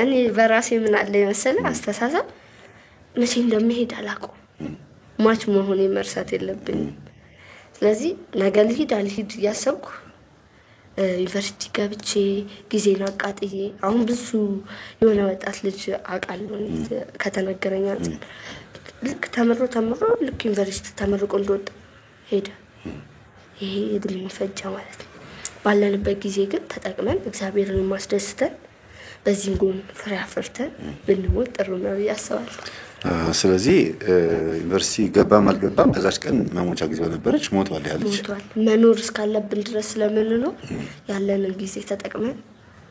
S2: እኔ በራሴ ምን አለ መሰለህ አስተሳሰብ መቼ እንደምሄድ አላውቅም ማች መሆኔ መርሳት የለብኝም ስለዚህ ነገ ልሂድ ያሰብኩ ዩኒቨርሲቲ ገብቼ ጊዜና አቃጥዬ አሁን ብዙ የሆነ ወጣት ልጅ አቃለሁ ከተነገረኛ ልክ ተመሮ ልክ ዩኒቨርሲቲ ተመርቆ እንደወጣ ሄደ ይሄ እድሜ ፈጃ ማለት ነው ባለንበት ጊዜ ግን ተጠቅመን እግዚአብሔርን ማስደስተን በዚህ ጎን ፍሬ አፍርተን ብንሞት ጥሩ ነው ያስባል
S1: ስለዚህ ዩኒቨርሲቲ ገባም አልገባም በዛች ቀን መሞቻ ጊዜ ነበረች ሞቷል ያለች
S2: መኖር እስካለብን ድረስ ለምን ነው ያለንን ጊዜ ተጠቅመን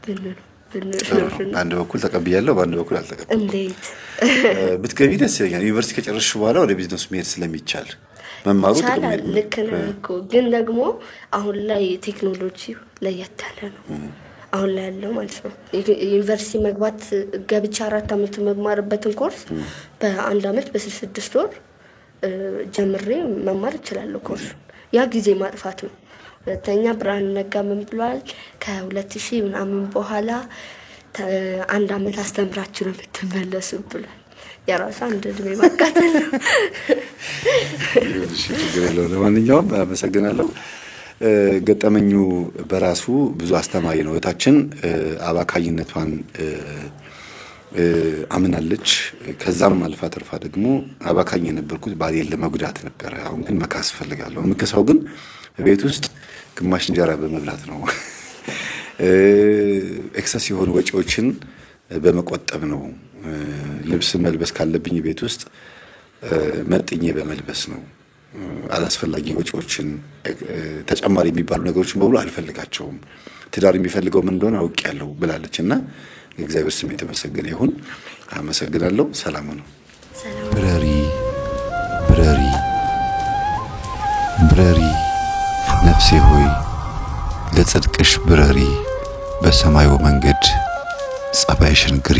S2: ብንኖር
S1: አንድ በኩል ተቀብያለሁ በአንድ በኩል አልተቀበልኩም
S2: እንዴት
S1: ብትገቢ ደስ ይለኛል ዩኒቨርሲቲ ከጨረስሽ በኋላ ወደ ቢዝነስ መሄድ ስለሚቻል መማሩ
S2: ይቻላል ልክ ነው እኮ ግን ደግሞ አሁን ላይ ቴክኖሎጂ ለየት ያለ ነው አሁን ላይ ያለው ማለት ነው ዩኒቨርሲቲ መግባት ገብቻ 4 አመት መማርበትን ኮርስ በአንድ አመት በ6 ወር ጀምሬ መማር እችላለሁ ኮርስ ያ ጊዜ ማጥፋት ነው ሁለተኛ ብርሃን ነጋ ምን ብሏል ከ2000 ምናምን በኋላ አንድ አመት አስተምራችሁ ነው የምትመለሱ ብሏል ያራሳ አንድ እድሜ ማቃጠል ነው
S1: እሺ ግሬሎ ለማንኛውም አመሰግናለሁ ገጠመኙ በራሱ ብዙ አስተማሪ ነው እታችን አባካይነቷን አምናለች ከዛም አልፋ ተርፋ ደግሞ አባካኝ የነበርኩት ባሌን ለመጉዳት ነበር አሁን ግን መካስ ፈልጋለሁ ምክሰው ግን ቤት ውስጥ ግማሽ እንጀራ በመብላት ነው ኤክሰስ የሆኑ ወጪዎችን በመቆጠብ ነው ልብስ መልበስ ካለብኝ ቤት ውስጥ መጥኜ በመልበስ ነው አላስፈላጊ ወጪዎችን ተጨማሪ የሚባሉ ነገሮችን በሙሉ አልፈልጋቸውም ትዳር የሚፈልገው ምን እንደሆነ አውቄያለሁ ብላለችና እግዚአብሔር ስም የተመሰገነ ይሁን አመሰግናለሁ ሰላም ነው ብረሪ ነፍሴ ሆይ ለጽድቅሽ ብረሪ በሰማዩ መንገድ ጸባይሽን ግሪ